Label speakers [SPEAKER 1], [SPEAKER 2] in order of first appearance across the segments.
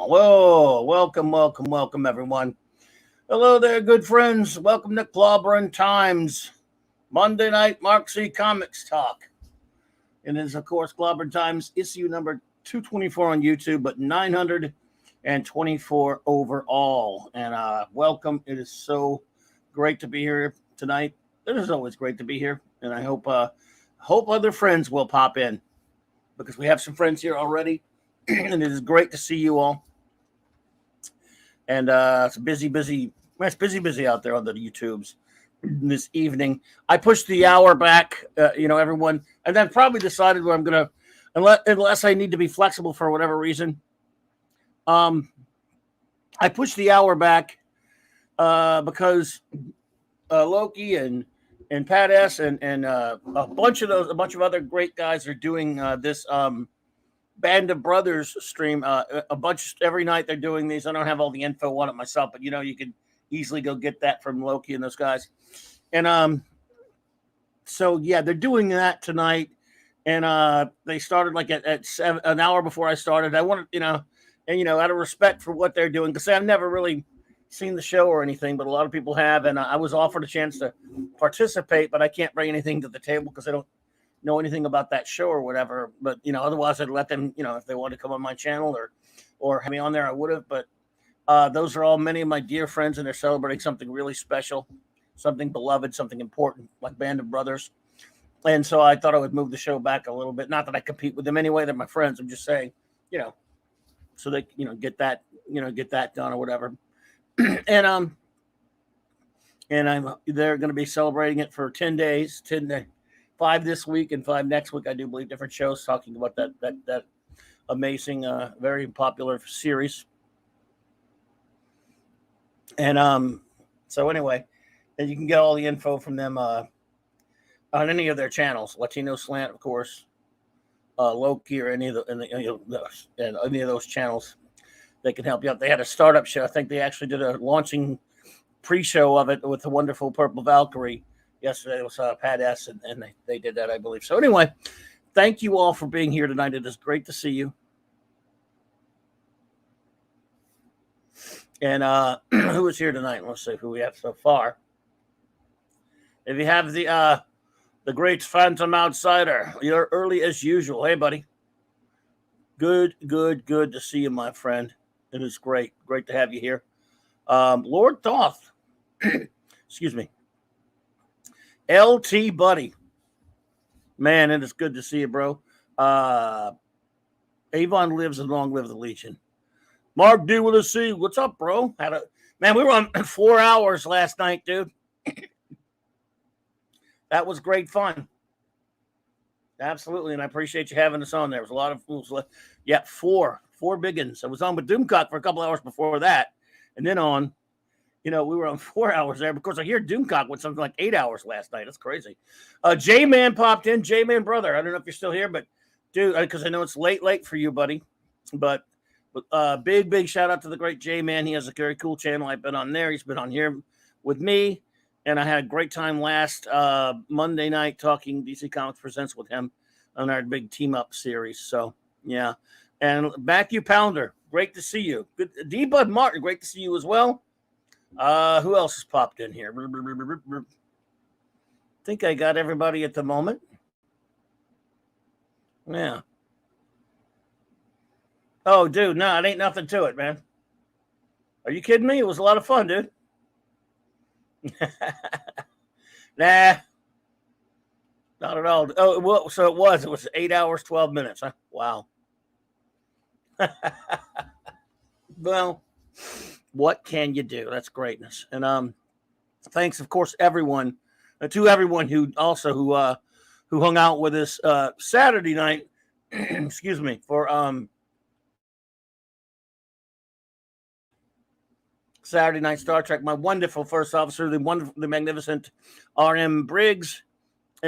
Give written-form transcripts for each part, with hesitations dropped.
[SPEAKER 1] Whoa, welcome, everyone. Hello there, good friends. Welcome to Clobberin Times, Monday night Mark C. Comics Talk. It is, of course, Clobberin Times, issue number 224 on YouTube, but 924 overall. And welcome. It is so great to be here tonight. It is always great to be here, and I hope other friends will pop in because we have some friends here already. And it is great to see you all. And it's busy out there on the YouTubes this evening. I pushed the hour back, everyone, and then probably decided where I'm going to, unless I need to be flexible for whatever reason. I pushed the hour back because Loki and Pat S and a bunch of other great guys are doing this Band of Brothers stream, a bunch every night. They're doing these. I don't have all the info on it myself, but you can easily go get that from Loki and those guys. And so yeah, they're doing that tonight. And they started like at an hour before I started. I wanted, out of respect for what they're doing, because I've never really seen the show or anything, but a lot of people have. And I was offered a chance to participate, but I can't bring anything to the table because I don't know anything about that show or whatever, but otherwise I'd let them, if they want to come on my channel or have me on there, I would have. But those are all many of my dear friends, and they're celebrating something really special, something beloved, something important, like Band of Brothers. And so I thought I would move the show back a little bit. Not that I compete with them anyway; they're my friends. I'm just saying, so they get that done or whatever. and they're going to be celebrating it for 10 days, 5 this week and 5 next week. I do believe different shows talking about that amazing, very popular series. And so anyway, and you can get all the info from them on any of their channels. Latino Slant, of course, Loki, or any of those channels. They can help you out. They had a startup show. I think they actually did a launching pre-show of it with the wonderful Purple Valkyrie. Yesterday was Pat S, and they did that, I believe. So anyway, thank you all for being here tonight. It is great to see you. And who is here tonight? Let's see who we have so far. If you have the great Phantom Outsider, you're early as usual. Hey, buddy. Good to see you, my friend. It is great to have you here. Lord Thoth, excuse me. LT Buddy, man, it is good to see you, bro. Avon lives and long live the Legion. Mark D with a C, what's up, bro? We were on 4 hours last night, dude. That was great fun. Absolutely, and I appreciate you having us on. There was a lot of fools left. Yeah, four big ones. I was on with Doomcock for a couple hours before that, and then on. We were on 4 hours there because I hear Doomcock went something like 8 hours last night. That's crazy. J-Man popped in. J-Man brother. I don't know if you're still here, but dude, because I know it's late for you, buddy. But big shout out to the great J-Man. He has a very cool channel. I've been on there. He's been on here with me, and I had a great time last Monday night talking DC Comics Presents with him on our big team up series. So yeah, and Matthew Pounder, great to see you. Good, D Bud Martin, great to see you as well. Who else has popped in here? I think I got everybody at the moment. Yeah. Oh, dude, no, it ain't nothing to it, man. Are you kidding me? It was a lot of fun, dude. Nah, not at all. Oh, well, so it was 8 hours, 12 minutes, huh? Wow. Well, what can you do? That's greatness. And thanks, of course, everyone who hung out with us Saturday night. Excuse me, for Saturday Night Star Trek. My wonderful first officer, the magnificent R.M. Briggs,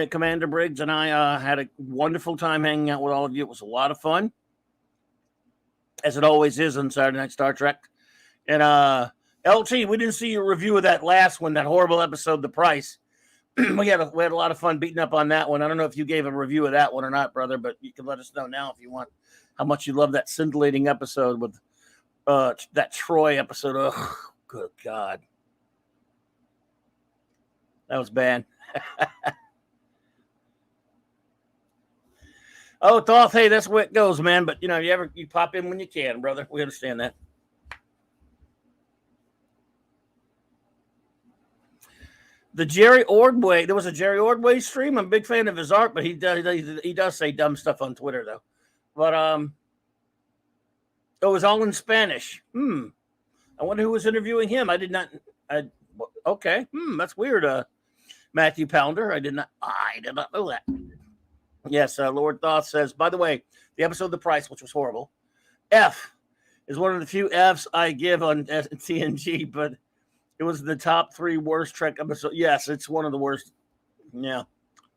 [SPEAKER 1] Commander Briggs, and I had a wonderful time hanging out with all of you. It was a lot of fun, as it always is on Saturday Night Star Trek. And LT, we didn't see your review of that last one, that horrible episode, The Price. we had a lot of fun beating up on that one. I don't know if you gave a review of that one or not, brother, but you can let us know now if you want how much you love that scintillating episode with that Troy episode. Oh, good God. That was bad. Oh, Thoth, hey, that's where it goes, man. But you pop in when you can, brother. We understand that. The Jerry Ordway, there was a Jerry Ordway stream. I'm a big fan of his art, but he does say dumb stuff on Twitter though. But it was all in Spanish. I wonder who was interviewing him. I did not. Okay. That's weird. Matthew Pounder. I did not know that. Yes, Lord Thoth says, by the way, the episode The Price, which was horrible. F is one of the few Fs I give on TNG, but it was the top 3 worst Trek episodes. Yes, it's one of the worst. Yeah.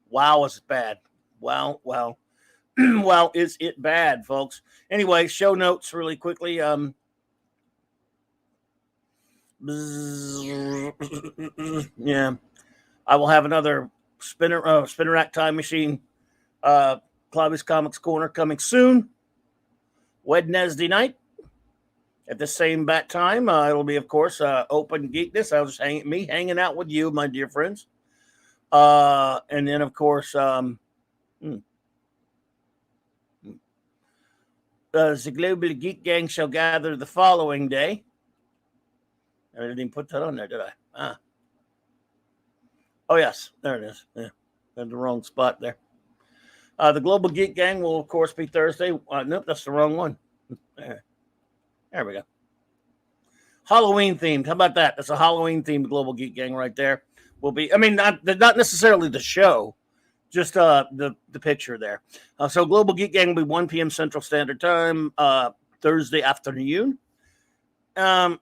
[SPEAKER 1] Wow, it's bad. Wow. Wow, is it bad, folks? Anyway, show notes really quickly. Yeah. I will have another spinner rack time machine. Clobby's Comics Corner coming soon. Wednesday night. At the same bat time, it'll be, of course, Open Geekness. I was hanging out with you, my dear friends. And then, of course, the Global Geek Gang shall gather the following day. I didn't even put that on there, did I? Oh, yes. There it is. Yeah. In the wrong spot there. The Global Geek Gang will, of course, be Thursday. Nope, that's the wrong one. There we go. Halloween themed. How about that? That's a Halloween themed Global Geek Gang right there. Will be. I mean, not necessarily the show, just the picture there. So Global Geek Gang will be 1 p.m. Central Standard Time Thursday afternoon. And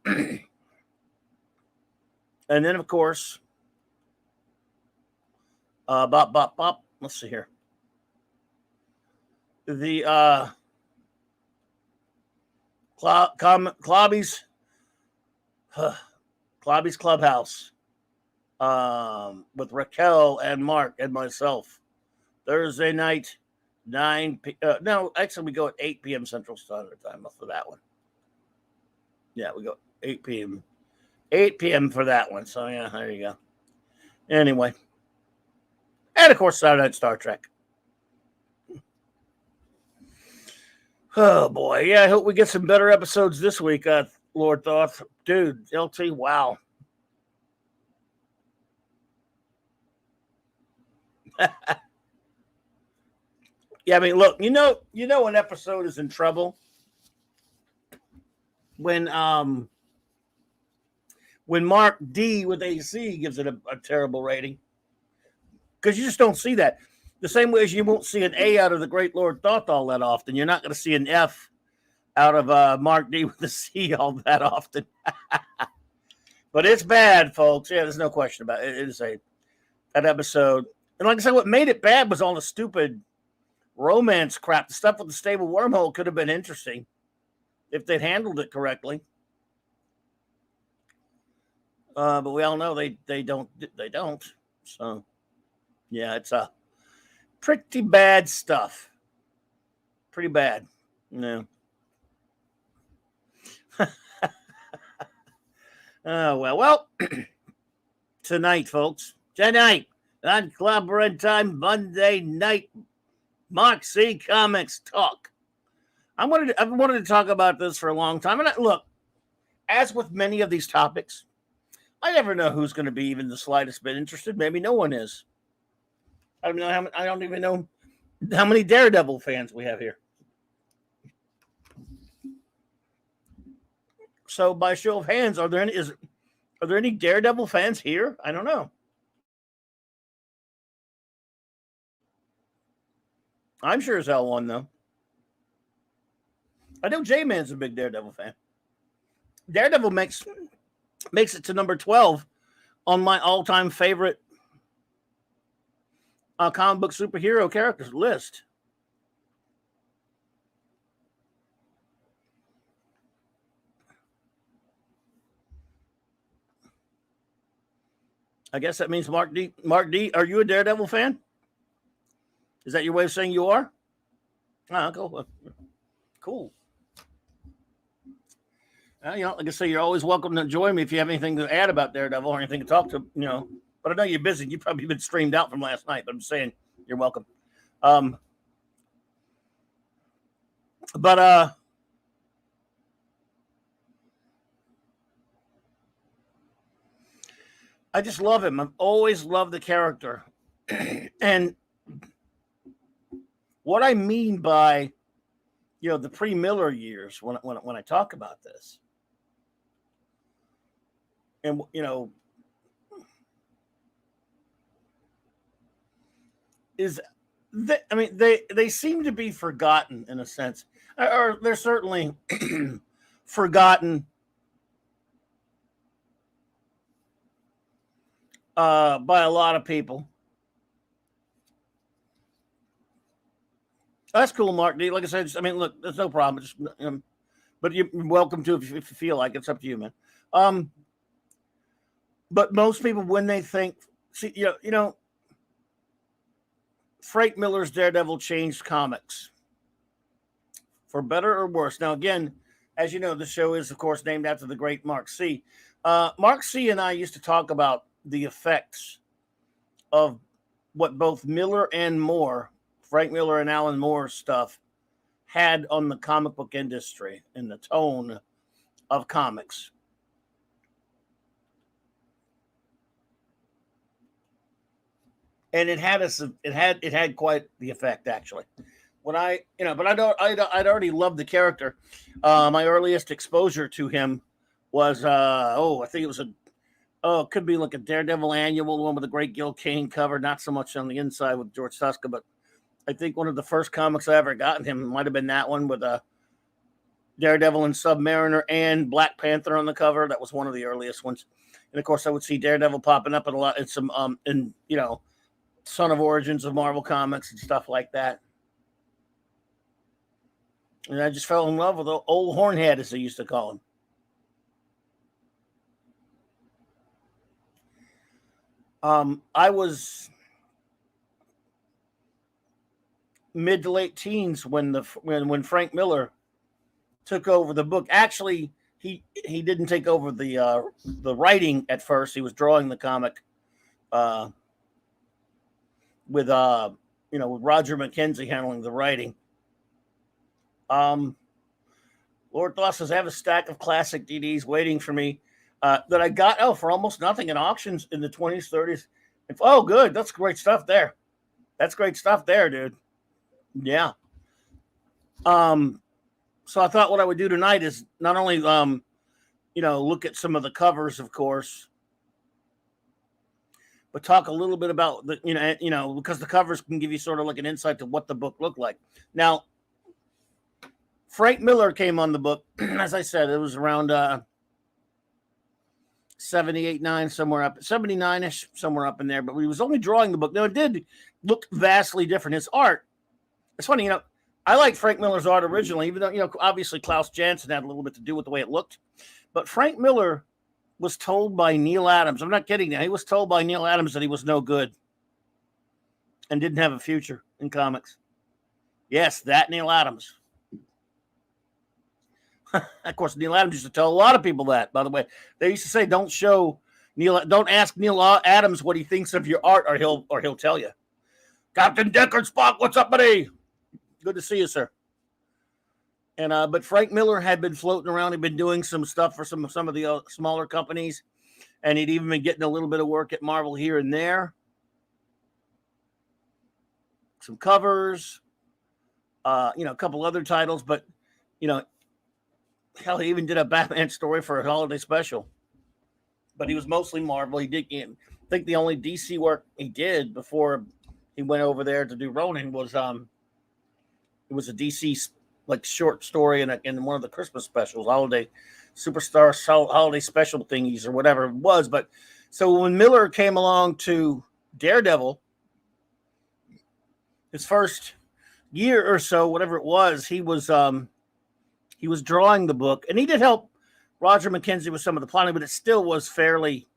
[SPEAKER 1] then, of course, let's see here. The Clobby's Clubhouse with Raquel and Mark and myself. Thursday night, 9 p.m. No, actually, we go at 8 p.m. Central Standard Time for that one. Yeah, we go 8 p.m. 8 p.m. for that one. So, yeah, there you go. Anyway. And, of course, Saturday Night Star Trek. Oh, boy. Yeah, I hope we get some better episodes this week, Lord Thoth. Dude, LT, wow. Yeah, I mean, look, you know an episode is in trouble when Mark D with AC gives it a terrible rating. Because you just don't see that. The same way as you won't see an A out of the Great Lord Thoth all that often. You're not going to see an F out of Mark D with a C all that often. But it's bad, folks. Yeah, there's no question about it. It is that episode. And like I said, what made it bad was all the stupid romance crap. The stuff with the stable wormhole could have been interesting if they'd handled it correctly. But we all know they don't. So, yeah, it's pretty bad stuff. Pretty bad. No. Oh, well, tonight, folks. Tonight, on Clobberin Time, Monday night, Mark C. Comics Talk. I've wanted to talk about this for a long time. And look, as with many of these topics, I never know who's going to be even the slightest bit interested. Maybe no one is. I don't even know how many Daredevil fans we have here. So, by show of hands, are there any Daredevil fans here? I don't know. I'm sure as hell one though. I know J-Man's a big Daredevil fan. Daredevil makes it to number 12 on my all-time favorite comic book superhero characters list. I guess that means Mark D. Are you a Daredevil fan? Is that your way of saying you are? Cool. Cool. Like I say, you're always welcome to join me if you have anything to add about Daredevil or anything to talk to. But I know you're busy. You've probably been streamed out from last night. But I'm saying you're welcome. Um, but I just love him. I've always loved the character, and what I mean by the pre-Miller years when I talk about this, and is they seem to be forgotten in a sense, or they're certainly forgotten by a lot of people. That's cool, Mark D. Like I said, look, there's no problem. But you're welcome to if you feel like it's up to you, man. But most people, when they think, Frank Miller's Daredevil changed comics for better or worse. Now, again, as you know, the show is, of course, named after the great Mark C. Mark C. and I used to talk about the effects of what both Miller and Moore, Frank Miller and Alan Moore's stuff, had on the comic book industry and the tone of comics. And it had quite the effect, actually. When I'd already loved the character. My earliest exposure to him was I think it was it could be like a Daredevil annual, one with a great Gil Kane cover, not so much on the inside with George Tuska, but I think one of the first comics I ever got in him might have been that one with Daredevil and Submariner and Black Panther on the cover. That was one of the earliest ones. And of course, I would see Daredevil popping up in a lot in some Son of Origins of Marvel Comics and stuff like that. And I just fell in love with the old Hornhead, as they used to call him. I was mid to late teens when Frank Miller took over the book. Actually, he didn't take over the writing at first. He was drawing the comic with Roger McKenzie handling the writing. Lord Thought says, I have a stack of classic DDs waiting for me that I got for almost nothing in auctions in the 20s, 30s. Oh, good. That's great stuff there. That's great stuff there, dude. Yeah. So I thought what I would do tonight is not only look at some of the covers, of course, but talk a little bit about because the covers can give you sort of like an insight to what the book looked like. Now, Frank Miller came on the book, as I said, it was around 78, 9, somewhere up, 79-ish, somewhere up in there, but he was only drawing the book. Now, it did look vastly different. His art, it's funny, I like Frank Miller's art originally, even though, obviously Klaus Janson had a little bit to do with the way it looked. But Frank Miller was told by Neil Adams, I'm not kidding now, he was told by Neil Adams that he was no good and didn't have a future in comics. Yes, that Neil Adams. Of course, Neil Adams used to tell a lot of people that, by the way. They used to say, don't ask Neil Adams what he thinks of your art, or he'll tell you. Captain Deckard Spock, what's up, buddy? Good to see you, sir. And but Frank Miller had been floating around. He'd been doing some stuff for some of the smaller companies, and he'd even been getting a little bit of work at Marvel here and there. Some covers, a couple other titles, but hell, he even did a Batman story for a holiday special. But he was mostly Marvel. I think the only DC work he did before he went over there to do Ronin was it was a DC like short story in one of the Christmas specials, holiday superstar holiday special thingies or whatever it was. But so when Miller came along to Daredevil, his first year or so, whatever it was, he was drawing the book, and he did help Roger McKenzie with some of the plotting, but it still was fairly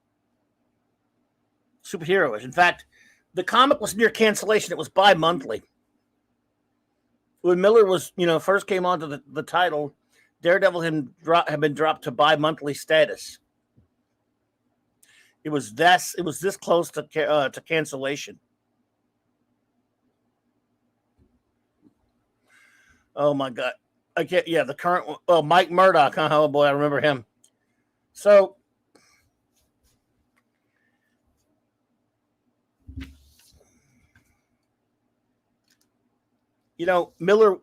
[SPEAKER 1] superhero-ish. In fact, the comic was near cancellation. It was bi-monthly. When Miller was, first came onto the title, Daredevil had been dropped to bi-monthly status. It was this close to cancellation. Oh my God. I can't. Yeah, the current one. Oh, Mike Murdock. Huh? Oh boy, I remember him. So, Miller,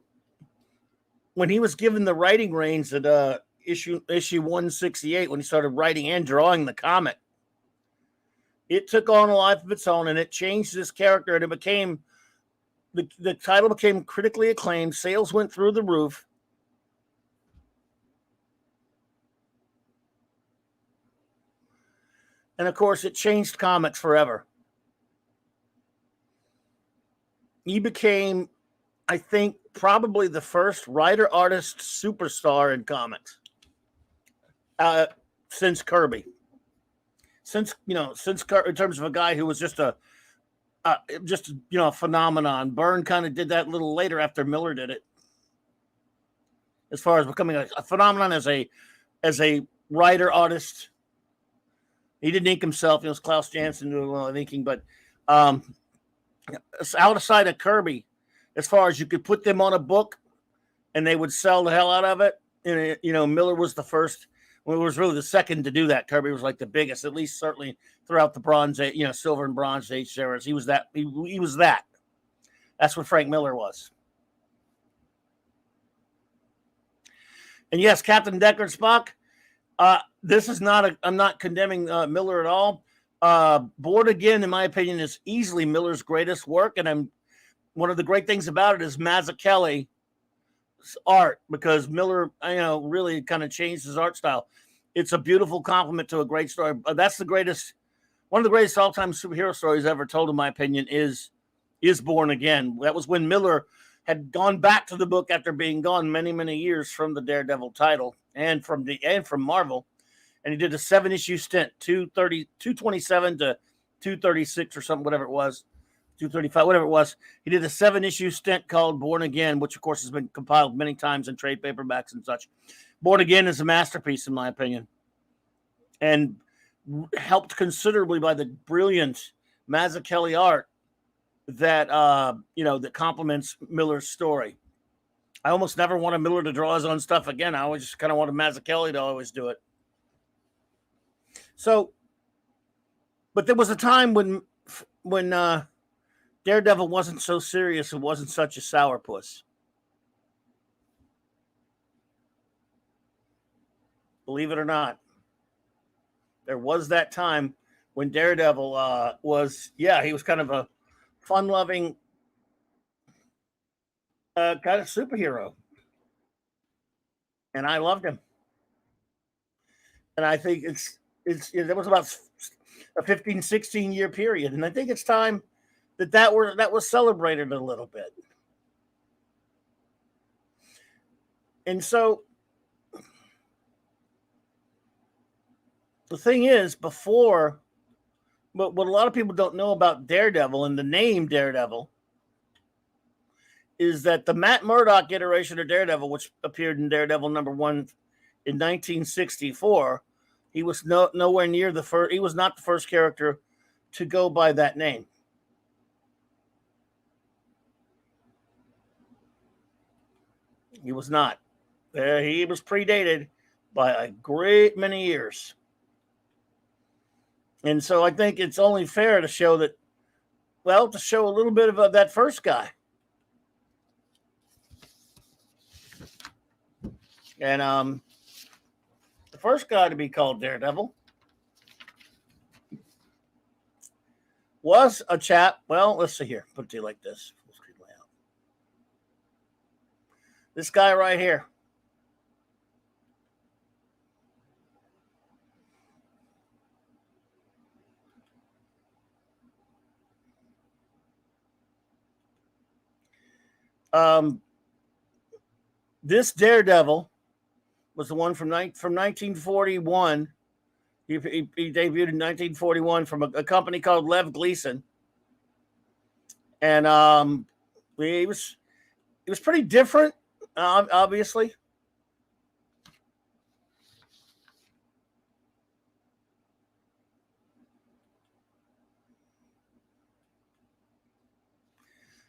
[SPEAKER 1] when he was given the writing reins at issue 168, when he started writing and drawing the comic, it took on a life of its own, and it changed this character, and it became the title became critically acclaimed. Sales went through the roof. And of course, it changed comics forever. He became, I think, probably the first writer-artist superstar in comics since Kirby. Since in terms of a guy who was just a phenomenon. Byrne kind of did that a little later after Miller did it. As far as becoming a phenomenon as a writer-artist. He didn't ink himself. It was Klaus Janson doing a lot of inking, but outside of Kirby, as far as you could put them on a book and they would sell the hell out of it. And Miller was the first. Well, it was really the second to do that. Kirby was like the biggest, at least certainly throughout the Bronze Age, Silver and Bronze Age eras. He was that. He was that. That's what Frank Miller was. And yes, Captain Deckard Spock. This is not I'm not condemning Miller at all. Born Again, in my opinion, is easily Miller's greatest work, and one of the great things about it is Mazzucchelli's art, because Miller, really kind of changed his art style. It's a beautiful compliment to a great story. That's one of the greatest all-time superhero stories ever told, in my opinion, is Born Again. That was when Miller had gone back to the book after being gone many, many years from the Daredevil title and from Marvel. And he did a 7-issue stint, 227 to 236 or something, whatever it was, 235, whatever it was. He did a 7-issue stint called Born Again, which of course has been compiled many times in trade paperbacks and such. Born Again is a masterpiece, in my opinion, and helped considerably by the brilliant Mazzucchelli art that that complements Miller's story. I almost never wanted Miller to draw his own stuff again. I always just kind of wanted Mazzucchelli to always do it. So, but there was a time when Daredevil wasn't so serious and wasn't such a sourpuss. Believe it or not, there was that time when Daredevil he was kind of a fun-loving kind of superhero. And I loved him. And I think that was about a 15, 16 year period. And I think it's time that was celebrated a little bit. And so the thing is, but what a lot of people don't know about Daredevil and the name Daredevil is that the Matt Murdock iteration of Daredevil, which appeared in Daredevil #1 in 1964, he was nowhere near the first. He was not the first character to go by that name. He was not. He was predated by a great many years. And so I think it's only fair to show a little bit of that first guy. And the first guy to be called Daredevil was a chap. Well, let's see here. Put it to you like this. This guy right here. This Daredevil was the one from 1941. He debuted in 1941 from a company called Lev Gleason, and he was pretty different, obviously.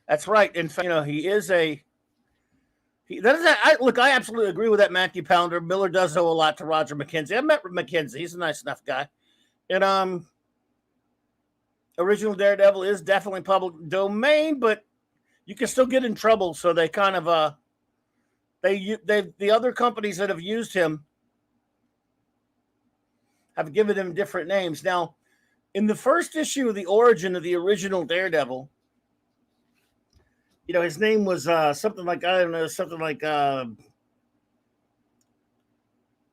[SPEAKER 1] That's right. In fact, he is a. That is. Look, I absolutely agree with that, Matthew Pounder. Miller does owe a lot to Roger McKenzie. I met McKenzie. He's a nice enough guy. And original Daredevil is definitely public domain, but you can still get in trouble. So they kind of the other companies that have used him have given him different names. Now, in the first issue of the origin of the original Daredevil, his name was something like, I don't know, something like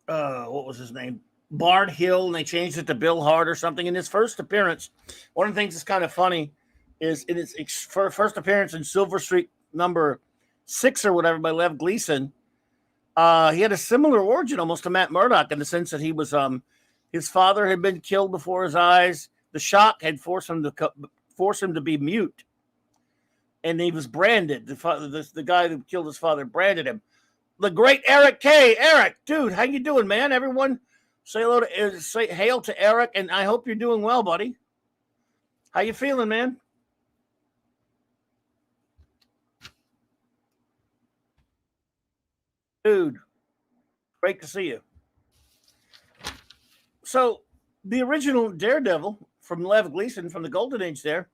[SPEAKER 1] what was his name? Bard Hill, and they changed it to Bill Hart or something. In his first appearance, one of the things that's kind of funny is in his first appearance in Silver Street number 6 or whatever by Lev Gleason, he had a similar origin almost to Matt Murdock in the sense that he was his father had been killed before his eyes. The shock had forced him to be mute, and he was branded. The guy who killed his father branded him. The great Eric K. Eric, dude, how you doing, man? Everyone, say hello to say hail to Eric, and I hope you're doing well, buddy. How you feeling, man? Dude, great to see you. So, the original Daredevil from Lev Gleason from the Golden Age there.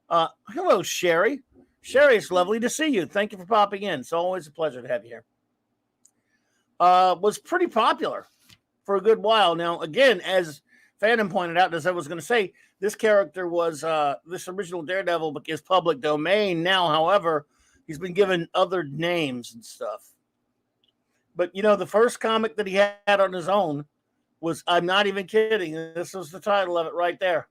[SPEAKER 1] Hello, Sherry. Sherry, it's lovely to see you. Thank you for popping in. It's always a pleasure to have you here. Was pretty popular for a good while. Now, again, as Phantom pointed out, as I was going to say, this character was this original Daredevil is public domain now. However, he's been given other names and stuff. But the first comic that he had on his own was, I'm not even kidding, this was the title of it right there.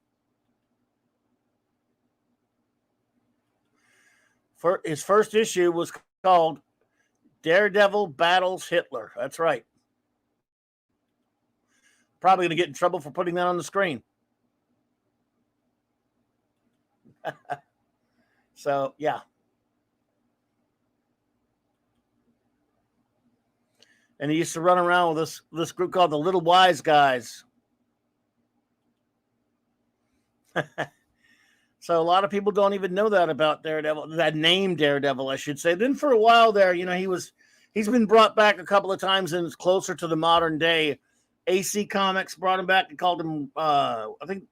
[SPEAKER 1] His first issue was called Daredevil Battles Hitler. That's right. Probably going to get in trouble for putting that on the screen. So, yeah. And he used to run around with this group called the Little Wise Guys. So a lot of people don't even know that about Daredevil, that name Daredevil, I should say. Then for a while there, he's been brought back a couple of times and it's closer to the modern day. AC Comics brought him back and called him, I think,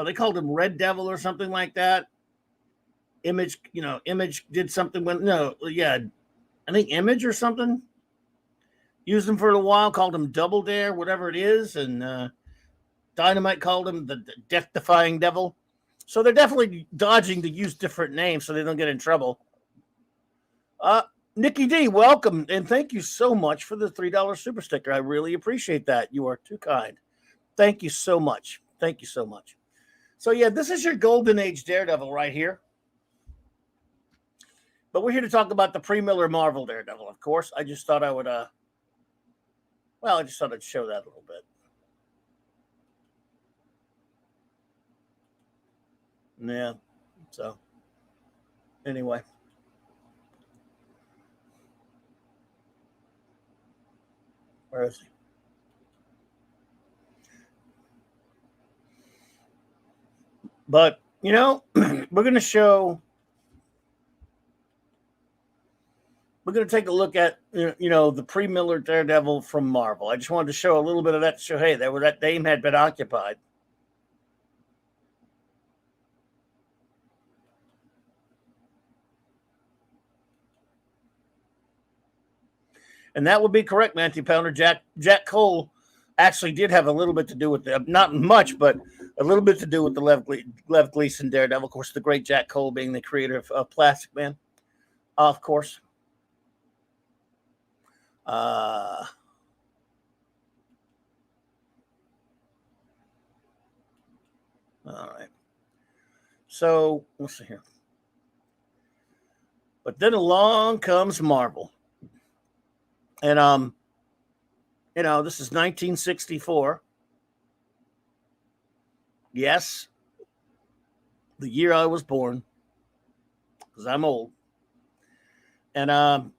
[SPEAKER 1] they called him Red Devil or something like that. Image did something I think Image or something. Used him for a while, called him Double Dare, whatever it is, and Dynamite called him the Death-Defying Devil. So they're definitely dodging to use different names so they don't get in trouble. Nikki D, welcome, and thank you so much for the $3 super sticker. I really appreciate that. You are too kind. Thank you so much. Thank you so much. So, yeah, this is your Golden Age Daredevil right here. But we're here to talk about the pre-Miller Marvel Daredevil, of course. I just thought I would, I just thought I'd show that a little bit. Yeah. So, anyway. Where is he? But, we're going to show. We're going to take a look at, the pre-Miller Daredevil from Marvel. I just wanted to show a little bit of that to show, hey, that name had been occupied. And that would be correct, Matthew Pounder. Jack Cole actually did have a little bit to do with it. Not much, but a little bit to do with the Lev Gleason Daredevil. Of course, the great Jack Cole being the creator of Plastic Man, of course. All right. So, let's see here. But then along comes Marvel. And, this is 1964. Yes. The year I was born. Because I'm old. And,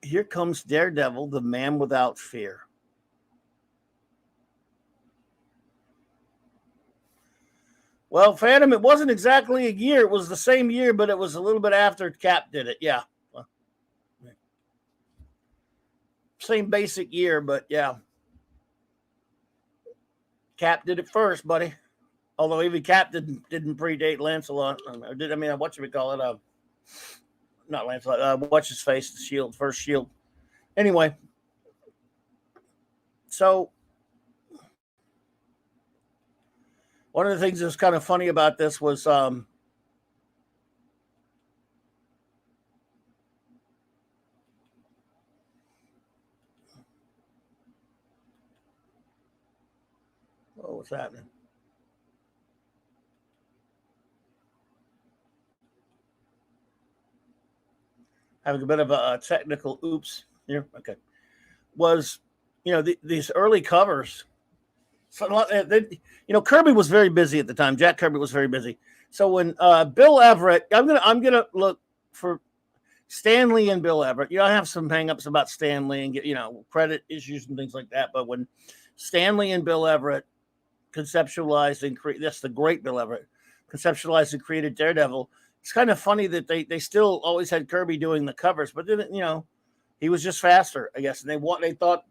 [SPEAKER 1] here comes Daredevil, the Man Without Fear. Well, Phantom, it wasn't exactly a year. It was the same year, but it was a little bit after Cap did it. Yeah. Same basic year, but yeah. Cap did it first, buddy. Although even Cap didn't predate Lancelot. What should we call it? Not Lancelot. What's his face? The Shield, first Shield. Anyway, so one of the things that was kind of funny about this was what was happening? Having a bit of a technical oops here. Okay, was these early covers. So, Kirby was very busy at the time. Jack Kirby was very busy. So when Bill Everett, I'm gonna look for Stan Lee and Bill Everett. I have some hangups about Stan Lee and get credit issues and things like that. But when Stan Lee and Bill Everett conceptualized and created, that's the great Bill Everett conceptualized and created Daredevil. It's kind of funny that they still always had Kirby doing the covers, but then he was just faster, I guess. And they thought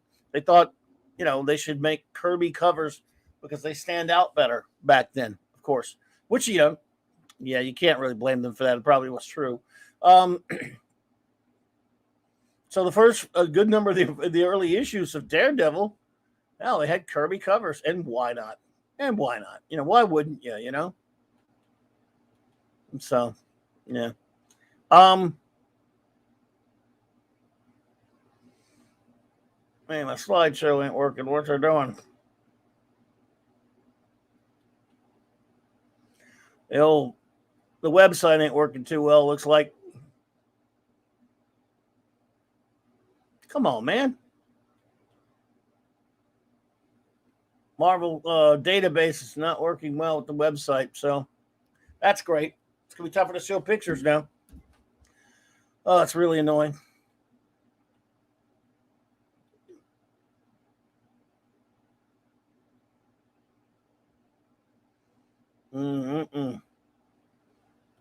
[SPEAKER 1] they should make Kirby covers because they stand out better back then, of course. Which you can't really blame them for that. It probably was true. So the first a good number of the early issues of Daredevil, they had Kirby covers, and why not? And why not? Why wouldn't you? So, yeah. Man, my slideshow ain't working. What's it doing? The website ain't working too well, looks like. Come on, man. Marvel database is not working well with the website, so that's great. It's going to be tougher to show pictures now. Oh, it's really annoying. And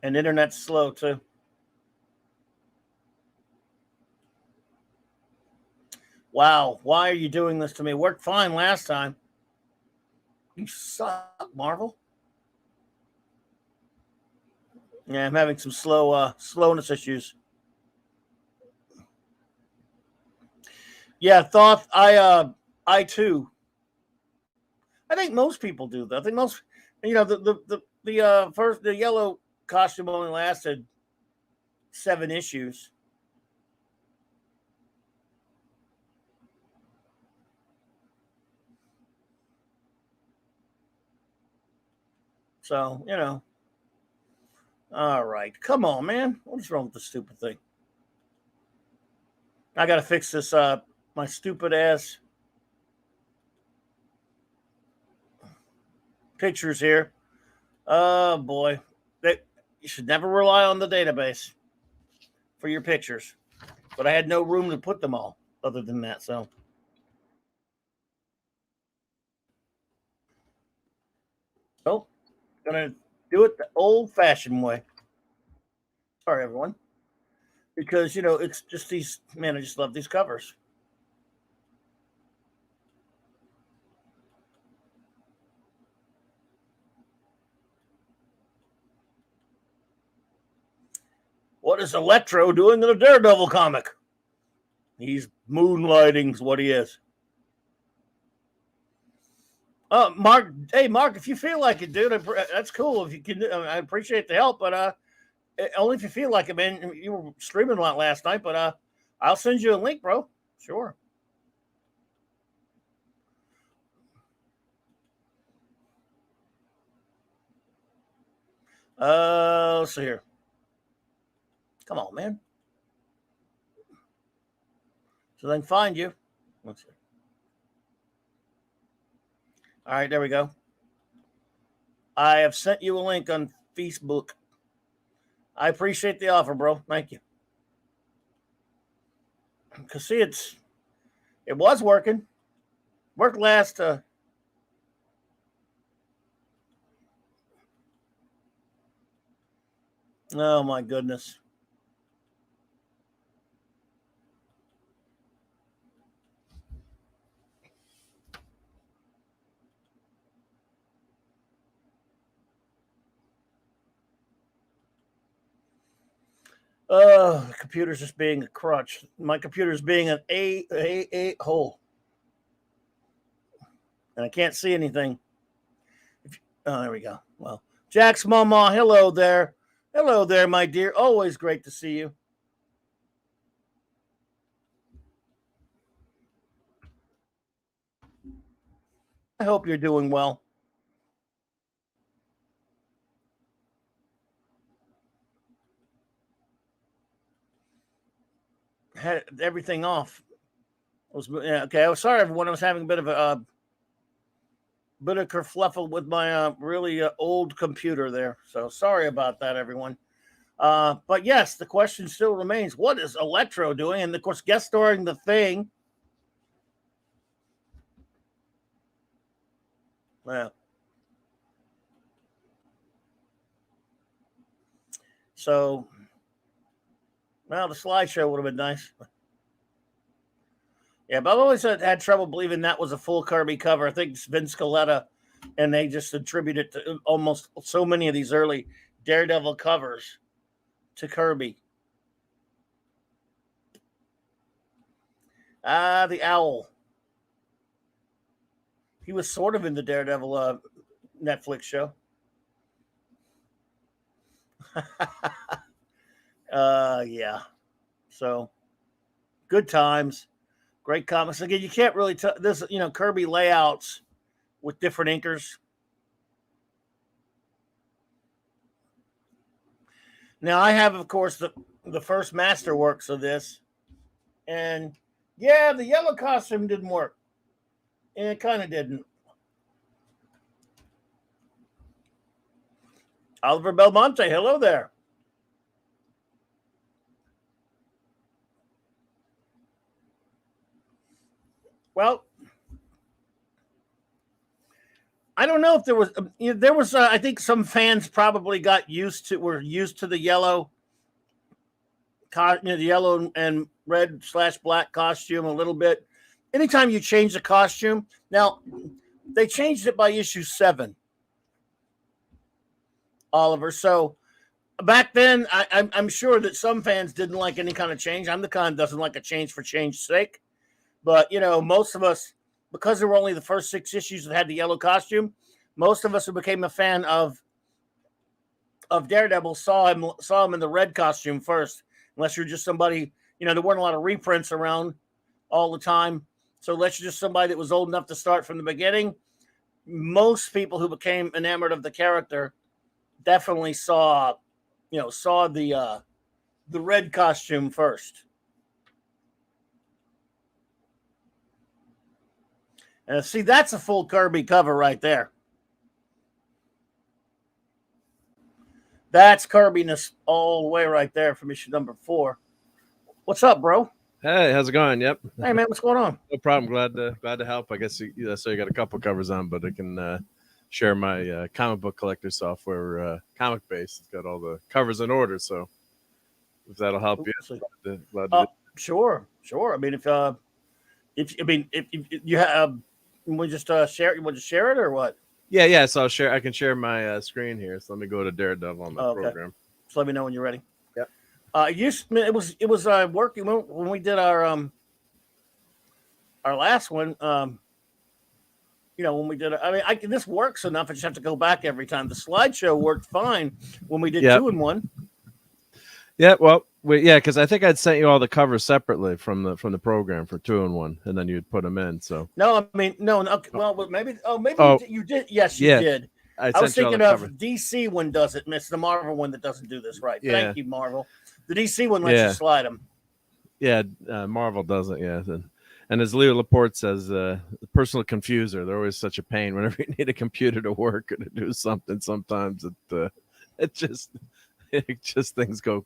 [SPEAKER 1] internet's slow, too. Wow, why are you doing this to me? Worked fine last time. You suck, Marvel. Yeah, I'm having some slowness issues. Yeah, Thoth, I too. I think most people do though. I think most, the yellow costume only lasted 7 issues. So, all right. Come on, man. What is wrong with this stupid thing? I got to fix this my stupid ass pictures here. Oh, boy. You should never rely on the database for your pictures. But I had no room to put them all other than that, so. Oh, gonna do it the old-fashioned way. Sorry, everyone. Because, it's just these, man, I just love these covers. What is Electro doing in a Daredevil comic? He's moonlighting, is what he is. Mark, hey, Mark, if you feel like it, dude, that's cool. If you can, I appreciate the help, but only if you feel like it, man. You were streaming a lot last night, but I'll send you a link, bro. Sure. Let's see here. Come on, man. So they can find you. Let's see. All right, there we go. I have sent you a link on Facebook. I appreciate the offer, bro. Thank you. Because see, it was working. Worked last Oh my goodness. The computer's just being a crutch. My computer's being an a hole, and I can't see anything. Oh, there we go. Well, Jack's mama, hello there. Hello there, my dear. Always great to see you. I hope you're doing well. Had everything off. Okay. I was sorry, everyone. I was having a bit of a kerfluffle with my really old computer there. So sorry about that, everyone. But yes, the question still remains: what is Electro doing? And of course, guest starring the Thing. Well, so well, the slideshow would have been nice. Yeah, but I've always had trouble believing that was a full Kirby cover. I think it's Vince Coletta, and they just attribute it to almost so many of these early Daredevil covers to Kirby. The Owl. He was sort of in the Daredevil Netflix show. Yeah. So good times, great comics. Again, you can't really tell this. Kirby layouts with different inkers. Now I have, of course, the first masterworks of this, and yeah, the yellow costume didn't work. And it kind of didn't. Oliver Belmonte, hello there. Well, I don't know if there was. I think some fans probably were used to the yellow, the yellow and red / black costume a little bit. Anytime you change the costume, now they changed it by issue 7, Oliver. So back then, I'm sure that some fans didn't like any kind of change. I'm the kind that doesn't like a change for change's sake. But most of us, because there were only the first 6 issues that had the yellow costume, most of us who became a fan of Daredevil saw him in the red costume first. Unless you're just somebody, there weren't a lot of reprints around all the time. So unless you're just somebody that was old enough to start from the beginning, most people who became enamored of the character definitely saw the red costume first. And see, that's a full Kirby cover right there. That's Kirbiness all the way right there from issue number 4. What's up, bro?
[SPEAKER 2] Hey, how's it going? Yep.
[SPEAKER 1] Hey, man, what's going on?
[SPEAKER 2] No problem. Glad to help. I guess so. You got a couple covers on, but I can share my comic book collector software, comic base. It's got all the covers in order. So if that'll help you,
[SPEAKER 1] sure. I mean, if you have, we just share. You want to share it or what?
[SPEAKER 2] Yeah. So I can share my screen here. So let me go to Daredevil on the program.
[SPEAKER 1] So let me know when you're ready.
[SPEAKER 2] Yep.
[SPEAKER 1] It was working when we did our last one. When we did it, I mean, this works enough. I just have to go back every time. The slideshow worked fine when we did 2 in 1.
[SPEAKER 2] Yeah, well, because I think I'd sent you all the covers separately from the program for 2 in 1, and then you'd put them in. So
[SPEAKER 1] no, I mean no. Well, maybe you did. Yes, you did. I was thinking of DC one does it, Miss the Marvel one that doesn't do this right. Yeah. Thank you, Marvel. The DC one lets you slide them.
[SPEAKER 2] Yeah, Marvel doesn't. Yeah, and as Leo Laporte says, the personal confuser. They're always such a pain whenever you need a computer to work or to do something. Sometimes it just things go.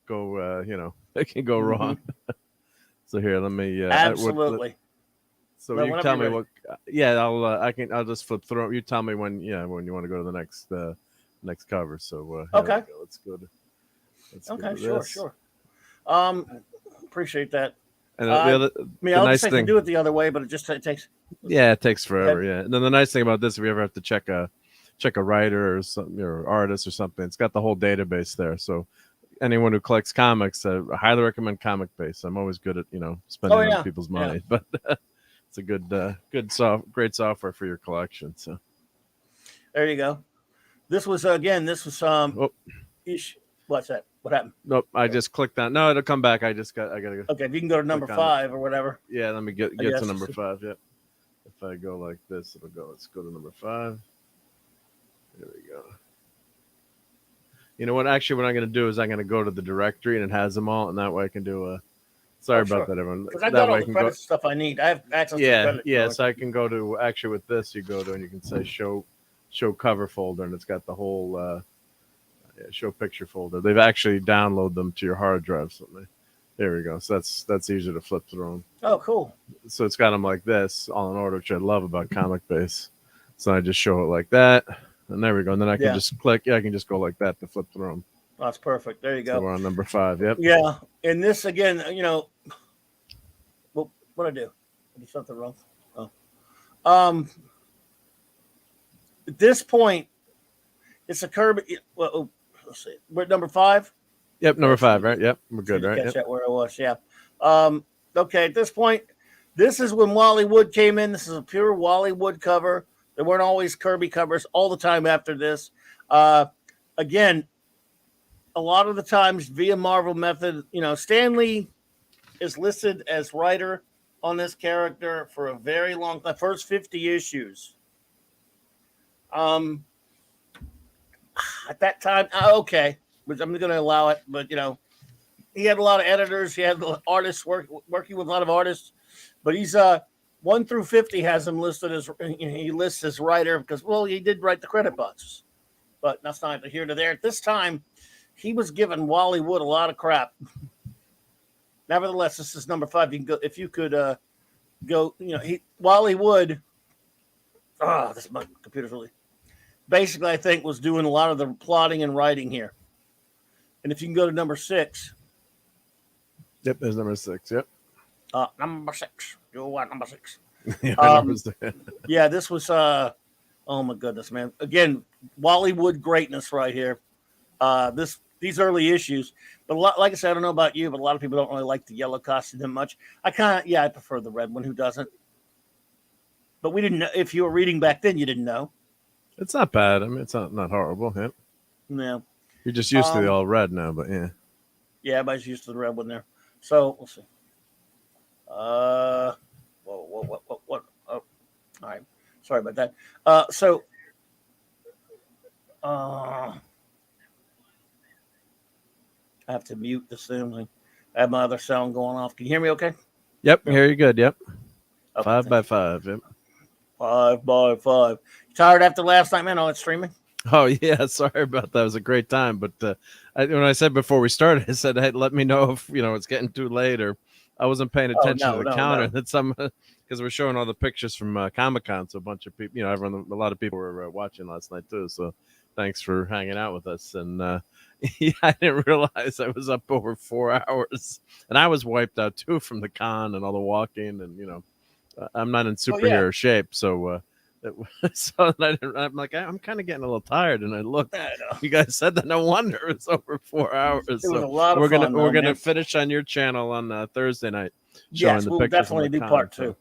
[SPEAKER 2] It can go wrong. So here, let me
[SPEAKER 1] absolutely.
[SPEAKER 2] So you tell me what? Yeah, I'll just flip through. You tell me when you want to go to the next cover. So
[SPEAKER 1] okay,
[SPEAKER 2] let's go to Let's go
[SPEAKER 1] Okay,
[SPEAKER 2] to
[SPEAKER 1] sure,
[SPEAKER 2] this.
[SPEAKER 1] sure. Appreciate that.
[SPEAKER 2] And
[SPEAKER 1] I mean,
[SPEAKER 2] the
[SPEAKER 1] I'll
[SPEAKER 2] nice
[SPEAKER 1] just
[SPEAKER 2] thing,
[SPEAKER 1] do it the other way, but it just takes.
[SPEAKER 2] yeah, it takes
[SPEAKER 1] Go ahead.
[SPEAKER 2] forever. Yeah, and then the nice thing about this, if you ever have to check a writer or something or artist or something, it's got the whole database there. So anyone who collects comics, I highly recommend Comic Base. I'm always good at spending
[SPEAKER 1] Oh
[SPEAKER 2] other
[SPEAKER 1] yeah,
[SPEAKER 2] people's
[SPEAKER 1] yeah.
[SPEAKER 2] money, but it's a great software for your collection. So
[SPEAKER 1] There you go. This was This was
[SPEAKER 2] oh
[SPEAKER 1] ish. What's that? What happened?
[SPEAKER 2] nope, I just clicked on. No, it'll come back. I gotta
[SPEAKER 1] Okay, if you can go to number
[SPEAKER 2] click on it.
[SPEAKER 1] 5 or whatever.
[SPEAKER 2] Yeah, let me get
[SPEAKER 1] I
[SPEAKER 2] to
[SPEAKER 1] guess.
[SPEAKER 2] number 5. Yep. If I go like this, it'll go. Let's go to number 5. There we go. You know what? Actually, what I'm going to do is I'm going to go to the directory and it has them all, and that way I can do a. Sorry about that, everyone.
[SPEAKER 1] Because I
[SPEAKER 2] That
[SPEAKER 1] got
[SPEAKER 2] way
[SPEAKER 1] all
[SPEAKER 2] I
[SPEAKER 1] the
[SPEAKER 2] can
[SPEAKER 1] credit stuff I need. I have access to
[SPEAKER 2] Yeah,
[SPEAKER 1] credit.
[SPEAKER 2] yeah. So I can go to actually with this. You go to and you can say show cover folder, and it's got the whole show picture folder. They've actually download them to your hard drive. Something. There we go. So that's easier to flip through them.
[SPEAKER 1] Oh, cool.
[SPEAKER 2] So it's got them like this, all in order, which I love about Comic Base. So I just show it like that, and there we go. And then I can just click. Yeah, I can just go like that to flip through them.
[SPEAKER 1] That's perfect. There you go.
[SPEAKER 2] So we're on number 5. Yep.
[SPEAKER 1] Yeah, and this again, well, what I do? I did something wrong. Oh, at this point, it's a Kirby. Well, let's see. We're at number 5.
[SPEAKER 2] Yep, number 5, right? Yep, we're good, right?
[SPEAKER 1] Catch that where I was. Yeah. Okay. At this point, this is when Wally Wood came in. This is a pure Wally Wood cover. There weren't always Kirby covers all the time after this. Again, a lot of the times via Marvel method, Stan Lee is listed as writer on this character for a very long time, first 50 issues. At that time, okay, which I'm going to allow it, but he had a lot of editors, he had artists working with a lot of artists, but he's 1 through 50 has him listed as he lists as writer because he did write the credit boxes, but that's not here to there. At this time, he was giving Wally Wood a lot of crap. Nevertheless, this is number 5. You can go if you could go. Wally Wood. This my computer's really. Basically, I think was doing a lot of the plotting and writing here. And if you can go to number 6.
[SPEAKER 2] Yep, there's number 6. Yep.
[SPEAKER 1] Number 6. You want number 6?
[SPEAKER 2] Yeah,
[SPEAKER 1] this was. Oh my goodness, man! Again, Wally Wood greatness right here. These early issues, but like I said, I don't know about you, but a lot of people don't really like the yellow costume that much. I prefer the red one. Who doesn't? But we didn't know. If you were reading back then, you didn't know.
[SPEAKER 2] It's not bad. I mean, it's not horrible. Yeah.
[SPEAKER 1] No.
[SPEAKER 2] You're just used to the all red now, but yeah.
[SPEAKER 1] Yeah, everybody's used to the red one there. So we'll see. What? Oh, all right. Sorry about that. I have to mute this thing. I have my other sound going off. Can you hear me okay?
[SPEAKER 2] Yep, here you good. Yep.
[SPEAKER 1] Okay,
[SPEAKER 2] 5 by 5. Yep.
[SPEAKER 1] 5 by 5. You tired after last night, man? Oh, it's streaming?
[SPEAKER 2] Oh, yeah. Sorry about that. It was a great time. But when I said before we started, I said, hey, let me know if, it's getting too late or I wasn't paying attention to the counter. That because we're showing all the pictures from Comic-Con. So a bunch of people, a lot of people were watching last night too. So thanks for hanging out with us. And yeah, I didn't realize I was up over 4 hours and I was wiped out too from the con and all the walking. And, I'm not in superhero shape. So, I'm like, I'm kind of getting a little tired. And I looked, you guys said that. No wonder it's over 4 hours.
[SPEAKER 1] It was a lot of fun.
[SPEAKER 2] We're gonna finish on your channel on Thursday night.
[SPEAKER 1] Yes, we'll definitely do part 2.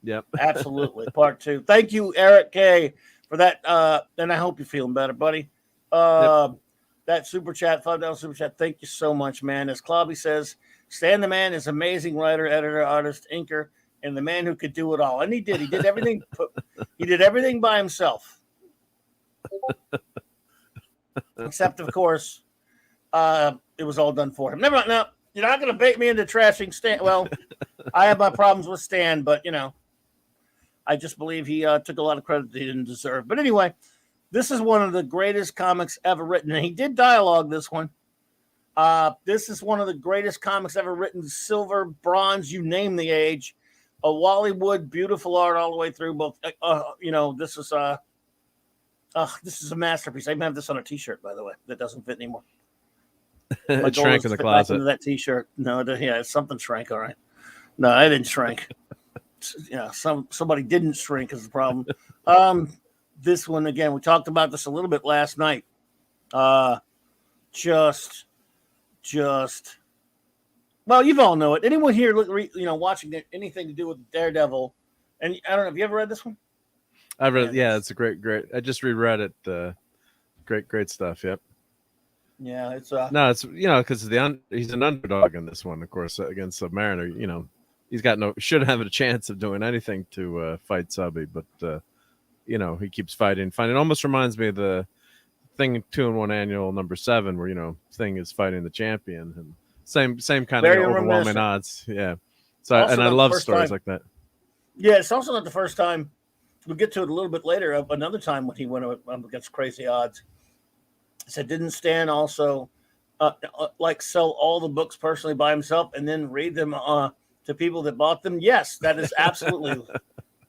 [SPEAKER 2] Yep.
[SPEAKER 1] Absolutely. Part 2. Thank you, Eric K, for that. And I hope you're feeling better, buddy. That super chat, $5 super chat. Thank you so much, man. As Clobby says, Stan the Man is amazing writer, editor, artist, inker, and the man who could do it all. And he did. He did everything. He did everything by himself. Except, of course, it was all done for him. Never mind. No, you're not going to bait me into trashing Stan. Well, I have my problems with Stan, but, I just believe he took a lot of credit that he didn't deserve. But anyway, this is one of the greatest comics ever written. And he did dialogue this one. This is one of the greatest comics ever written. Silver, bronze, you name the age. A Wally Wood, beautiful art all the way through. Both, this is a masterpiece. I even have this on a T-shirt, by the way, that doesn't fit anymore. My
[SPEAKER 2] It
[SPEAKER 1] goal
[SPEAKER 2] shrank
[SPEAKER 1] is
[SPEAKER 2] in
[SPEAKER 1] to
[SPEAKER 2] the
[SPEAKER 1] fit back
[SPEAKER 2] closet.
[SPEAKER 1] into that T-shirt. No, yeah, something shrank. All right. No, I didn't shrink. Yeah, somebody didn't shrink is the problem. This one again, we talked about this a little bit last night. Just well, you've all know it. Anyone here, watching anything to do with Daredevil? And I don't know. Have you ever read this one?
[SPEAKER 2] I read. Yeah, it's a great. I just reread it. Great stuff. Yep.
[SPEAKER 1] Yeah, it's
[SPEAKER 2] No, it's because he's an underdog in this one, of course, against Submariner. He's got shouldn't have a chance of doing anything to fight Subby, but he keeps fighting. It almost reminds me of the Thing 2-in-1 Annual #7, where Thing is fighting the champion, and same kind of
[SPEAKER 1] very
[SPEAKER 2] overwhelming
[SPEAKER 1] reminiscent.
[SPEAKER 2] odds. Yeah. So
[SPEAKER 1] Also
[SPEAKER 2] I
[SPEAKER 1] not the
[SPEAKER 2] love
[SPEAKER 1] first
[SPEAKER 2] stories
[SPEAKER 1] time.
[SPEAKER 2] like that.
[SPEAKER 1] Yeah, it's also not the first time. We'll get to it a little bit later. Another time when he went up against crazy odds. So didn't Stan also sell all the books personally by himself and then read them to people that bought them? Yes, that is absolutely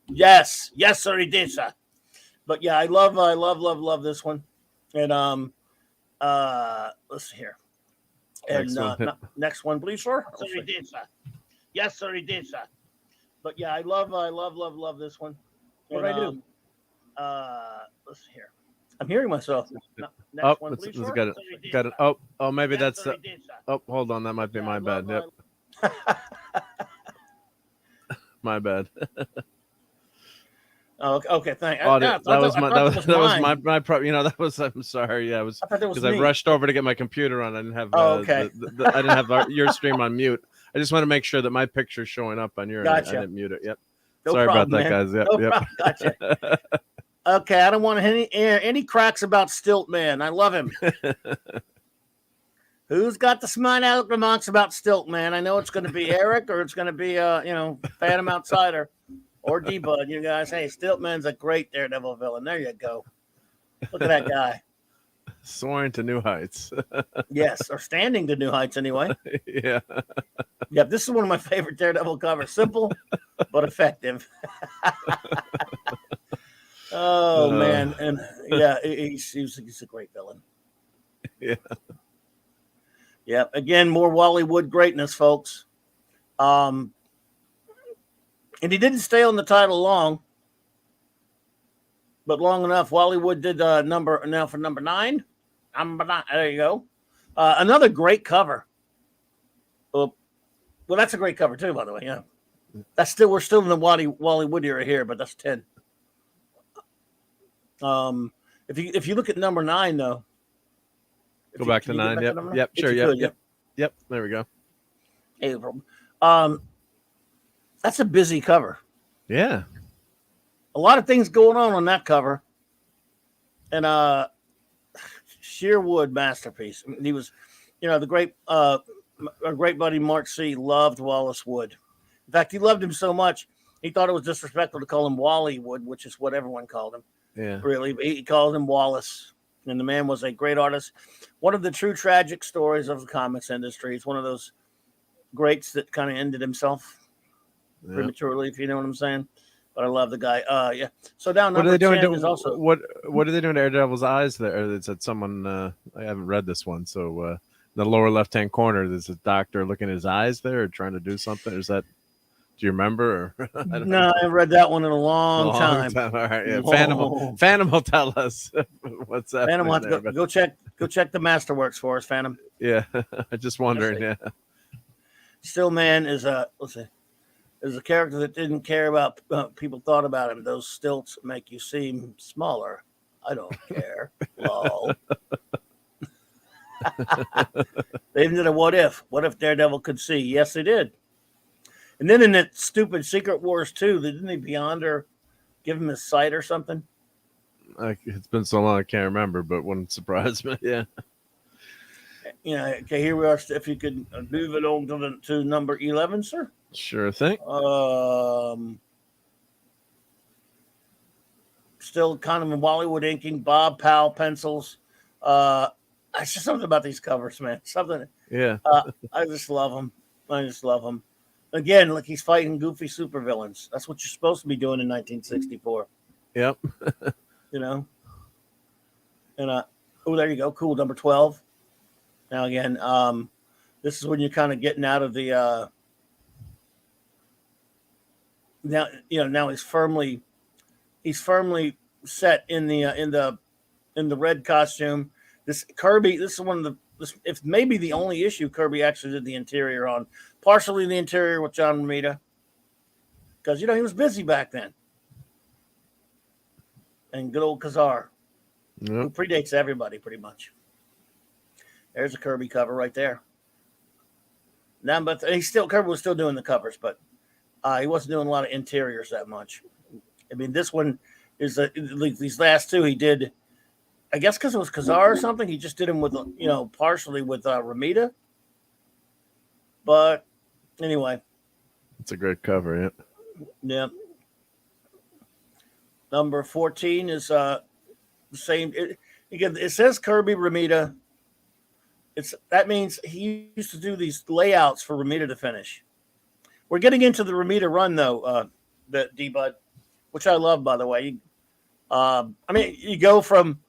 [SPEAKER 1] yes, sir, he did, sir. But yeah, I love this one. And let's see here. And next one, please, sir. Sir, he did, sir. Yes, sir, he did, sir. But yeah, I love this one. What did I do? Let's see here. I'm hearing myself. Next one, please, sir.
[SPEAKER 2] Got it. Oh, maybe that's the. Oh, hold on, that might be my bad. Yep. My bad.
[SPEAKER 1] Oh, okay. Thank.
[SPEAKER 2] That was my. That was. I'm sorry. Yeah, it was because I rushed over to get my computer on. I didn't have.
[SPEAKER 1] Okay.
[SPEAKER 2] I didn't have your stream on mute. I just want to make sure that my picture's showing up on your.
[SPEAKER 1] Gotcha.
[SPEAKER 2] I didn't mute it. Yep.
[SPEAKER 1] No
[SPEAKER 2] Sorry
[SPEAKER 1] problem,
[SPEAKER 2] about that,
[SPEAKER 1] man.
[SPEAKER 2] guys. Yep.
[SPEAKER 1] No problem. Gotcha. Okay, I don't want any cracks about Stilt Man. I love him. Who's got the smart aleck remarks about Stilt Man? I know it's going to be Eric or it's going to be Phantom Outsider or D-Bud. You guys, hey, Stilt Man's a great Daredevil villain. There you go. Look at that guy.
[SPEAKER 2] Soaring to new heights.
[SPEAKER 1] Yes, or standing to new heights anyway.
[SPEAKER 2] Yeah.
[SPEAKER 1] Yep, this is one of my favorite Daredevil covers. Simple but effective. Oh man, and yeah, he's a great villain.
[SPEAKER 2] Yeah.
[SPEAKER 1] Yeah. Again, more Wally Wood greatness, folks. And he didn't stay on the title long, but long enough. Wally Wood did number 9. There you go. Another great cover. Well, that's a great cover too, by the way. Yeah, we're still in the Wally Wood era here, but that's 10. If you look at number 9 though,
[SPEAKER 2] go back to 9. Yep. Sure. Yep. There we go.
[SPEAKER 1] Hey, that's a busy cover.
[SPEAKER 2] Yeah.
[SPEAKER 1] A lot of things going on that cover, and sheer wood masterpiece. I mean, he was, the great our great buddy Mark C. loved Wallace Wood. In fact, he loved him so much he thought it was disrespectful to call him Wally Wood, which is what everyone called him.
[SPEAKER 2] Yeah.
[SPEAKER 1] Really, he called him Wallace, and the man was a great artist. One of the true tragic stories of the comics industry. It's one of those greats that kind of ended himself prematurely, if you know what I'm saying. But I love the guy. Yeah. So down number 10 is also
[SPEAKER 2] what are they doing to Daredevil's eyes there? It said someone. I haven't read this one, so the lower left-hand corner, there's a doctor looking at his eyes there, or trying to do something. Is that? Do you remember? Or, I
[SPEAKER 1] haven't read that one in a long time.
[SPEAKER 2] All right, yeah. Phantom will tell us what's that.
[SPEAKER 1] Phantom will have to go check the Masterworks for us, Phantom.
[SPEAKER 2] Yeah, I just wondering. Yeah,
[SPEAKER 1] Still Man is a character that didn't care about people thought about him. Those stilts make you seem smaller. I don't care. Lol. They even did a what if. What if Daredevil could see? Yes, they did. And then in that stupid Secret Wars 2, didn't they Beyonder give him his sight or something?
[SPEAKER 2] It's been so long I can't remember, but wouldn't surprise me. Yeah.
[SPEAKER 1] Okay, here we are. If you could move it on to number 11, sir.
[SPEAKER 2] Sure thing.
[SPEAKER 1] Still kind of in Bollywood inking, Bob Powell pencils. It's just something about these covers, man. Something.
[SPEAKER 2] Yeah.
[SPEAKER 1] I just love them. Again, like he's fighting goofy supervillains. That's what you're supposed to be doing in 1964.
[SPEAKER 2] Yep.
[SPEAKER 1] And there you go. Cool. Number 12. Now again, this is when you're kind of getting out of the now he's firmly set in the red costume. This Kirby, this is one of if maybe the only issue Kirby actually did the interior on, partially the interior with John Romita, because he was busy back then. And good old Kazar, who predates everybody pretty much. There's a Kirby cover right there. Now, but Kirby was still doing the covers, but he wasn't doing a lot of interiors that much. I mean, this one is these last two he did. I guess because it was Kazar or something, he just did them with partially with Romita. But anyway,
[SPEAKER 2] it's a great cover, yeah.
[SPEAKER 1] Yeah. Number 14 is the same. It says Kirby Romita. That means he used to do these layouts for Romita to finish. We're getting into the Romita run though, the D-Bud, which I love, by the way. You go from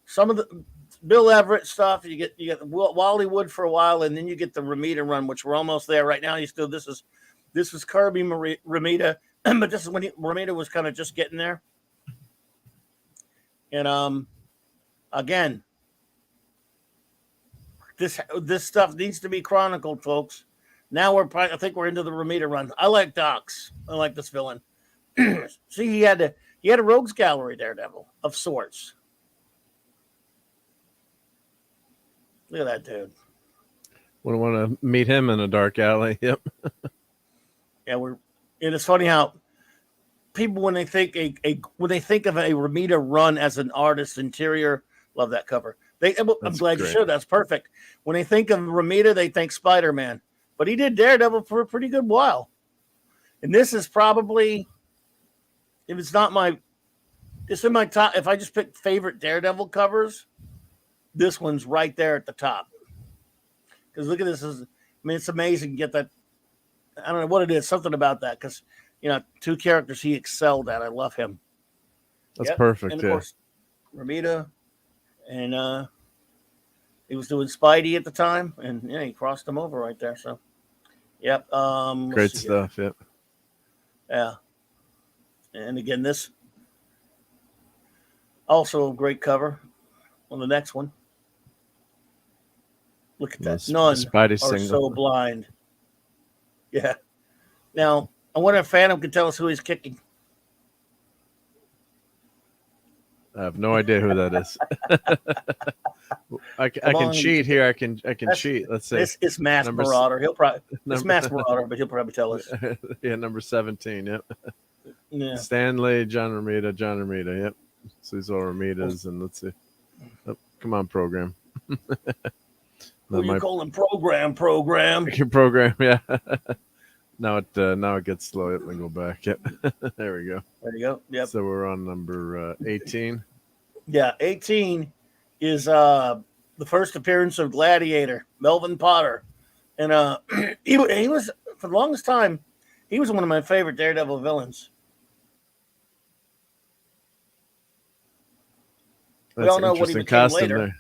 [SPEAKER 1] some of the Bill Everett stuff. You get Wallywood for a while, and then you get the Romita run, which we're almost there right now. This is Kirby Romita, but this is when Romita was kind of just getting there. And again, this stuff needs to be chronicled, folks. Now I think we're into the Romita run. I like Docs. I like this villain. See, he had a rogues gallery Daredevil of sorts. Look at that dude.
[SPEAKER 2] Wouldn't want to meet him in a dark alley. Yep.
[SPEAKER 1] Yeah, and it's funny how people when they think of a Romita run as an artist interior, love that cover. I'm glad you showed that's perfect. When they think of Romita, they think Spider-Man, but he did Daredevil for a pretty good while. And this is probably, it's in my top. If I just pick favorite Daredevil covers, this one's right there at the top. Because look at this. It's amazing to get that. I don't know what it is. Something about that. Because, two characters he excelled at. I love him.
[SPEAKER 2] That's perfect.
[SPEAKER 1] And of course, Romita. And he was doing Spidey at the time. And, he crossed him over right there. So, yep.
[SPEAKER 2] Great stuff. Yep.
[SPEAKER 1] Yeah. And again, this also a great cover on the next one. Look at that. None
[SPEAKER 2] Spidey
[SPEAKER 1] are
[SPEAKER 2] single.
[SPEAKER 1] so blind. Yeah. Now, I wonder if Phantom can tell us who he's kicking.
[SPEAKER 2] I have no idea who that is. I can cheat here. I can cheat. Let's see.
[SPEAKER 1] It's Mask Marauder. It's Mask Marauder, but he'll probably tell us.
[SPEAKER 2] Yeah, number 17. Yep.
[SPEAKER 1] Yeah.
[SPEAKER 2] Stanley, John Romita. Yep. So these are Romitas, and let's see. Oh, come on, program.
[SPEAKER 1] Who you calling program?
[SPEAKER 2] Program, yeah. Now it gets slow. Let me go back. Yep. There we go.
[SPEAKER 1] There you go. Yep.
[SPEAKER 2] So we're on number 18.
[SPEAKER 1] Yeah, 18 is the first appearance of Gladiator, Melvin Potter, and he was for the longest time he was one of my favorite Daredevil villains.
[SPEAKER 2] That's
[SPEAKER 1] we all know what he became later.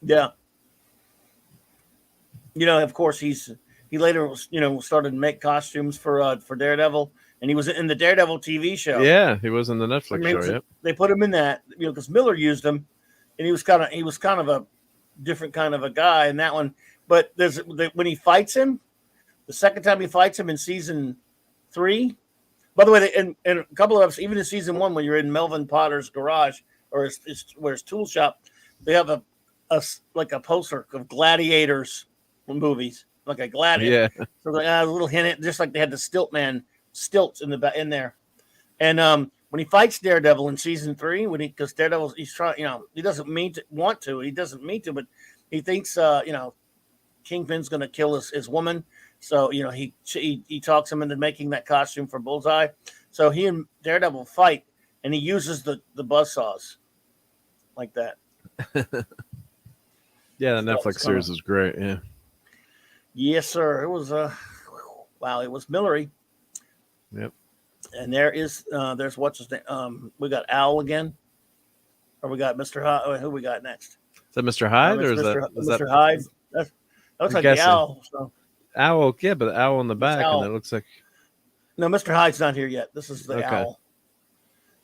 [SPEAKER 1] Yeah. Of course, he later, started to make costumes for Daredevil, and he was in the Daredevil TV show.
[SPEAKER 2] Yeah, he was in the Netflix show. Yep.
[SPEAKER 1] They put him in that, because Miller used him, and he was kind of a different kind of a guy in that one. But when he fights him, the second time he fights him in season 3. By the way, in a couple of episodes, even in season 1, when you're in Melvin Potter's garage or his tool shop, they have a poster of Gladiators movies, like a Gladiator. Yeah. So a little hint, just like they had the stilts in there. And when he fights Daredevil in season 3, because Daredevil, he's trying, he doesn't mean to, but he thinks, Kingpin's going to kill his woman. So, he talks him into making that costume for Bullseye. So he and Daredevil fight, and he uses the buzzsaws like that.
[SPEAKER 2] Yeah, the Netflix series is great. Yeah.
[SPEAKER 1] Yes, sir. It was wow. It was Millery.
[SPEAKER 2] Yep.
[SPEAKER 1] And there's what's his name? We got Al again, or we got Mr. Who we got next?
[SPEAKER 2] Is that Mr. Hyde or is
[SPEAKER 1] Mr. Hyde? That looks like
[SPEAKER 2] guessing.
[SPEAKER 1] the owl. So.
[SPEAKER 2] Owl? Yeah, but the owl in the back, and it looks like.
[SPEAKER 1] No, Mr. Hyde's not here yet. This is the owl.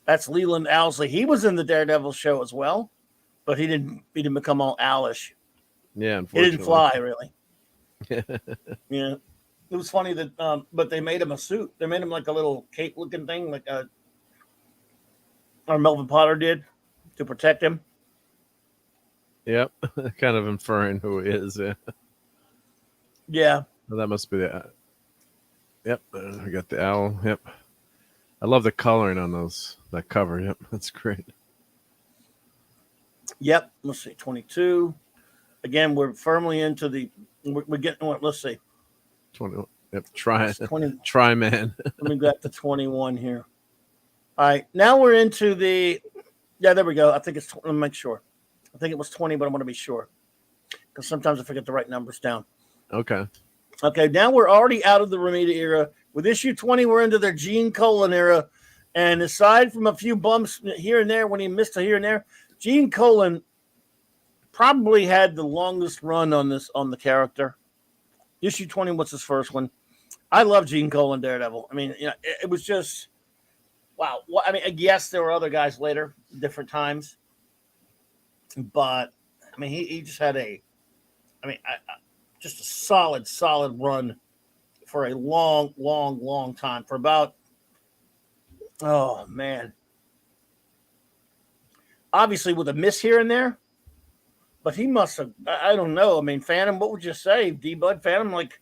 [SPEAKER 1] That's Leland Owlsley. He was in the Daredevil show as well, but he didn't become all owlish.
[SPEAKER 2] Yeah,
[SPEAKER 1] unfortunately. He didn't fly, really. Yeah. It was funny that, but they made him a suit. They made him like a little cape-looking thing, like our Melvin Potter did, to protect him.
[SPEAKER 2] Yep, kind of inferring who he is. Yeah.
[SPEAKER 1] Yeah.
[SPEAKER 2] Well, that must be the. Yep, I got the owl. Yep. I love the coloring on that cover. Yep, that's great.
[SPEAKER 1] Yep. Let's see, 22. Again, we're firmly into we're getting what? Let's see.
[SPEAKER 2] 20. Yep. Try man.
[SPEAKER 1] Let me get to 21 here. All right, now we're into the. Yeah, there we go. I think it's. Let me make sure. I think it was 20, but I want to be sure because sometimes I forget to write numbers down.
[SPEAKER 2] Okay.
[SPEAKER 1] Okay, now we're already out of the Romita era. With issue 20, we're into their Gene Colan era. And aside from a few bumps here and there when he missed a here and there, Gene Colan probably had the longest run on the character. Issue 20 was his first one. I love Gene Colan Daredevil. I mean, it was just, wow. I mean, yes, there were other guys later, different times. But, I mean, he just had just a solid run for a long time. For about, oh, man. Obviously, with a miss here and there. But he must have, I don't know. I mean, Phantom, what would you say? D-Bud Phantom, like,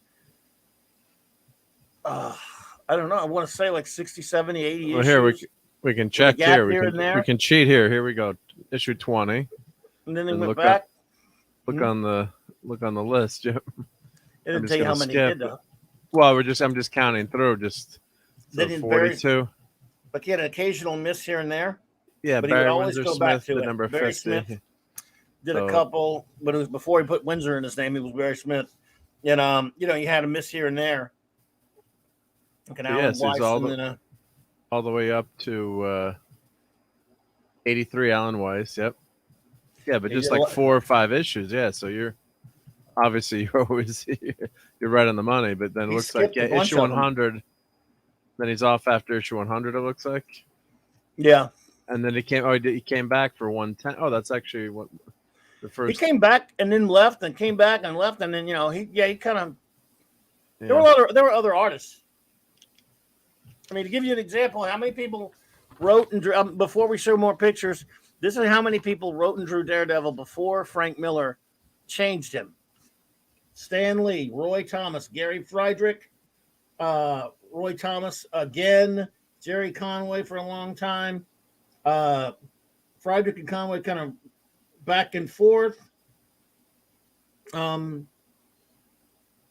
[SPEAKER 1] I don't know. I want to say like 60, 70, 80
[SPEAKER 2] well,
[SPEAKER 1] issues.
[SPEAKER 2] Here, we can check here. We can cheat here. Here we go. Issue 20.
[SPEAKER 1] And then they went back.
[SPEAKER 2] Look on the list. Yep.
[SPEAKER 1] It didn't tell you how many did, though.
[SPEAKER 2] Well, I'm just counting through. Just
[SPEAKER 1] so
[SPEAKER 2] 42.
[SPEAKER 1] But he had an occasional miss here and there.
[SPEAKER 2] Yeah,
[SPEAKER 1] but
[SPEAKER 2] Barry
[SPEAKER 1] he would always
[SPEAKER 2] Windsor
[SPEAKER 1] go back
[SPEAKER 2] Smith,
[SPEAKER 1] to it.
[SPEAKER 2] number
[SPEAKER 1] Barry
[SPEAKER 2] 50.
[SPEAKER 1] Smith did a couple, but it was before he put Windsor in his name. He was Barry Smith. And, you had a miss here and there. Like an Alan Weiss
[SPEAKER 2] all the way up to 83 Alan Weiss. Yep. Yeah, but just like 4 or 5 issues. Yeah, so you're always you're right on the money. But then it looks like issue 100. Then he's off after issue 100. It looks like.
[SPEAKER 1] Yeah.
[SPEAKER 2] And then he came back for 110. Oh, that's actually what the first.
[SPEAKER 1] He came back and then left and came back and left and then he kind of. Yeah. There were other artists. I mean, to give you an example, how many people wrote and drew before we show more pictures? This is how many people wrote and drew Daredevil before Frank Miller changed him. Stan Lee, Roy Thomas, Gary Friedrich, Roy Thomas again, Jerry Conway for a long time. Friedrich and Conway kind of back and forth.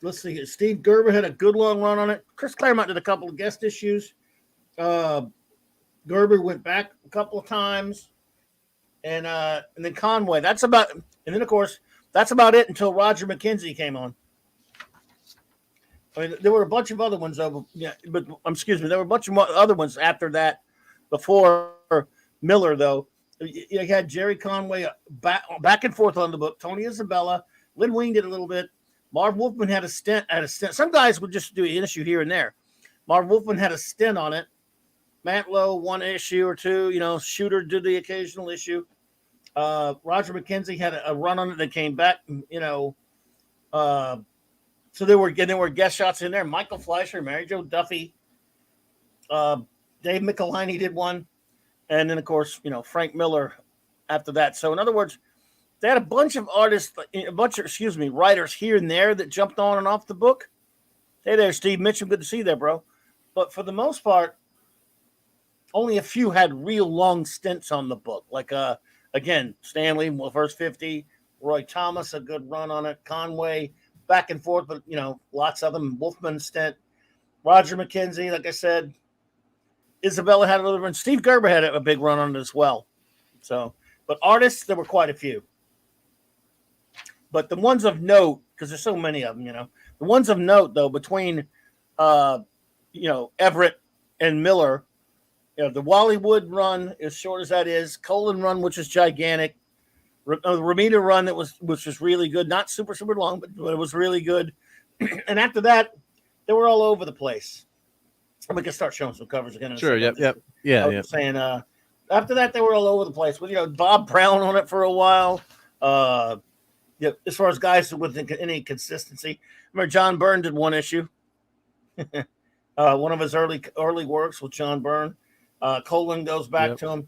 [SPEAKER 1] Let's see here. Steve Gerber had a good long run on it. Chris Claremont did a couple of guest issues. Gerber went back a couple of times. And then Conway. And then, of course, that's about it until Roger McKenzie came on. I mean, there were a bunch of other ones, though. Yeah, but excuse me, there were a bunch of other ones after that, before Miller, though. You had Jerry Conway back and forth on the book. Tony Isabella, Lynn Wein did a little bit. Marv Wolfman had a stint. Some guys would just do an issue here and there. Marv Wolfman had a stint on it. Matt Lowe, 1 issue or 2. Shooter did the occasional issue. Roger McKenzie had a run on it that came back. So there were guest shots in there. Michael Fleischer, Mary Jo Duffy, Dave Michelini did one, and then of course Frank Miller after that. So in other words, they had a bunch of artists, writers here and there that jumped on and off the book. Hey there, Steve Mitchell. Good to see you there, bro. But for the most part, only a few had real long stints on the book. Like, again, Stanley, first 50. Roy Thomas, a good run on it. Conway, back and forth, but, lots of them. Wolfman stint. Roger McKenzie, like I said. Isabella had a little run. Steve Gerber had a big run on it as well. So, but artists, there were quite a few. But the ones of note, because there's so many of them, the ones of note, though, between, Everett and Miller, the Wally Wood run, as short as that is, Colan run, which is gigantic, The Ramita run that was just really good. Not super long, but it was really good. And after that, they were all over the place. We can start showing some covers again.
[SPEAKER 2] Sure. Yep. Yeah.
[SPEAKER 1] I was saying. After that, they were all over the place. With Bob Brown on it for a while. As far as guys with any consistency, remember John Byrne did one issue. One of his early works with John Byrne. Colin goes back to him.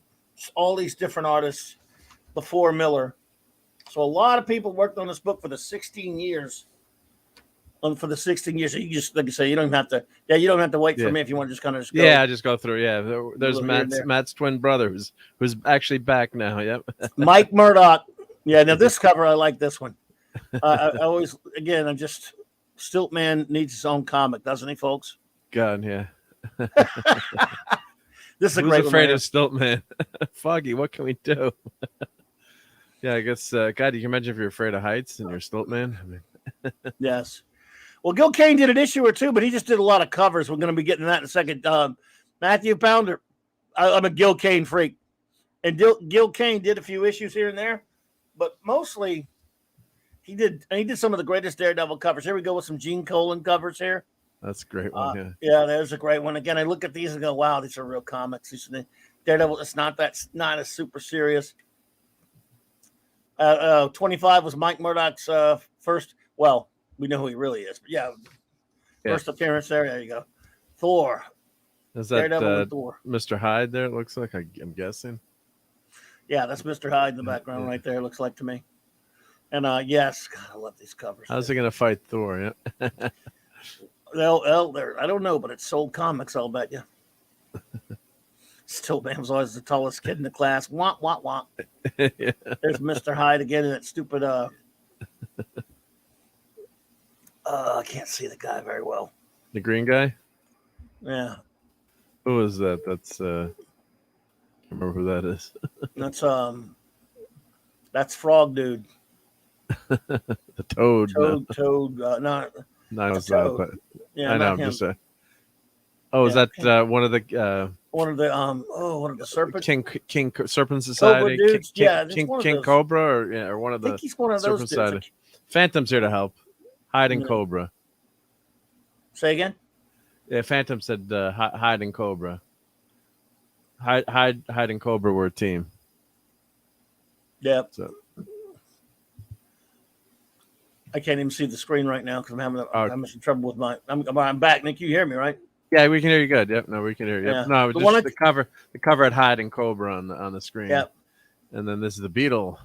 [SPEAKER 1] All these different artists before Miller. So a lot of people worked on this book for the 16 years. So you just, like I say, you don't have to. Yeah, you don't have to wait for me if you want to just kind of go.
[SPEAKER 2] Yeah, just go through. Yeah, there's Matt's twin brother who's actually back now. Yep.
[SPEAKER 1] Mike Murdoch. Yeah, now this cover, I like this one. I always, again, Stiltman needs his own comic, doesn't he, folks?
[SPEAKER 2] God, yeah.
[SPEAKER 1] This is a
[SPEAKER 2] Who's
[SPEAKER 1] great
[SPEAKER 2] afraid
[SPEAKER 1] one,
[SPEAKER 2] of Stiltman? Foggy, what can we do? Yeah, I guess, God, you can imagine if you're afraid of heights and you're Stiltman. I mean.
[SPEAKER 1] Yes. Well, Gil Kane did an issue or two, but he just did a lot of covers. We're going to be getting to that in a second. Matthew Pounder, I'm a Gil Kane freak. And Gil Kane did a few issues here and there, but mostly he did some of the greatest Daredevil covers. Here we go with some Gene Colan covers here.
[SPEAKER 2] That's a great one.
[SPEAKER 1] Yeah, there's a great one. Again, I look at these and go, wow, these are real comics. Daredevil, it's not as super serious. 25 was Mike Murdoch's first. Well, we know who he really is, but first appearance there. There you go. Thor.
[SPEAKER 2] Is that
[SPEAKER 1] Thor.
[SPEAKER 2] Mr. Hyde there? It looks like, I'm guessing.
[SPEAKER 1] Yeah, that's Mr. Hyde in the background right there. Looks like to me. And yes, God, I love these covers.
[SPEAKER 2] How's he gonna fight Thor? Yeah.
[SPEAKER 1] I don't know, but it's sold comics. I'll bet you. Still, man was always the tallest kid in the class. Wah wah wah. Yeah. There's Mr. Hyde again in that stupid. I can't see the guy very well.
[SPEAKER 2] The green guy.
[SPEAKER 1] Yeah.
[SPEAKER 2] Who is that? That's. I can't remember who that is.
[SPEAKER 1] That's Frog Dude.
[SPEAKER 2] The Toad.
[SPEAKER 1] Not.
[SPEAKER 2] No, it's not. But
[SPEAKER 1] yeah,
[SPEAKER 2] I know. I'm just. Is that one of the?
[SPEAKER 1] One of the serpents.
[SPEAKER 2] King Serpent Society.
[SPEAKER 1] Cobra dudes?
[SPEAKER 2] King Cobra, or one of the.
[SPEAKER 1] I think he's one of those dudes.
[SPEAKER 2] Phantom's here to help. Hyde and Cobra.
[SPEAKER 1] Say again?
[SPEAKER 2] Yeah, Phantom said Hyde and Cobra. Hyde and Cobra were a team.
[SPEAKER 1] Yep.
[SPEAKER 2] So.
[SPEAKER 1] I can't even see the screen right now because I'm having some trouble with my. I'm back, Nick. You hear me, right?
[SPEAKER 2] Yeah, we can hear you good. Yep. No, we can hear you. Yep.
[SPEAKER 1] Yeah.
[SPEAKER 2] No, just the cover. The cover had Hyde and Cobra on the screen.
[SPEAKER 1] Yep.
[SPEAKER 2] And then this is the Beetle.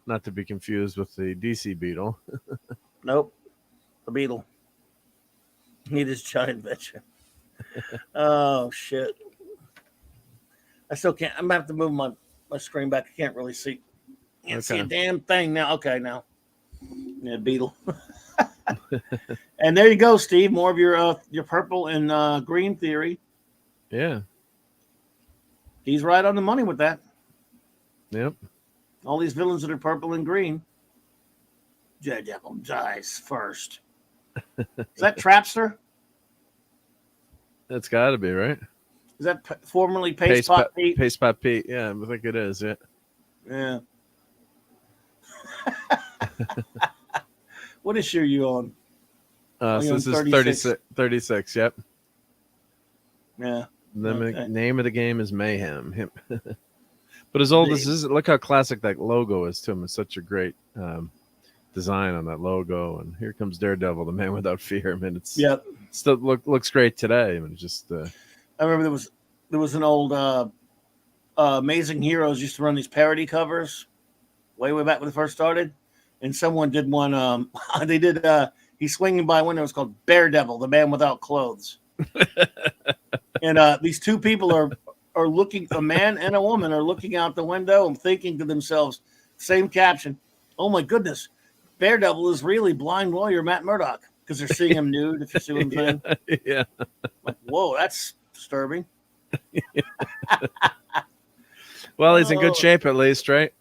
[SPEAKER 2] Not to be confused with the DC Beetle.
[SPEAKER 1] Nope. The Beetle. He is giant venture. Oh shit. I still can't. I'm gonna have to move my screen back. I can't really see. Can't see a damn thing now. Okay, now. Yeah, Beetle. And there you go, Steve. More of your purple and green theory.
[SPEAKER 2] Yeah.
[SPEAKER 1] He's right on the money with that.
[SPEAKER 2] Yep.
[SPEAKER 1] All these villains that are purple and green. Daredevil dies first. Is that Trapster?
[SPEAKER 2] That's got to be, right?
[SPEAKER 1] Is that formerly Paste Pot Pete?
[SPEAKER 2] Paste Pot Pete, yeah, I think it is, yeah.
[SPEAKER 1] Yeah. What issue are you on?
[SPEAKER 2] So this is 36, yep.
[SPEAKER 1] Yeah.
[SPEAKER 2] The name of the game is Mayhem. But as old as this is, look how classic that logo is to him. It's such a great design on that logo. And here comes Daredevil, the man without fear. I mean, it's still looks great today. I mean, just
[SPEAKER 1] I remember there was an old Amazing Heroes used to run these parody covers way back when it first started, and someone did one. They did he's swinging by a window. It's called Daredevil, the man without clothes. And these two people are looking, a man and a woman are looking out the window and thinking to themselves, same caption, oh my goodness, Daredevil is really blind lawyer Matt Murdock, because they're seeing him nude, if you see what I'm saying.
[SPEAKER 2] Yeah.
[SPEAKER 1] Like, whoa, that's disturbing.
[SPEAKER 2] Well, he's in good shape at least, right?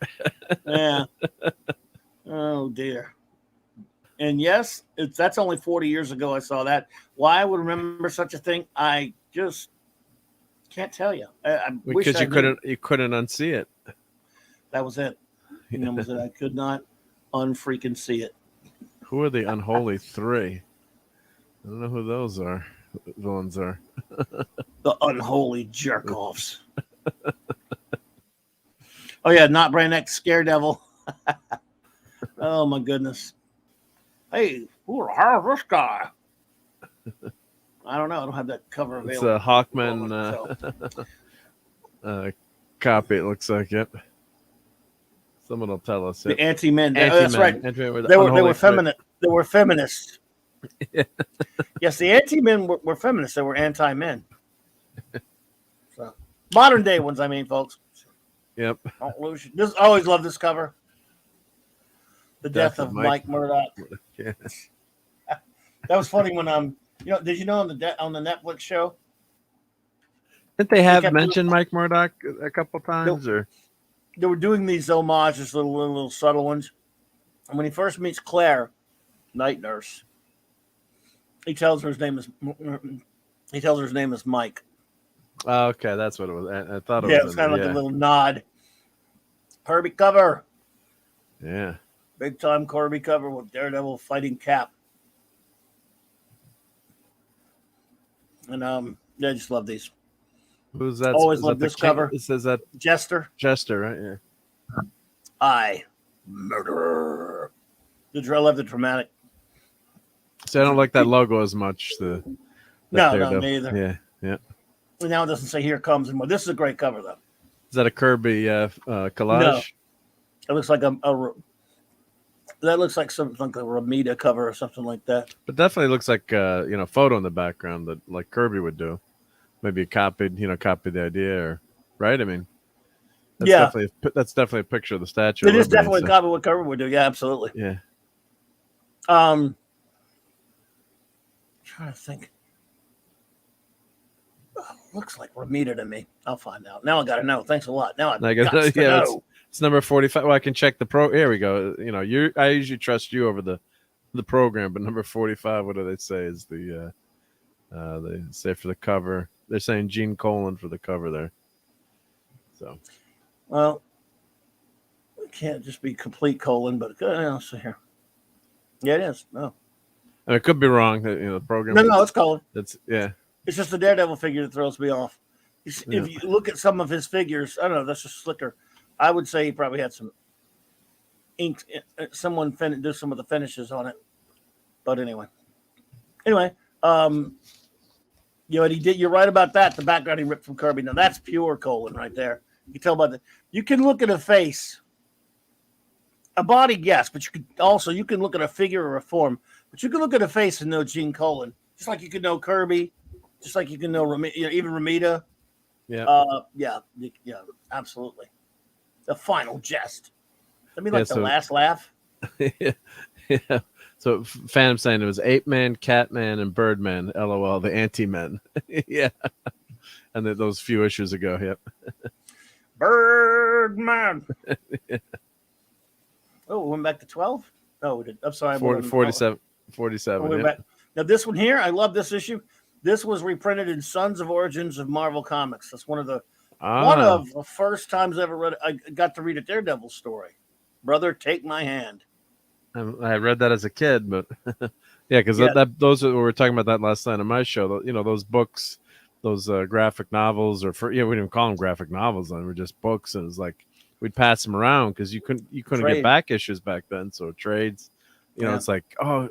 [SPEAKER 1] Yeah. Oh, dear. And yes, that's only 40 years ago I saw that. Why I would remember such a thing, I just can't tell you.
[SPEAKER 2] Because you couldn't unsee it.
[SPEAKER 1] That was it. And was it I could not unfreaking see it.
[SPEAKER 2] Who are the unholy three? I don't know who those are. Villains are.
[SPEAKER 1] The unholy jerk offs. Oh yeah, not brand X Scaredevil. Oh my goodness. Hey, who the hell is this guy? I don't know. I don't have that cover available.
[SPEAKER 2] It's a Hawkman copy. It looks like it. Someone will tell us.
[SPEAKER 1] The anti-men.
[SPEAKER 2] Anti-men.
[SPEAKER 1] That's right.
[SPEAKER 2] Anti-men
[SPEAKER 1] They were feminine. They were feminists.
[SPEAKER 2] Yeah.
[SPEAKER 1] Yes, the anti-men were feminists. They were anti-men. So, modern day ones, I mean, folks.
[SPEAKER 2] Yep.
[SPEAKER 1] Don't lose. I always love this cover. The death of Mike Murdoch.
[SPEAKER 2] Yeah.
[SPEAKER 1] That was funny when did you know on the Netflix show?
[SPEAKER 2] Didn't they have mentioned Mike Murdoch a couple times, or
[SPEAKER 1] they were doing these homages, little subtle ones. And when he first meets Claire, night nurse, he tells her his name is Mike.
[SPEAKER 2] Oh, okay, that's what it was. I thought it was.
[SPEAKER 1] Yeah, it was kind of like a little nod. Kirby cover.
[SPEAKER 2] Yeah.
[SPEAKER 1] Big time Kirby cover with Daredevil fighting Cap. And I just love these.
[SPEAKER 2] Who's that?
[SPEAKER 1] Always love this cover.
[SPEAKER 2] It says that
[SPEAKER 1] Jester,
[SPEAKER 2] right? Yeah.
[SPEAKER 1] I murder. I love the dramatic.
[SPEAKER 2] So I don't like that logo as much.
[SPEAKER 1] No, me either.
[SPEAKER 2] Yeah, yeah.
[SPEAKER 1] Now it doesn't say "Here Comes" anymore. This is a great cover, though.
[SPEAKER 2] Is that a Kirby collage?
[SPEAKER 1] No. It looks like that looks like something like a Ramita cover or something like that.
[SPEAKER 2] But definitely looks like photo in the background that like Kirby would do. Maybe copied the idea, or right? I mean, that's definitely a picture of the statue.
[SPEAKER 1] It is definitely a copy of what Kirby would do. Yeah, absolutely.
[SPEAKER 2] Yeah.
[SPEAKER 1] I'm trying to think. Looks like Ramita to me. I'll find out. Now I got to know. Thanks a lot. Now I got to know.
[SPEAKER 2] It's number 45. Well, I can check the pro. Here we go. I usually trust you over the program, but number 45. What do they say is they say for the cover? They're saying Gene Colan for the cover there. So,
[SPEAKER 1] well, it can't just be complete colon, but let's see here. Yeah, it is. No,
[SPEAKER 2] I mean, it could be wrong. The program.
[SPEAKER 1] No, it's colon.
[SPEAKER 2] Yeah.
[SPEAKER 1] It's just the Daredevil figure that throws me off. If you look at some of his figures, I don't know, that's just slicker. I would say he probably had some ink. Someone do some of the finishes on it. But anyway, and he did. You're right about that. The background he ripped from Kirby. Now that's pure colon right there. You can tell by the. You can look at a face, a body, yes, but you can look at a figure or a form, but you can look at a face and know Gene Colan, just like you can know Kirby. Just like you can know even Ramita.
[SPEAKER 2] Yeah.
[SPEAKER 1] Yeah, absolutely. The final jest. I mean, the last laugh.
[SPEAKER 2] Yeah. So Phantom saying it was Ape Man, Catman, and Birdman. LOL, the anti-men. Yeah. And those few issues ago. Yep.
[SPEAKER 1] Birdman. Yeah. Oh, we went back to 12? No, we did. I'm sorry.
[SPEAKER 2] 47.
[SPEAKER 1] Back. Now, this one here, I love this issue. This was reprinted in Sons of Origins of Marvel Comics. That's one of the first times I ever read. I got to read a Daredevil story. Brother, take my hand.
[SPEAKER 2] I read that as a kid, but yeah, because those we were talking about that last night on my show. Those books, those graphic novels, we didn't even call them graphic novels. They were just books, and it was like we'd pass them around because you couldn't get back issues back then. So trades, it's like, oh,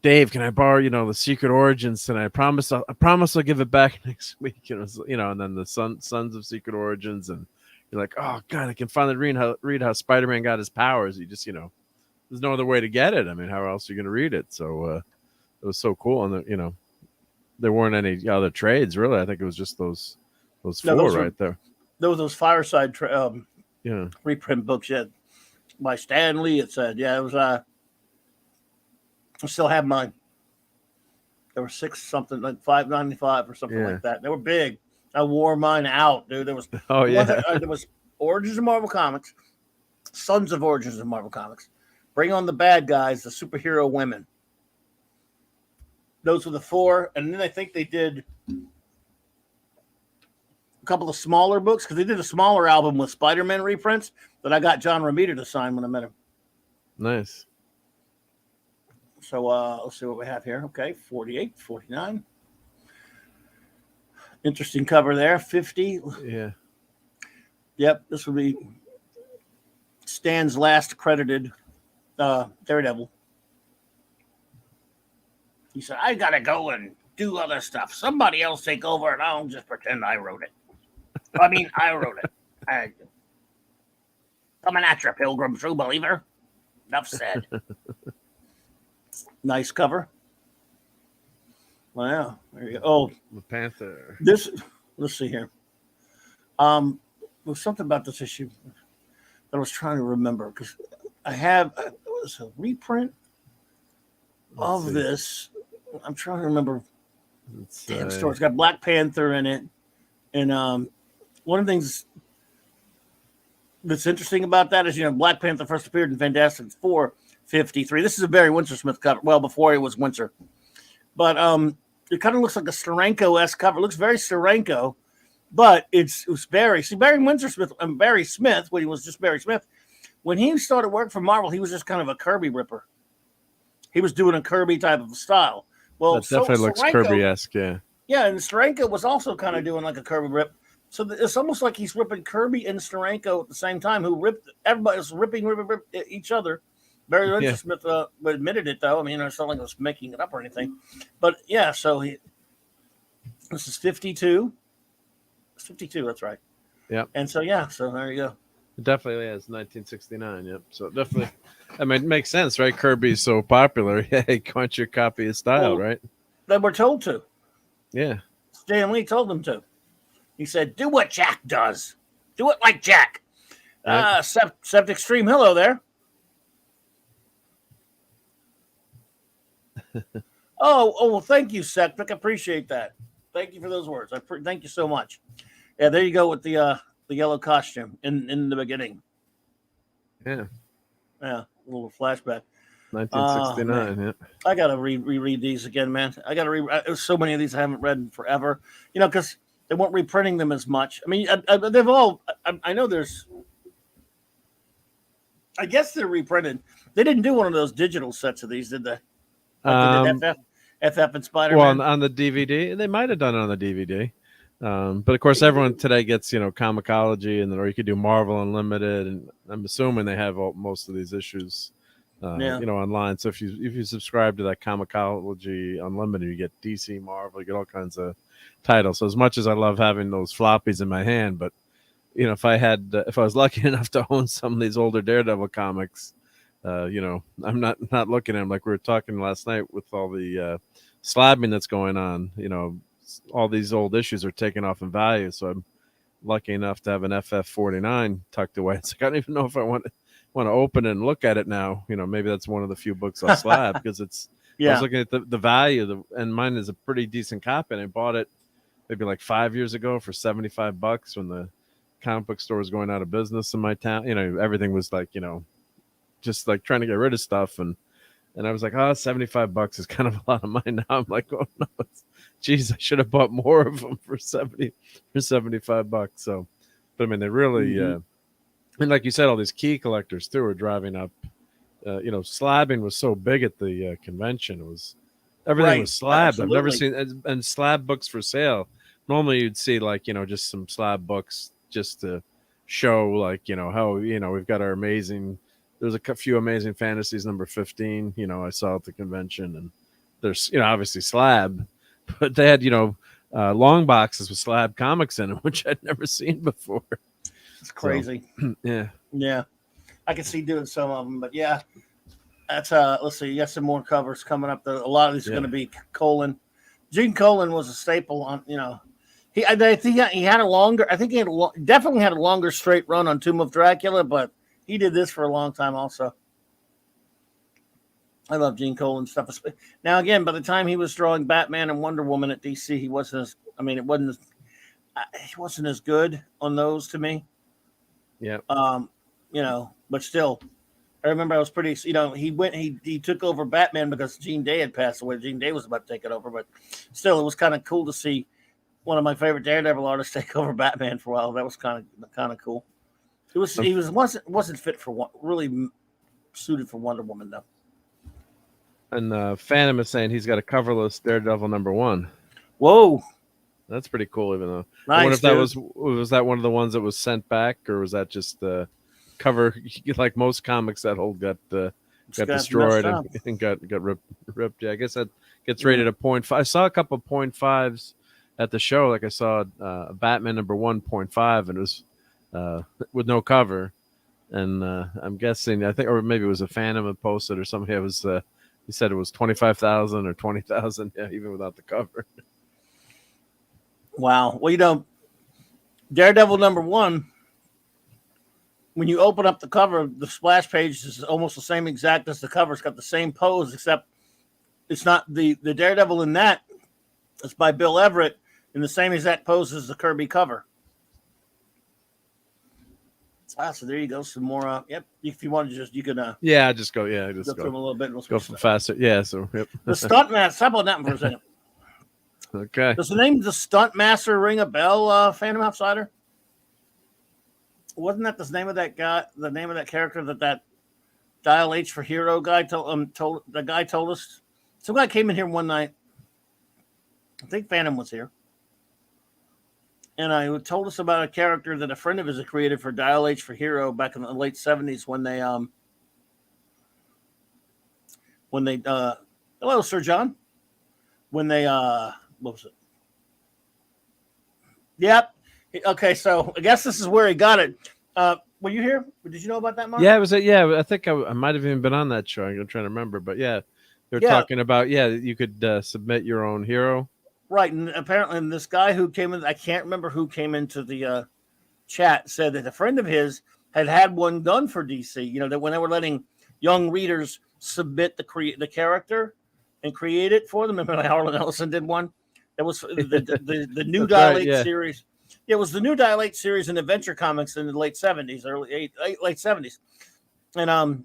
[SPEAKER 2] Dave, can I borrow, the Secret Origins? And I promise I'll give it back next week. And then the Sons of Secret Origins, and you're like, oh God, I can finally read how Spider-Man got his powers. You just, there's no other way to get it. I mean, how else are you going to read it? So it was so cool, and there weren't any other trades really. I think it was just those four right there.
[SPEAKER 1] There was those Fireside reprint books by Stan Lee. It said, it was I still have mine. There were something like $5.95 or something like that. They were big. I wore mine out, dude. There was there was Origins of Marvel Comics, Sons of Origins of Marvel Comics, Bring on the Bad Guys, the Superhero Women. Those were the four, and then I think they did a couple of smaller books because they did a smaller album with Spider-Man reprints. that I got John Romita to sign when I met him.
[SPEAKER 2] Nice.
[SPEAKER 1] So let's see what we have here. Okay, 48, 49. Interesting cover there. 50.
[SPEAKER 2] Yeah.
[SPEAKER 1] Yep, this will be Stan's last credited Daredevil. He said, I got to go and do other stuff. Somebody else take over, and I'll just pretend I wrote it. I wrote it. Coming at you, Pilgrim, true believer. Enough said. Nice cover. Wow. There you go. Oh,
[SPEAKER 2] The Panther.
[SPEAKER 1] Let's see here. There's something about this issue that I was trying to remember because I have it was a reprint of this. I'm trying to remember. Damn story. It's got Black Panther in it, and one of the things that's interesting about that is Black Panther first appeared in Fantastic Four 53. This is a Barry Windsor-Smith cover. Well, before he was Windsor, but it kind of looks like a Steranko-esque cover. It looks very Steranko. But it was Barry. See, Barry Windsor-Smith and Barry Smith, when he was just Barry Smith, when he started work for Marvel, he was just kind of a Kirby ripper. He was doing a Kirby type of style. Well,
[SPEAKER 2] that definitely looks Kirby-esque, yeah.
[SPEAKER 1] Yeah, and Steranko was also kind of doing like a Kirby rip. So it's almost like he's ripping Kirby and Steranko at the same time, everybody was ripping each other. Barry Windsor-Smith admitted it, though. I mean, it's not like I was making it up or anything. But, yeah, so this is 52. 52, that's right.
[SPEAKER 2] Yeah.
[SPEAKER 1] And so there you go.
[SPEAKER 2] It definitely is 1969. Yep. So definitely, I mean, it makes sense, right? Kirby's so popular. Hey, why don't you copy his style, right?
[SPEAKER 1] They were told to.
[SPEAKER 2] Yeah.
[SPEAKER 1] Stan Lee told them to. He said, "Do what Jack does. Do it like Jack." Right. Sept Extreme, hello there. Well, thank you, Septic. I appreciate that. Thank you for those words. Thank you so much. Yeah, there you go with the yellow costume in the beginning.
[SPEAKER 2] Yeah.
[SPEAKER 1] Yeah, a little flashback.
[SPEAKER 2] 1969. Yeah.
[SPEAKER 1] I gotta reread these again, man. I gotta read. There's so many of these I haven't read in forever. Because they weren't reprinting them as much. I mean, they've all. I know there's. I guess they're reprinted. They didn't do one of those digital sets of these, did they? Like they did FF and Spider-Man.
[SPEAKER 2] Well, on the DVD, they might have done it on the DVD. But of course, everyone today gets Comicology, or you could do Marvel Unlimited, and I'm assuming they have most of these issues, online. So if you subscribe to that Comicology Unlimited, you get DC, Marvel, you get all kinds of titles. So as much as I love having those floppies in my hand, but if I was lucky enough to own some of these older Daredevil comics, I'm not looking at them like we were talking last night with all the slabbing that's going on. All these old issues are taken off in value, so I'm lucky enough to have an FF49 tucked away. It's like I don't even know if I want to open it and look at it now. Maybe that's one of the few books I'll slab because it's. Yeah. I was looking at the value, and mine is a pretty decent copy, and I bought it maybe like 5 years ago for $75 when the comic book store was going out of business in my town. Everything was like just like trying to get rid of stuff, and I was like, $75 is kind of a lot of money now. I'm like, oh no, geez, I should have bought more of them for $75. So, but I mean, they really, and like you said, all these key collectors too are driving up. Slabbing was so big at the convention. It was everything was slabbed. Absolutely. I've never seen and slab books for sale. Normally, you'd see like just some slab books just to show like how we've got our amazing. There's a few Amazing Fantasies number 15, I saw at the convention, and there's, obviously slab, but they had, long boxes with slab comics in them, which I'd never seen before.
[SPEAKER 1] It's crazy.
[SPEAKER 2] So, yeah.
[SPEAKER 1] Yeah. I can see doing some of them, but yeah, that's, let's see, you got some more covers coming up. A lot of these are going to be Colin. Gene Colan was a staple on, I think he had a longer, I think he definitely had a longer straight run on Tomb of Dracula, but he did this for a long time also. I love Gene Colan stuff. Now, again, by the time he was drawing Batman and Wonder Woman at DC, he wasn't as good on those to me.
[SPEAKER 2] Yeah.
[SPEAKER 1] But still, I remember I was pretty, he took over Batman because Gene Day had passed away. Gene Day was about to take it over, but still, it was kind of cool to see one of my favorite Daredevil artists take over Batman for a while. That was kind of cool. He wasn't fit for one, really suited for Wonder Woman though.
[SPEAKER 2] And Phantom is saying he's got a coverless Daredevil #1.
[SPEAKER 1] Whoa,
[SPEAKER 2] That's pretty cool. Even though
[SPEAKER 1] nice,
[SPEAKER 2] I wonder if that
[SPEAKER 1] dude.
[SPEAKER 2] was that one of the ones that was sent back, or was that just the cover? Like most comics, that whole got destroyed and got ripped. Yeah, I guess that gets rated a 0.5. I saw a couple of 0.5s at the show. Like I saw Batman #1 0.5, and it was with no cover. And I'm guessing, I think, or maybe it was a Phantom that posted or something. It was he said it was 25,000 or 20,000, yeah, even without the cover.
[SPEAKER 1] Wow. Well, Daredevil #1. When you open up the cover, the splash page is almost the same exact as the cover. It's got the same pose, except it's not the Daredevil in that. It's by Bill Everett in the same exact pose as the Kirby cover. So there you go. Some more. Yep. If you want to you can.
[SPEAKER 2] Just go. Yeah, just
[SPEAKER 1] go through them a little bit. And
[SPEAKER 2] go faster. Yeah. So yep.
[SPEAKER 1] The Stuntmaster. Stop on that for a second.
[SPEAKER 2] Okay.
[SPEAKER 1] Does the name the Stuntmaster ring a bell? Phantom Outsider. Wasn't that the name of that guy? The name of that character that Dial H for Hero guy told the guy told us. Some guy came in here one night. I think Phantom was here. And I told us about a character that a friend of his had created for Dial H for Hero back in the late 70s when they hello, Sir John. When they what was it? Yep. Okay, so I guess this is where he got it. Were you here? Did you know about that, Mark?
[SPEAKER 2] Yeah, it was. Yeah, I think I might have even been on that show. I'm trying to remember, but yeah, they're talking about you could submit your own hero.
[SPEAKER 1] Right, and apparently this guy who came in, I can't remember who came into the chat, said that a friend of his had one done for DC. That when they were letting young readers submit the character and create it for them. Remember, Harlan Ellison did one. That was the new Dial H series. Yeah, it was the new Dial H series in Adventure Comics in the late 70s, late 70s, and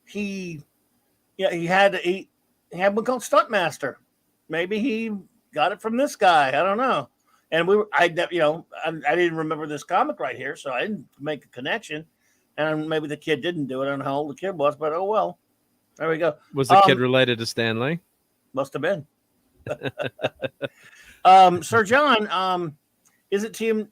[SPEAKER 1] he had one called Stuntmaster. Maybe he got it from this guy. I don't know. And I didn't remember this comic right here, so I didn't make a connection. And maybe the kid didn't do it. I don't know how old the kid was, but oh well. There we go.
[SPEAKER 2] Was the kid related to Stan Lee?
[SPEAKER 1] Must have been. Sir John, is it TM?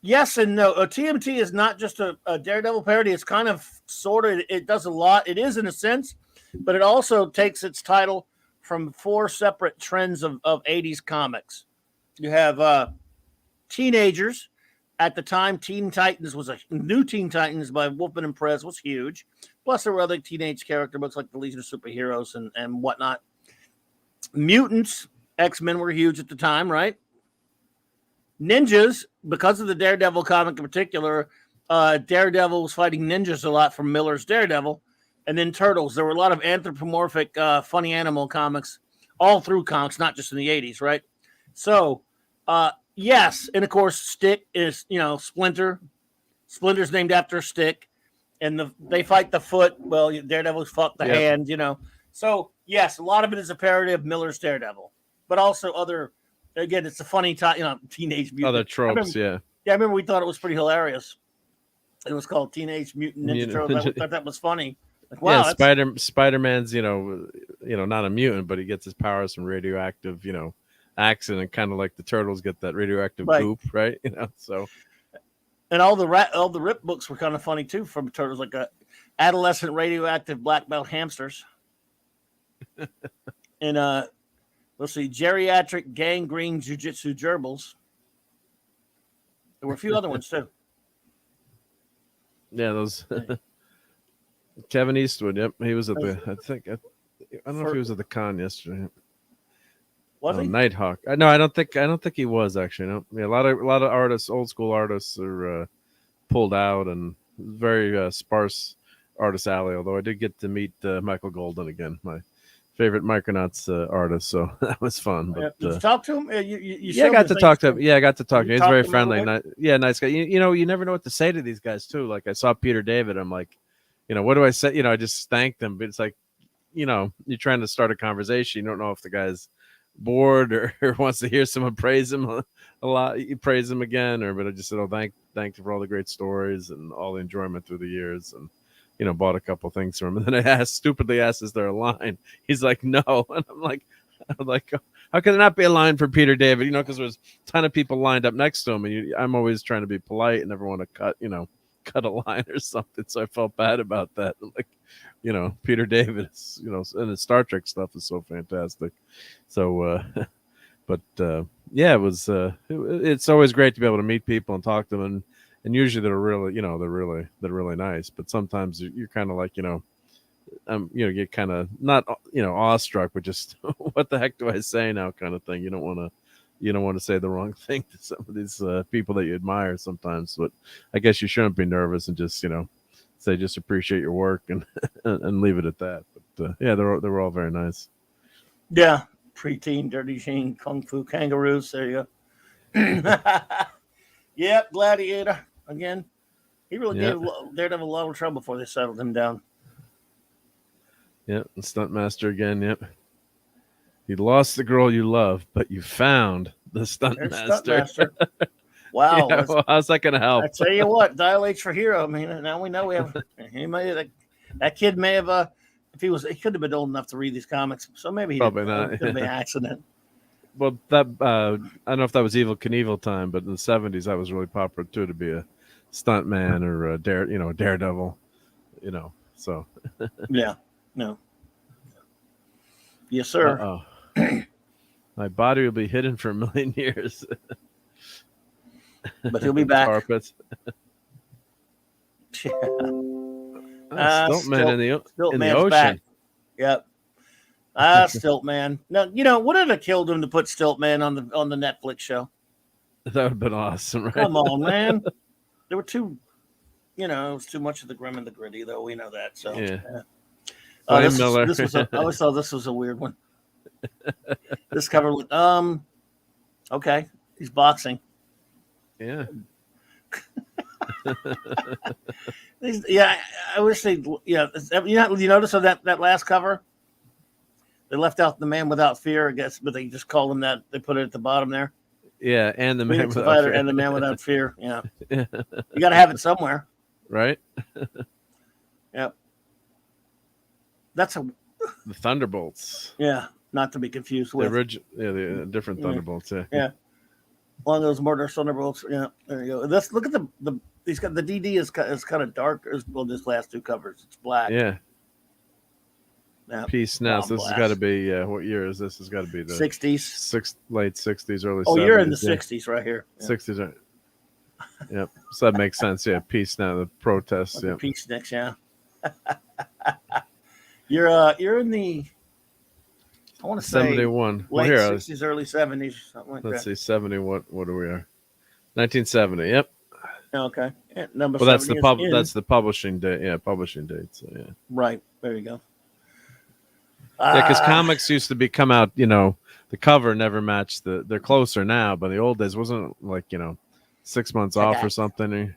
[SPEAKER 1] Yes and no. TMT is not just a Daredevil parody. It's kind of sort of. It does a lot. It is in a sense, but it also takes its title from 4 separate trends of 80s comics. You have teenagers. At the time, Teen Titans was a new Teen Titans by Wolfman and Perez was huge. Plus, there were other teenage character books like the Legion of Superheroes and whatnot. Mutants, X-Men were huge at the time, right? Ninjas, because of the Daredevil comic in particular, Daredevil was fighting ninjas a lot from Miller's Daredevil. And then Turtles. There were a lot of anthropomorphic, funny animal comics all through comics, not just in the 80s, right? So, yes. And, of course, Stick is, Splinter. Splinter's named after Stick. And they fight the foot. Well, Daredevil's fucked the hand, So, yes, a lot of it is a parody of Miller's Daredevil. But also again, it's a funny, Teenage Mutant.
[SPEAKER 2] Other tropes,
[SPEAKER 1] Yeah, I remember we thought it was pretty hilarious. It was called Teenage Mutant Ninja Turtles. I thought that was funny. Like, wow,
[SPEAKER 2] yeah, Spider-Man's, not a mutant, but he gets his powers from radioactive, accident, kind of like the Turtles get that radioactive goop, right? So. And
[SPEAKER 1] all the Rip books were kind of funny too from Turtles, like adolescent radioactive black belt hamsters. And let's see, geriatric gangrene jujitsu gerbils. There were a few other ones too.
[SPEAKER 2] Yeah, those. Kevin Eastwood. Yep, he was at the. I don't know if he was at the con yesterday.
[SPEAKER 1] Was he?
[SPEAKER 2] Nighthawk. No, I don't think he was actually. No, yeah, a lot of artists, old school artists, are pulled out, and very sparse artist alley. Although I did get to meet Michael Golden again, my favorite Micronauts artist, so that was fun. But
[SPEAKER 1] did you talk to him?
[SPEAKER 2] I got to talk to him. Yeah, I got to talk to him. He's very friendly. Nice guy. You never know what to say to these guys too. Like I saw Peter David. I'm like, what do I say? I just thanked him. But it's like, you're trying to start a conversation. You don't know if the guy's bored or wants to hear someone praise him a lot, you praise him again. But I just said, oh, thank you for all the great stories and all the enjoyment through the years, and bought a couple things from him. And then I stupidly asked, is there a line? He's like, no. And I'm like, how can there not be a line for Peter David? Because there's a ton of people lined up next to him, and I'm always trying to be polite and never want to cut a line or something. So I felt bad about that. Like, Peter David is, and his Star Trek stuff is so fantastic. So, yeah, it was. It's always great to be able to meet people and talk to them, and usually they're really, they're really nice. But sometimes you're kind of like, get kind of not, awestruck, but just what the heck do I say now, kind of thing. You don't want to say the wrong thing to some of these people that you admire sometimes. But I guess you shouldn't be nervous and just, say just appreciate your work and and leave it at that. But yeah, they were all very nice.
[SPEAKER 1] Yeah, Preteen, Dirty Sheen, Kung Fu Kangaroos. There you go. Yep, Gladiator again. He really gave Daredevil a lot of trouble before they settled him down.
[SPEAKER 2] Yep, and Stuntmaster again. Yep. You lost the girl you love, but you found the Stuntmaster.
[SPEAKER 1] Wow.
[SPEAKER 2] Yeah, well, how's that going to help?
[SPEAKER 1] I tell you what, Dial H for Hero. I mean, now we know we have that kid may have if he could have been old enough to read these comics, so maybe he
[SPEAKER 2] probably not.
[SPEAKER 1] It could be an accident.
[SPEAKER 2] Well, that I don't know if that was Evil Knievel time, but in the 70s that was really popular too, to be a stuntman or a Daredevil, So
[SPEAKER 1] yeah, no, yes, sir.
[SPEAKER 2] Uh-oh. My body will be hidden for a million years.
[SPEAKER 1] But he'll be back.
[SPEAKER 2] Carpets.
[SPEAKER 1] Yeah.
[SPEAKER 2] Stiltman in the ocean.
[SPEAKER 1] Back. Yep. Stiltman. No, would it have killed him to put Stiltman on the Netflix show?
[SPEAKER 2] That would have been awesome, right?
[SPEAKER 1] Come on, man. There were it was too much of the grim and the gritty, though. We know that. So
[SPEAKER 2] yeah.
[SPEAKER 1] Miller. I always thought this was a weird one. This cover with okay. He's boxing.
[SPEAKER 2] Yeah.
[SPEAKER 1] Yeah, I wish they. Yeah, you notice on that last cover, they left out the Man Without Fear, I guess, but they just called him that. They put it at the bottom there.
[SPEAKER 2] Yeah, and the Man Without Fear.
[SPEAKER 1] And the Man Without Fear. Yeah, you got to have it somewhere,
[SPEAKER 2] right?
[SPEAKER 1] Yep. That's
[SPEAKER 2] the Thunderbolts.
[SPEAKER 1] Yeah, not to be confused with
[SPEAKER 2] the different Thunderbolts.
[SPEAKER 1] Yeah. One of those murder Thunderbolts. Yeah, there you go. Look at the. He's got the DD is kind of dark. Well, this last two covers, it's black.
[SPEAKER 2] Yeah.
[SPEAKER 1] Yeah.
[SPEAKER 2] Peace now. So this has got to be what year is this? Has got to be the
[SPEAKER 1] 60s,
[SPEAKER 2] late 60s, early.
[SPEAKER 1] Oh,
[SPEAKER 2] 70s,
[SPEAKER 1] you're in the 60s right here.
[SPEAKER 2] Yeah. 60s. Right. Yep. So that makes sense. Yeah. Peace now. The protests. Yeah.
[SPEAKER 1] Peace next. Yeah. You're in the. I want to say
[SPEAKER 2] 71.
[SPEAKER 1] Late 60s, early 70s, something like that.
[SPEAKER 2] Let's see, 70. What are we are? 1970. Yep.
[SPEAKER 1] Okay. Yeah, number.
[SPEAKER 2] Well, that's the publishing date. Yeah, publishing date. So yeah.
[SPEAKER 1] Right. There you go.
[SPEAKER 2] Yeah, because comics used to come out. The cover never matched they're closer now, but in the old days wasn't it like 6 months off or something.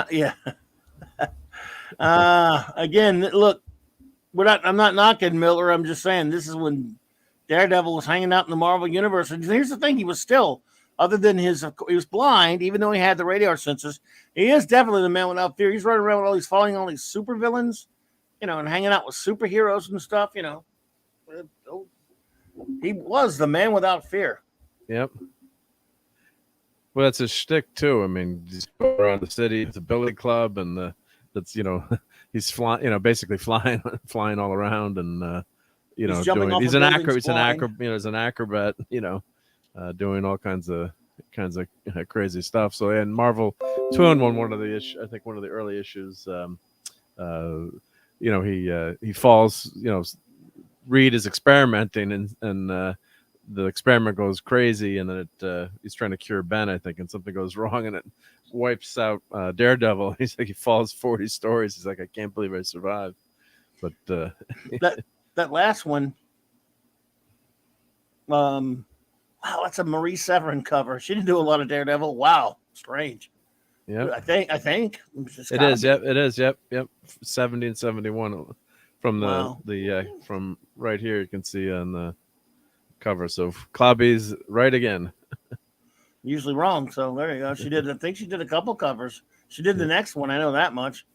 [SPEAKER 1] Yeah. Again, look. I'm not knocking Miller. I'm just saying this is when Daredevil was hanging out in the Marvel Universe. And here's the thing: he was still, other than he was blind, even though he had the radar sensors. He is definitely the Man Without Fear. He's running around with following all these super villains, and hanging out with superheroes and stuff. He was the Man Without Fear.
[SPEAKER 2] Yep. Well, that's his shtick too. I mean, he's around the city. It's a billy club, and that's he's flying, basically flying all around, and he's an acrobat, doing all kinds of crazy stuff. So, and Marvel 2-in-1, one of the issues, I think one of the early issues, he falls, Reed is experimenting, and the experiment goes crazy, and then he's trying to cure Ben, I think, and something goes wrong, and it wipes out Daredevil. He's like, he falls 40 stories. He's like, I can't believe I survived. But
[SPEAKER 1] that last one, wow, that's a Marie Severin cover. She didn't do a lot of Daredevil. Wow, strange.
[SPEAKER 2] Yeah,
[SPEAKER 1] I think
[SPEAKER 2] it is. Yep, it is. Yep. 70 and 71 from the from right here. You can see on the cover. So Clobby's right again.
[SPEAKER 1] Usually wrong. So there you go. She did. I think she did a couple covers. She did the next one. I know that much.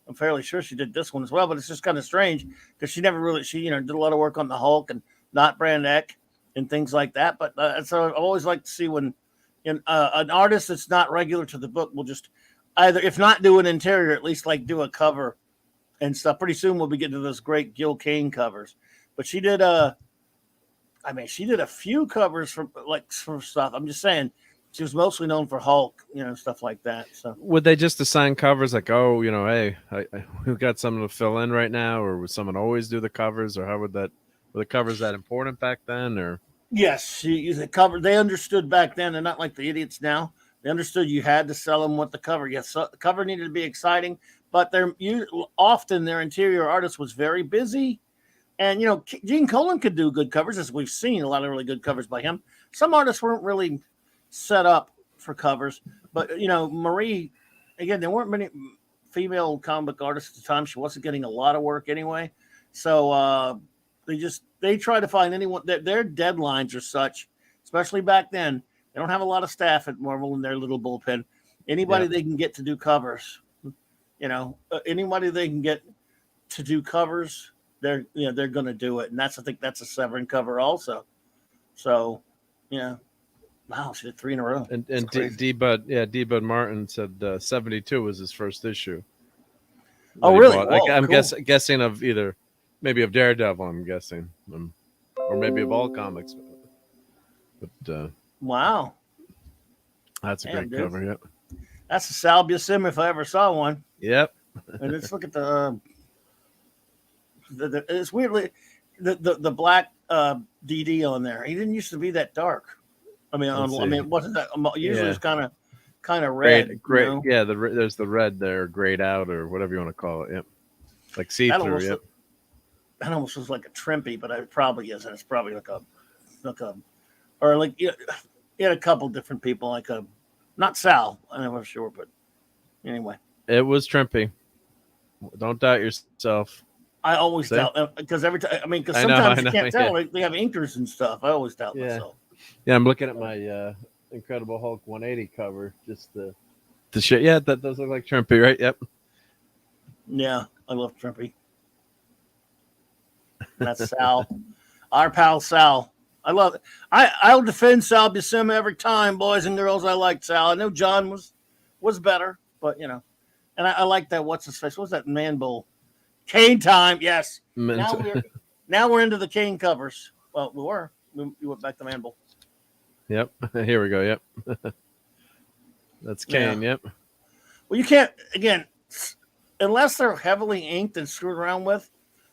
[SPEAKER 1] I'm fairly sure she did this one as well. But it's just kind of strange because she never really. She did a lot of work on the Hulk and not Brand Eck and things like that. But so I always like to see when an artist that's not regular to the book will just either, if not do an interior, at least like do a cover and stuff. Pretty soon we'll be getting to those great Gil Kane covers. But she did she did a few covers for stuff. I'm just saying she was mostly known for Hulk, stuff like that. So
[SPEAKER 2] would they just assign covers like, oh, hey, we've got something to fill in right now, or would someone always do the covers, or how would that? Were the covers that important back then, or?
[SPEAKER 1] Yes, the cover. They understood back then. They're not like the idiots now. They understood you had to sell them with the cover. Yes, so the cover needed to be exciting, but often their interior artist was very busy. And, Gene Colan could do good covers, as we've seen a lot of really good covers by him. Some artists weren't really set up for covers. But, Marie, again, there weren't many female comic book artists at the time. She wasn't getting a lot of work anyway. So they try to find anyone. Their deadlines are such, especially back then. They don't have a lot of staff at Marvel in their little bullpen. Anybody they can get to do covers, anybody they can get to do covers, they're going to do it. And I think that's a Severin cover also. So, wow, she did 3 in a row.
[SPEAKER 2] And D Bud Martin said 72 was his first issue.
[SPEAKER 1] Oh, really? Whoa,
[SPEAKER 2] I'm
[SPEAKER 1] cool.
[SPEAKER 2] guessing of either maybe of Daredevil. I'm guessing, or maybe of all comics. But
[SPEAKER 1] wow,
[SPEAKER 2] that's a great cover. Yep,
[SPEAKER 1] that's a Sal Buscema if I ever saw one.
[SPEAKER 2] Yep.
[SPEAKER 1] And let's look at the it's weirdly the black DD on there. He didn't used to be that dark. It wasn't that. Usually it's kind of red.
[SPEAKER 2] Great. Yeah, there's the red there, grayed out, or whatever you want to call it. Yep, like see through. Yep.
[SPEAKER 1] That almost was like a Trimpy, but it probably isn't. It's probably or like you had a couple different people, like not Sal. I'm not sure, but anyway,
[SPEAKER 2] it was Trimpy. Don't doubt yourself.
[SPEAKER 1] I always doubt because every time. Because sometimes you can't tell. They have inkers and stuff. I always doubt myself.
[SPEAKER 2] Yeah, I'm looking at my Incredible Hulk 180 cover. Just the shit. Yeah, that does look like Trimpy, right? Yep.
[SPEAKER 1] Yeah, I love Trimpy. That's Sal, our pal Sal. I love it. I'll defend Sal Buscema every time, boys and girls. I liked Sal. I know John was better, but and I like that. What's his face? What's that Man Bull? Kane time, yes. Now we're into the Kane covers. Well, we went back to Man Bull.
[SPEAKER 2] Yep. Here we go. Yep. That's Kane.
[SPEAKER 1] Yeah.
[SPEAKER 2] Yep.
[SPEAKER 1] Well, you can't, again, unless they're heavily inked and screwed around with.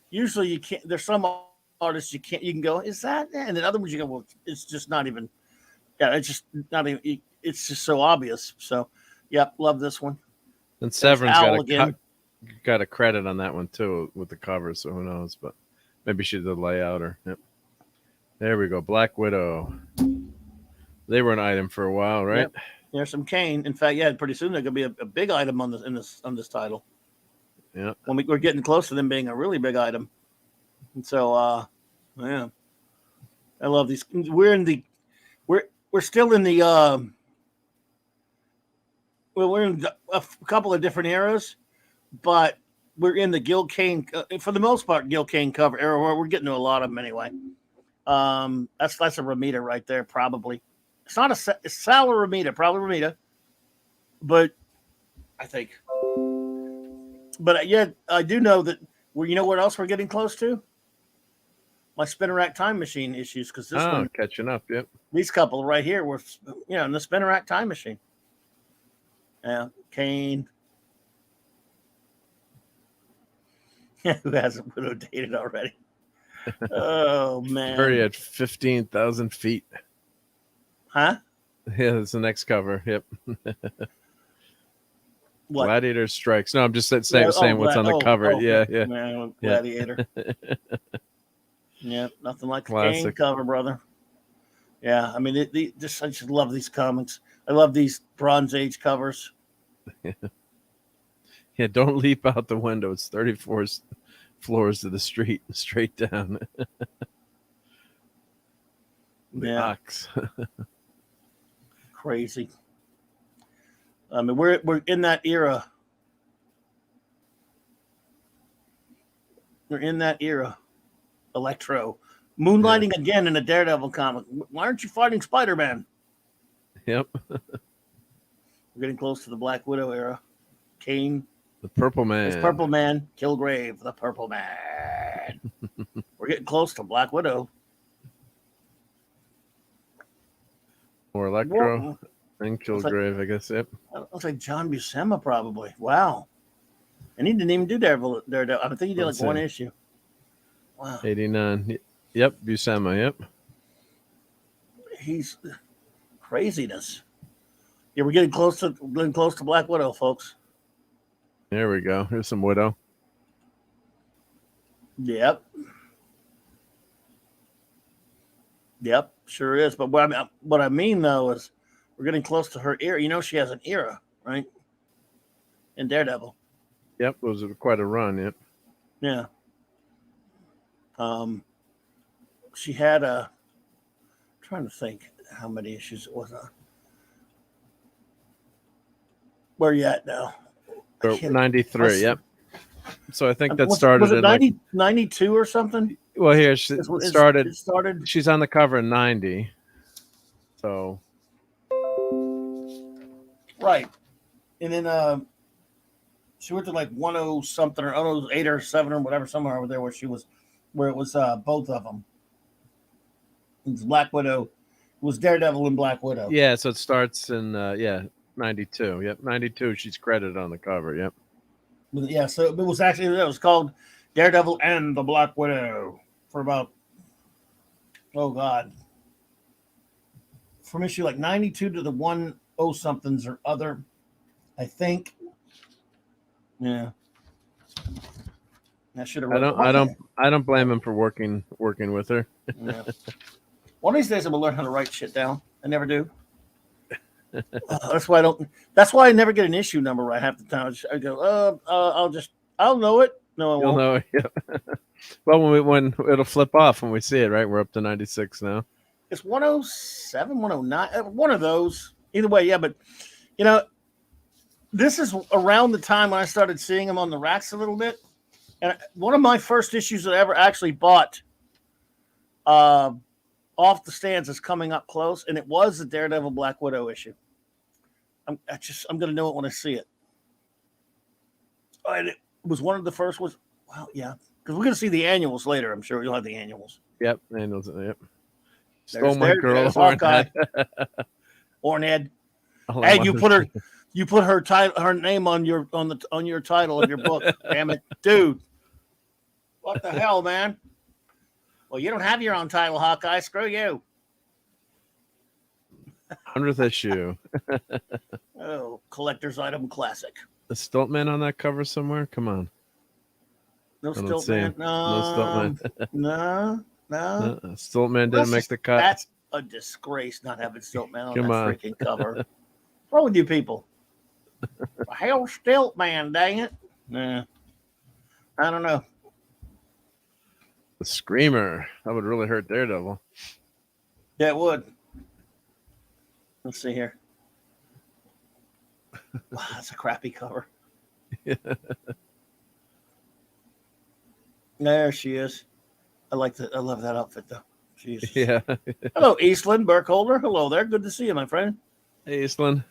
[SPEAKER 1] Usually you can't. There's some artists you can go, is that? And then other ones you go, well, it's just not even. Yeah, it's just not even. It's just so obvious. So, yep, love this one.
[SPEAKER 2] And Severin's got a credit on that one too with the cover, so who knows? But maybe she did the layout or. Yep. There we go. Black Widow. They were an item for a while, right?
[SPEAKER 1] Yep. There's some Kane. In fact, pretty soon they're going to be a big item on this title.
[SPEAKER 2] Yeah.
[SPEAKER 1] When we're getting close to them being a really big item. And so, yeah, I love these. We're still in the we're in a couple of different eras, but we're in the Gil Kane for the most part. Gil Kane cover era. Where we're getting to a lot of them anyway. That's a Ramita right there, probably. It's not it's Sal or Ramita, probably Ramita, but I think. But yeah, I do know that. You know what else we're getting close to? My Spinner Rack Time Machine issues, because this one
[SPEAKER 2] catching up. Yep.
[SPEAKER 1] These couple right here were, in the Spinner Rack Time Machine. Yeah, Kane. Who hasn't Widow dated already? Oh man,
[SPEAKER 2] Very at 15,000 feet.
[SPEAKER 1] Huh?
[SPEAKER 2] Yeah, that's the next cover. Yep.
[SPEAKER 1] What?
[SPEAKER 2] Gladiator Strikes. No, I'm just saying what's on the cover. Yeah.
[SPEAKER 1] Man, Gladiator. Yeah, nothing like the Kane cover, brother. Yeah, I just love these comics. I love these Bronze Age covers.
[SPEAKER 2] Yeah, don't leap out the window. It's 34 floors to the street, straight down. The ox.
[SPEAKER 1] Crazy. I mean, we're in that era. We're in that era. Electro. Moonlighting again in a Daredevil comic. Why aren't you fighting Spider-Man?
[SPEAKER 2] Yep.
[SPEAKER 1] We're getting close to the Black Widow era. Kane.
[SPEAKER 2] The Purple Man.
[SPEAKER 1] It's Purple Man. Kilgrave, the Purple Man. We're getting close to Black Widow.
[SPEAKER 2] Or Electro and Kilgrave, I guess. Yep.
[SPEAKER 1] Looks like John Buscema, probably. Wow. And he didn't even do Daredevil. I think he did like one issue. Wow.
[SPEAKER 2] 89. Yep. Buscema. Yep.
[SPEAKER 1] He's craziness. Yeah, we're getting close to Black Widow, folks.
[SPEAKER 2] There we go. Here's some Widow.
[SPEAKER 1] Yep. Yep, sure is. But what I mean though is we're getting close to her era. You know, she has an era, right? In Daredevil.
[SPEAKER 2] Yep, it was quite a run. Yep.
[SPEAKER 1] Yeah. She had I'm trying to think how many issues it was. Where are you at now?
[SPEAKER 2] 93. Yep. So I think that started
[SPEAKER 1] was it
[SPEAKER 2] in
[SPEAKER 1] 90, 92 or something.
[SPEAKER 2] Well, here she started.
[SPEAKER 1] It started.
[SPEAKER 2] She's on the cover in 90. So.
[SPEAKER 1] Right, and then she went to like 10 something or 108 or 7 or whatever, somewhere over there where it was both of them. It was Black Widow. It was Daredevil and Black Widow.
[SPEAKER 2] Yeah, so it starts in 92. Yep, 92. She's credited on the cover. Yep.
[SPEAKER 1] Yeah, so it was called Daredevil and the Black Widow for about, oh God, from issue like 92 to the 10 somethings or other, I think. Yeah. I should have.
[SPEAKER 2] I don't blame him for working with her.
[SPEAKER 1] Yeah. One of these days I'm gonna learn how to write shit down. I never do. That's why I never get an issue number right half the time. I go, I'll know it. No, I won't.
[SPEAKER 2] You'll know it. Yeah. Well, when it'll flip off when we see it, right? We're up to 96 now.
[SPEAKER 1] It's 107, 109, one of those. Either way, yeah. But you know, this is around the time when I started seeing them on the racks a little bit. And one of my first issues that I ever actually bought off the stands is coming up close, and it was the Daredevil Black Widow issue. I'm going to know it when I see it. And it was one of the first ones. Well, yeah, because we're going to see the annuals later. I'm sure you'll have the annuals.
[SPEAKER 2] Yep, annuals. Yep.
[SPEAKER 1] Stole my girl, Hawkeye. Hornhead. And you put her name on your title of your book. Damn it, dude! What the hell, man? Well, you don't have your own title, Hawkeye. Screw you.
[SPEAKER 2] 100th issue.
[SPEAKER 1] Oh, collector's item classic.
[SPEAKER 2] The Stiltman on that cover somewhere? Come on.
[SPEAKER 1] No Stiltman.
[SPEAKER 2] No Stiltman.
[SPEAKER 1] No.
[SPEAKER 2] Stiltman didn't make the cut.
[SPEAKER 1] That's a disgrace not having Stiltman on freaking cover. What's wrong with you people? Hell, Stiltman, dang it. Nah. I don't know.
[SPEAKER 2] The Screamer. That would really hurt Daredevil.
[SPEAKER 1] Yeah, it would. Let's see here. Wow, that's a crappy cover.
[SPEAKER 2] Yeah.
[SPEAKER 1] There she is. I love that outfit though. Jesus.
[SPEAKER 2] Yeah.
[SPEAKER 1] Hello, Eastland Burkholder. Hello there. Good to see you, my friend.
[SPEAKER 2] Hey, Eastland.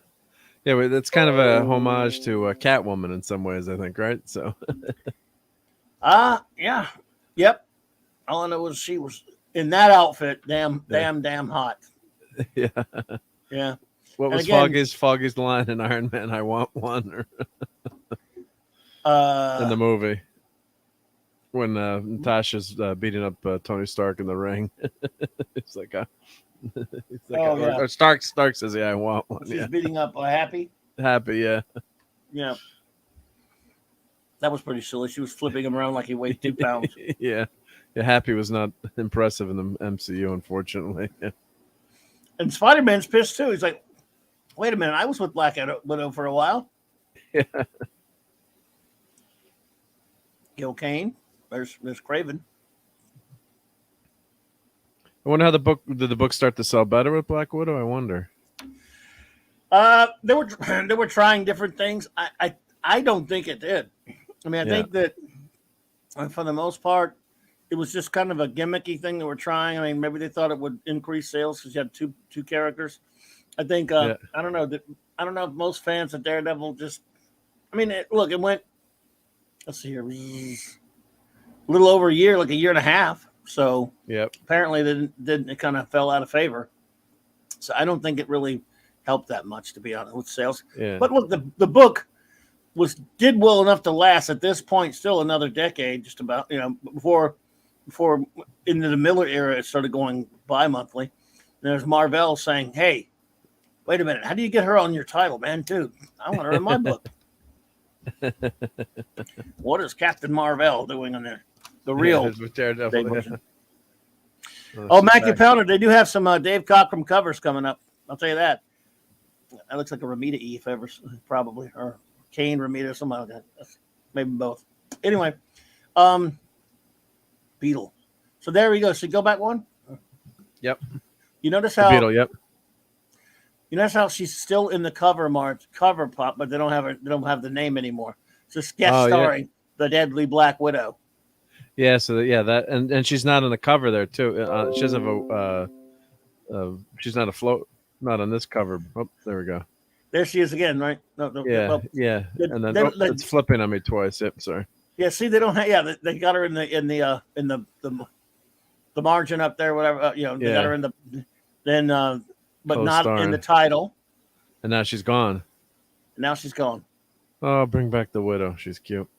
[SPEAKER 2] Yeah, that's kind of a homage to Catwoman in some ways, I think, right? So.
[SPEAKER 1] Yeah. Yep. All I know was she was in that outfit. Damn hot.
[SPEAKER 2] Yeah.
[SPEAKER 1] Yeah.
[SPEAKER 2] What was Foggy's line in Iron Man? I want one. In the movie, when Natasha's beating up Tony Stark in the ring, it's like or Stark says, "Yeah, I want one."
[SPEAKER 1] She's beating up Happy.
[SPEAKER 2] Happy, yeah.
[SPEAKER 1] Yeah. That was pretty silly. She was flipping him around like he weighed 2 pounds.
[SPEAKER 2] Yeah. Happy was not impressive in the MCU, unfortunately. Yeah.
[SPEAKER 1] And Spider-Man's pissed too. He's like, wait a minute, I was with Black Widow for a while.
[SPEAKER 2] Yeah.
[SPEAKER 1] Gil Kane. There's Craven.
[SPEAKER 2] I wonder how did the book start to sell better with Black Widow? I wonder.
[SPEAKER 1] They were they were trying different things. I don't think it did. I mean, I think that for the most part, it was just kind of a gimmicky thing they were trying. I mean, maybe they thought it would increase sales because you had two characters. I think I don't know that I don't know if most fans of Daredevil just. I mean, it went. Let's see here, a little over a year, like a year and a half. So apparently, it kind of fell out of favor. So I don't think it really helped that much, to be honest, with sales.
[SPEAKER 2] Yeah.
[SPEAKER 1] But look, the book did well enough to last at this point, still another decade, just about, before into the Miller era, it started going bi-monthly. There's Marvel saying, "Hey, wait a minute, how do you get her on your title, man? Dude, I want her in my book." What is Captain Marvel doing on there? The real
[SPEAKER 2] Daredevil.
[SPEAKER 1] Matthew Pounder, they do have some Dave Cockrum covers coming up. I'll tell you that. That looks like a Ramita E, if ever, probably, or Kane Ramita, something like that. Maybe both. Anyway, Beetle. So there we go. So go back one.
[SPEAKER 2] Yep.
[SPEAKER 1] You notice how
[SPEAKER 2] Beetle. Yep.
[SPEAKER 1] You notice how she's still in the cover pop, but they don't have her. They don't have the name anymore. It's a guest starring the deadly Black Widow.
[SPEAKER 2] Yeah. So that and she's not on the cover there too. She doesn't have she's not not on this cover. Oh, there we go.
[SPEAKER 1] There she is again, right? No,
[SPEAKER 2] yeah. And then it's flipping on me twice. Yep. Sorry.
[SPEAKER 1] Yeah. See, they don't have. Yeah, they got her in the margin up there, whatever. They got her in the but not in the title.
[SPEAKER 2] And now she's gone. Oh, bring back the Widow. She's cute.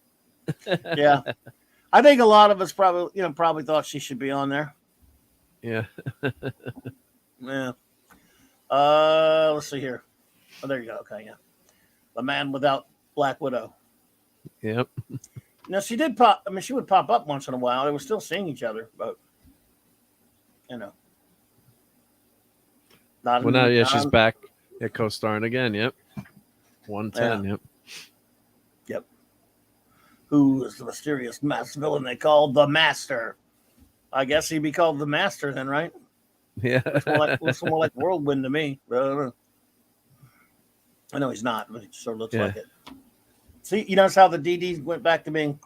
[SPEAKER 1] Yeah. I think a lot of us probably thought she should be on there.
[SPEAKER 2] Yeah.
[SPEAKER 1] Yeah. Let's see here. Oh, there you go. Okay, yeah. The Man Without Black Widow.
[SPEAKER 2] Yep.
[SPEAKER 1] Now, she did pop. I mean, she would pop up once in a while. They were still seeing each other, but, Not
[SPEAKER 2] well, now, she's back. Yeah, co-starring again. Yep. 110.
[SPEAKER 1] Yeah. Yep. Who is the mysterious masked villain they call the Master? I guess he'd be called the Master then, right?
[SPEAKER 2] Yeah.
[SPEAKER 1] Looks more like Whirlwind to me. I know he's not, but he sort of looks like it. See, you notice how the DD went back to being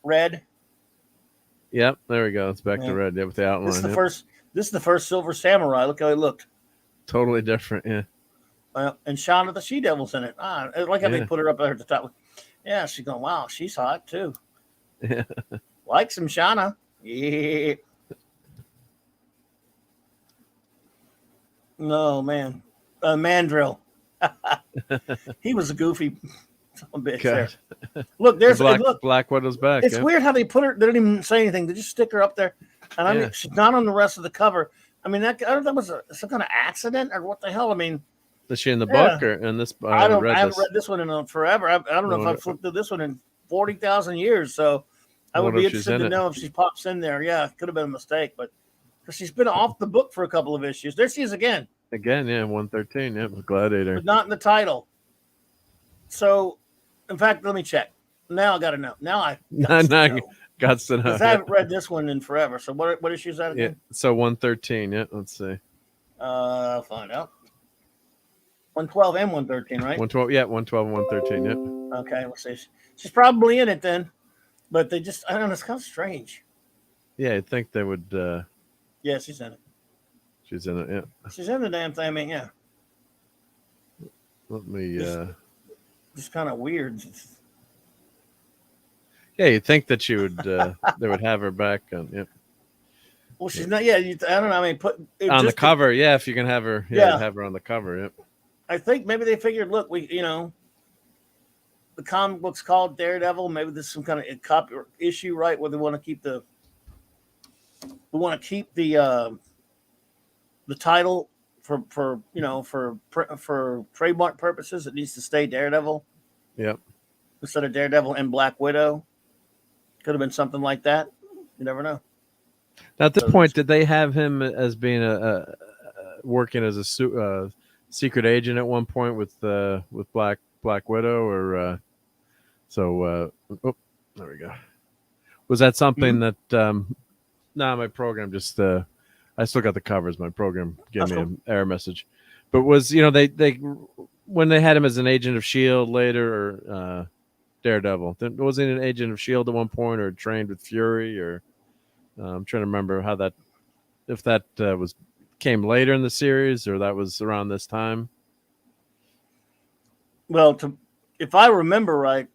[SPEAKER 1] red?
[SPEAKER 2] Yep, there we go. It's back to red. Yeah, with the outline.
[SPEAKER 1] This is the first Silver Samurai. Look how he looked.
[SPEAKER 2] Totally different, yeah.
[SPEAKER 1] And Shauna the She-Devil's in it. I like how they put her up there at the top. Yeah, she's going, wow, she's hot too.
[SPEAKER 2] Yeah.
[SPEAKER 1] Like some Shauna. Yeah. No, man. Mandrill. He was a goofy bitch there. Look, there's
[SPEAKER 2] Black Widow's back.
[SPEAKER 1] It's weird how they put her. They didn't even say anything. They just stick her up there, and I mean, she's not on the rest of the cover. I mean, I don't know if that was some kind of accident or what the hell. I mean,
[SPEAKER 2] is she in the book or in this?
[SPEAKER 1] I haven't read this one in forever. I don't know if I've flipped through this one in 40,000 years. So I would be interested to know if she pops in there. Yeah, it could have been a mistake, but because she's been off the book for a couple of issues. There she is again.
[SPEAKER 2] Again, 113. Yeah, with Gladiator.
[SPEAKER 1] But not in the title. So, in fact, let me check. Now I got to know. Now I got to know. Because I haven't read this one in forever. So what issue is that again?
[SPEAKER 2] Yeah, so 113. Yeah, let's see.
[SPEAKER 1] I'll find out. 112 and 113, right?
[SPEAKER 2] 112. Yeah, 112 and 113. Yeah.
[SPEAKER 1] Okay, let's see. She's probably in it then, but they just—I don't know. It's kind of strange.
[SPEAKER 2] Yeah, I think they would.
[SPEAKER 1] Yeah, she's in it.
[SPEAKER 2] She's in it. Yeah.
[SPEAKER 1] She's in the damn thing. I mean, yeah.
[SPEAKER 2] Let me.
[SPEAKER 1] Just kind of weird.
[SPEAKER 2] Yeah, you'd think that you would. They would have her back on. Yeah.
[SPEAKER 1] Well, she's not. Yeah, I don't know. I mean, put
[SPEAKER 2] on the cover. Yeah, if you can have her. Yeah, have her on the cover. Yep.
[SPEAKER 1] I think maybe they figured, look, the comic book's called Daredevil. Maybe there's some kind of copy issue, right? Where they want to keep the title for trademark purposes. It needs to stay Daredevil.
[SPEAKER 2] Yep.
[SPEAKER 1] Instead of Daredevil and Black Widow. Could have been something like that. You never know.
[SPEAKER 2] Now, at this point, did they have him as being working as a secret agent at one point with Black Widow, or there we go. Was that something that? My program just I still got the covers. My program gave
[SPEAKER 1] That's
[SPEAKER 2] me
[SPEAKER 1] cool.
[SPEAKER 2] an error message. But was they when they had him as an agent of Shield later, or Daredevil, was he an agent of Shield at one point, or trained with Fury, or I'm trying to remember how that, if that was came later in the series, or that was around this time.
[SPEAKER 1] Well, if I remember right,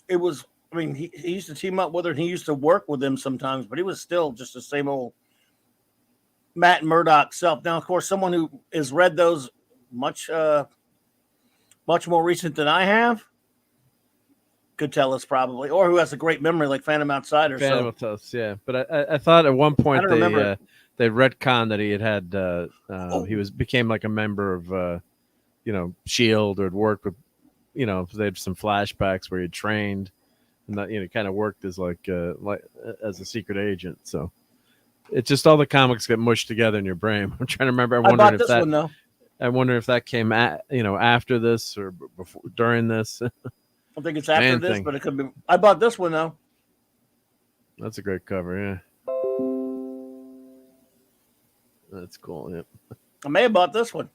[SPEAKER 1] it was. I mean, he used to team up with her, and he used to work with them sometimes, but he was still just the same old Matt Murdock self. Now, of course, someone who has read those much more recent than I have could tell us probably, or who has a great memory like Phantom Outsider.
[SPEAKER 2] Phantom will tell us, yeah. But I thought at one point they retconned that he had he became like a member of Shield, or had worked with, they had some flashbacks where he trained and that kind of worked as like as a secret agent. So it's just all the comics get mushed together in your brain. I'm trying to remember. I wonder if that came after this or before, during this.
[SPEAKER 1] I think it's after this, but it could be. I bought this one though.
[SPEAKER 2] That's a great cover, yeah. That's cool. Yep.
[SPEAKER 1] I may have bought this one.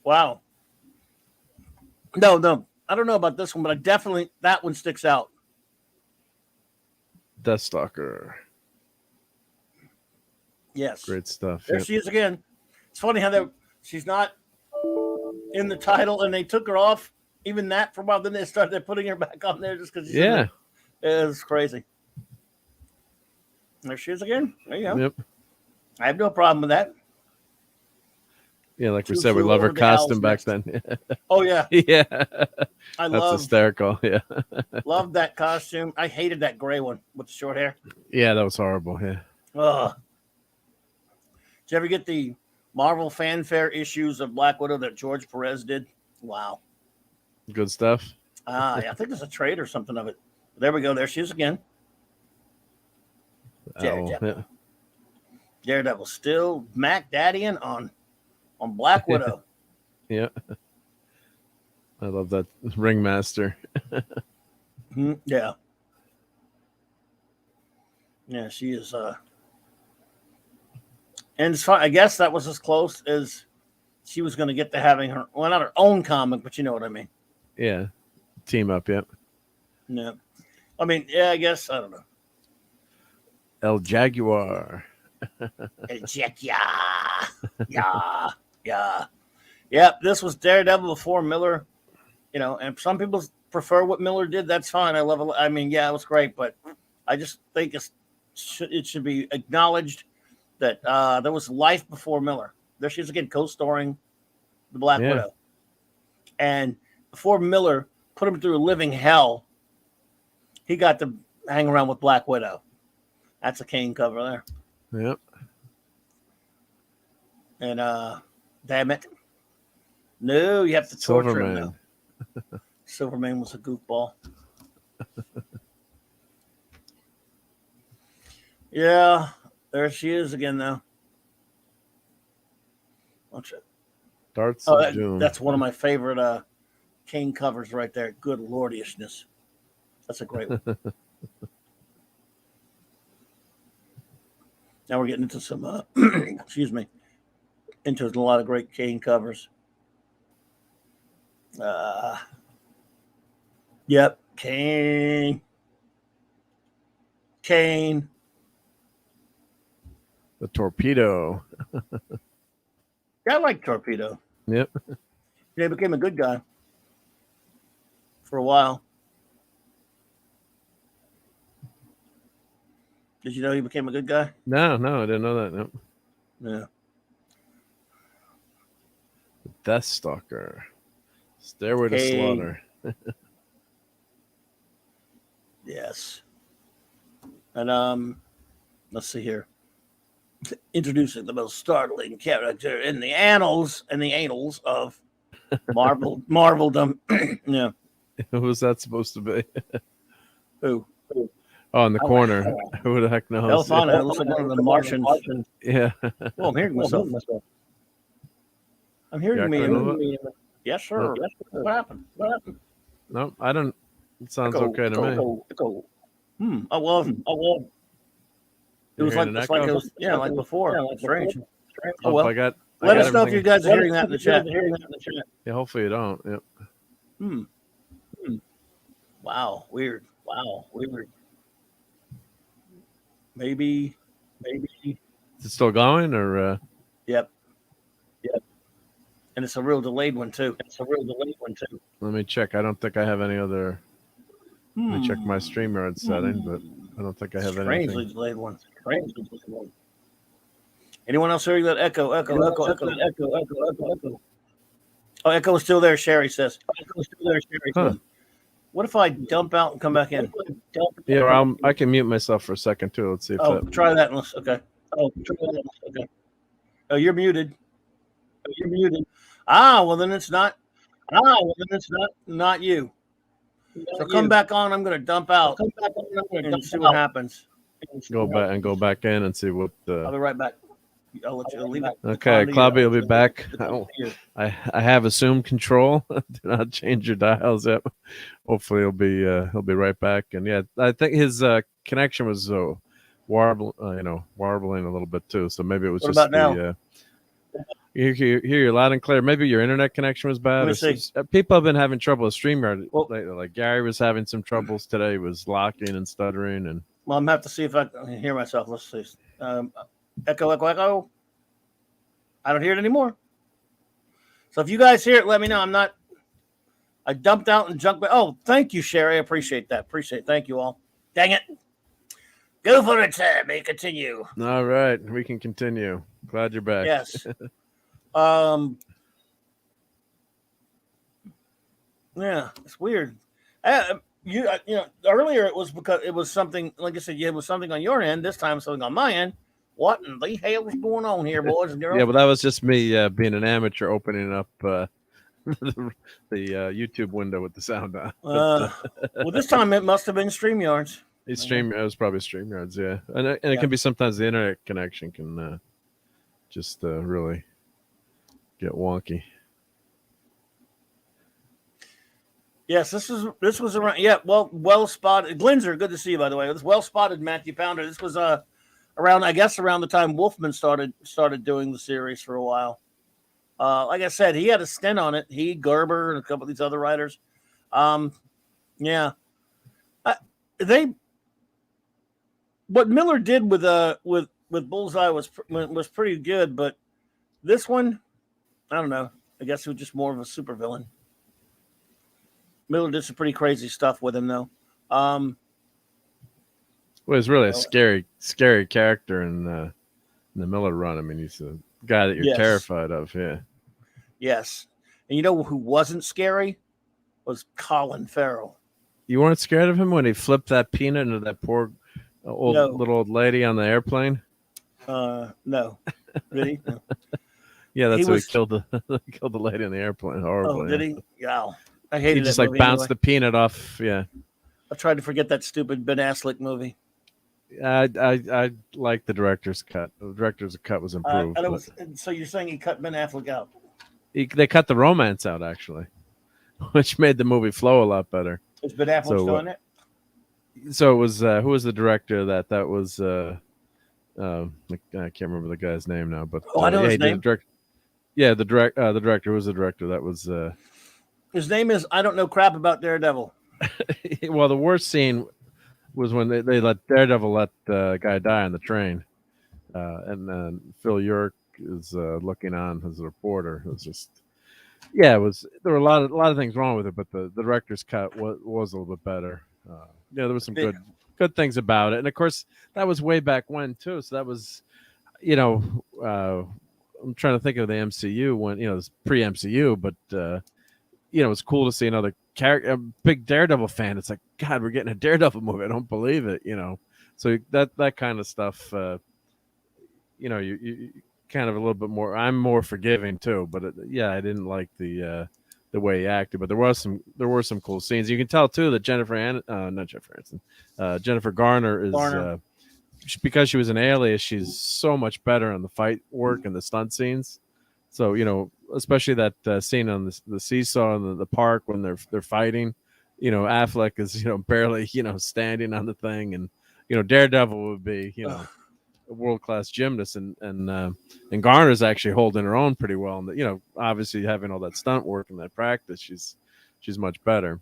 [SPEAKER 1] Wow. No, I don't know about this one, but that one sticks out.
[SPEAKER 2] Deathstalker.
[SPEAKER 1] Yes.
[SPEAKER 2] Great stuff.
[SPEAKER 1] There she is again. It's funny how she's not in the title, and they took her off. Even that for a while, then they started putting her back on there just because.
[SPEAKER 2] Yeah.
[SPEAKER 1] It's crazy. There she is again. There you go.
[SPEAKER 2] Yep.
[SPEAKER 1] I have no problem with that.
[SPEAKER 2] Yeah, like we said, we love her costume back then.
[SPEAKER 1] Oh yeah.
[SPEAKER 2] Yeah. That's hysterical. Yeah.
[SPEAKER 1] Loved that costume. I hated that gray one with the short hair.
[SPEAKER 2] Yeah, that was horrible. Yeah.
[SPEAKER 1] Ugh. Did you ever get the Marvel fanfare issues of Black Widow that George Perez did? Wow.
[SPEAKER 2] Good stuff.
[SPEAKER 1] I think there's a trade or something of it. There we go. There she is again. Daredevil.
[SPEAKER 2] Yeah.
[SPEAKER 1] Daredevil still Mac Daddying on Black Widow.
[SPEAKER 2] Yeah. I love that ringmaster.
[SPEAKER 1] Yeah. Yeah, she is. And it's fun. I guess that was as close as she was going to get to having her, well, not her own comic, but you know what I mean.
[SPEAKER 2] Yeah. Team up, yep.
[SPEAKER 1] Yeah. I mean, yeah, I guess, I don't know.
[SPEAKER 2] El Jaguar.
[SPEAKER 1] El Jaguar. Yeah. Yeah. Yep, this was Daredevil before Miller, and some people prefer what Miller did. That's fine. I love it. I mean, yeah, it was great, but I just think it should be acknowledged that there was life before Miller. There she is again, co-starring the Black Widow. And before Miller put him through a living hell, he got to hang around with Black Widow. That's a Kane cover there.
[SPEAKER 2] Yep.
[SPEAKER 1] And damn it. No, you have to torture him now. Silverman was a goofball. Yeah, there she is again, though. Watch it.
[SPEAKER 2] Darts of Doom.
[SPEAKER 1] That's one of my favorite Kane covers right there. Good lordishness. That's a great one. Now we're getting into some, excuse me, into a lot of great Kane covers. Yep, Kane.
[SPEAKER 2] The Torpedo.
[SPEAKER 1] Yeah, I like Torpedo.
[SPEAKER 2] Yep.
[SPEAKER 1] He became a good guy for a while. Did you know he became a good guy?
[SPEAKER 2] No, I didn't know that. Nope.
[SPEAKER 1] Yeah.
[SPEAKER 2] Deathstalker. Stairway to Slaughter.
[SPEAKER 1] Yes. And let's see here. Introducing the most startling character in the annals and the annals of Marveldom. Yeah.
[SPEAKER 2] Who was that supposed to be?
[SPEAKER 1] Who?
[SPEAKER 2] Oh, in the corner. Who the heck knows?
[SPEAKER 1] Elfana. It looks like one of the Martians.
[SPEAKER 2] Yeah.
[SPEAKER 1] Oh, I'm hearing myself. I'm hearing me. Yes, sir. What happened?
[SPEAKER 2] No, I don't. It sounds okay to me.
[SPEAKER 1] Echo. Oh, well. It was like it was like before. Strange. Oh well. Let us know if you guys are hearing that in the chat.
[SPEAKER 2] Yeah, hopefully you don't. Yep.
[SPEAKER 1] Wow, weird. Maybe.
[SPEAKER 2] Is it still going or?
[SPEAKER 1] Yep. And it's a real delayed one too.
[SPEAKER 2] Let me check. I don't think I have any other. Let me check my StreamYard setting, but I don't think I have anything.
[SPEAKER 1] Strangely delayed one. Anyone else hearing that echo? Oh, echo is still there. Sherry says.
[SPEAKER 2] Huh.
[SPEAKER 1] What if I dump out and come back in?
[SPEAKER 2] Yeah, I can mute myself for a second too. Let's see if that.
[SPEAKER 1] Try that. Okay. Oh, you're muted. Well then it's not. Not you. So come back on. I'm going to dump out and see what happens.
[SPEAKER 2] Go back in and see what.
[SPEAKER 1] I'll be right back. I'll let you leave it.
[SPEAKER 2] Okay, Clobby will be back. I have assumed control. Do not change your dials up. Hopefully he'll be right back. And yeah, I think his connection was warbling a little bit too. So maybe it was
[SPEAKER 1] what
[SPEAKER 2] just
[SPEAKER 1] about now?
[SPEAKER 2] You hear you loud and clear. Maybe your internet connection was bad. People have been having trouble with StreamYard lately. Like Gary was having some troubles today. He was locking and stuttering. And
[SPEAKER 1] well, I'm gonna have to see if I can hear myself. Let's see. Echo. I don't hear it anymore. So if you guys hear it, let me know. I dumped out and jumped back. Oh, thank you, Sherry. I appreciate that. Thank you all. Dang it. Go for it, Sam. May continue.
[SPEAKER 2] All right, we can continue. Glad you're back.
[SPEAKER 1] Yes. Yeah, it's weird. Earlier it was because it was something, like I said, it was something on your end. This time, something on my end. What in the hell is going on here, boys and girls?
[SPEAKER 2] Yeah, well, that was just me being an amateur opening up the YouTube window with the sound on.
[SPEAKER 1] Well, this time it must have been StreamYards.
[SPEAKER 2] It was probably StreamYards, yeah. And it can be sometimes the internet connection can just really get wonky.
[SPEAKER 1] Yes, this was around. Yeah, well spotted. Glinzer, good to see you, by the way. It was well spotted, Matthew Pounder. This was around the time Wolfman started doing the series for a while. Like I said, he had a stint on it. He, Gerber, and a couple of these other writers. Yeah, what Miller did with Bullseye was pretty good, but this one, I don't know. I guess he was just more of a supervillain. Miller did some pretty crazy stuff with him, though.
[SPEAKER 2] Well, he's really a scary character in the Miller run. I mean, he's a guy that you're terrified of. Yeah.
[SPEAKER 1] Yes, and you know who wasn't scary? Was Colin Farrell.
[SPEAKER 2] You weren't scared of him when he flipped that peanut into that poor little old lady on the airplane?
[SPEAKER 1] No. Did he? No.
[SPEAKER 2] Yeah, that's why he killed the lady on the airplane. Horrible.
[SPEAKER 1] Oh, did he? Yeah. I hated it.
[SPEAKER 2] He just bounced the peanut off. Yeah.
[SPEAKER 1] I tried to forget that stupid Ben Affleck movie.
[SPEAKER 2] I like the director's cut. The director's cut was improved.
[SPEAKER 1] So you're saying he cut Ben Affleck out?
[SPEAKER 2] They cut the romance out, actually, which made the movie flow a lot better.
[SPEAKER 1] Is Ben Affleck still in it?
[SPEAKER 2] So it was who was the director of that? That was I can't remember the guy's name now, but
[SPEAKER 1] I know his name.
[SPEAKER 2] The director was the director. That was
[SPEAKER 1] his name is I don't know crap about Daredevil.
[SPEAKER 2] Well, the worst scene was when they let Daredevil let the guy die on the train, and then Phil Urich is looking on as a reporter. It was just, there were a lot of things wrong with it, but the director's cut was a little bit better. There was some good things about it, and of course that was way back when too. So that was, I'm trying to think of the MCU when it was pre-MCU, but it's cool to see another character, a big Daredevil fan. It's like, God, we're getting a Daredevil movie. I don't believe it, So that kind of stuff, you kind of a little bit more. I'm more forgiving too, but I didn't like the way he acted. But there were some cool scenes. You can tell too that Jennifer Garner is because she was an alias. She's so much better on the fight work and the stunt scenes. So especially that scene on the seesaw in the park when they're fighting. Affleck is barely standing on the thing, and Daredevil would be world-class gymnast, and Garner's actually holding her own pretty well. And obviously having all that stunt work and that practice, she's much better.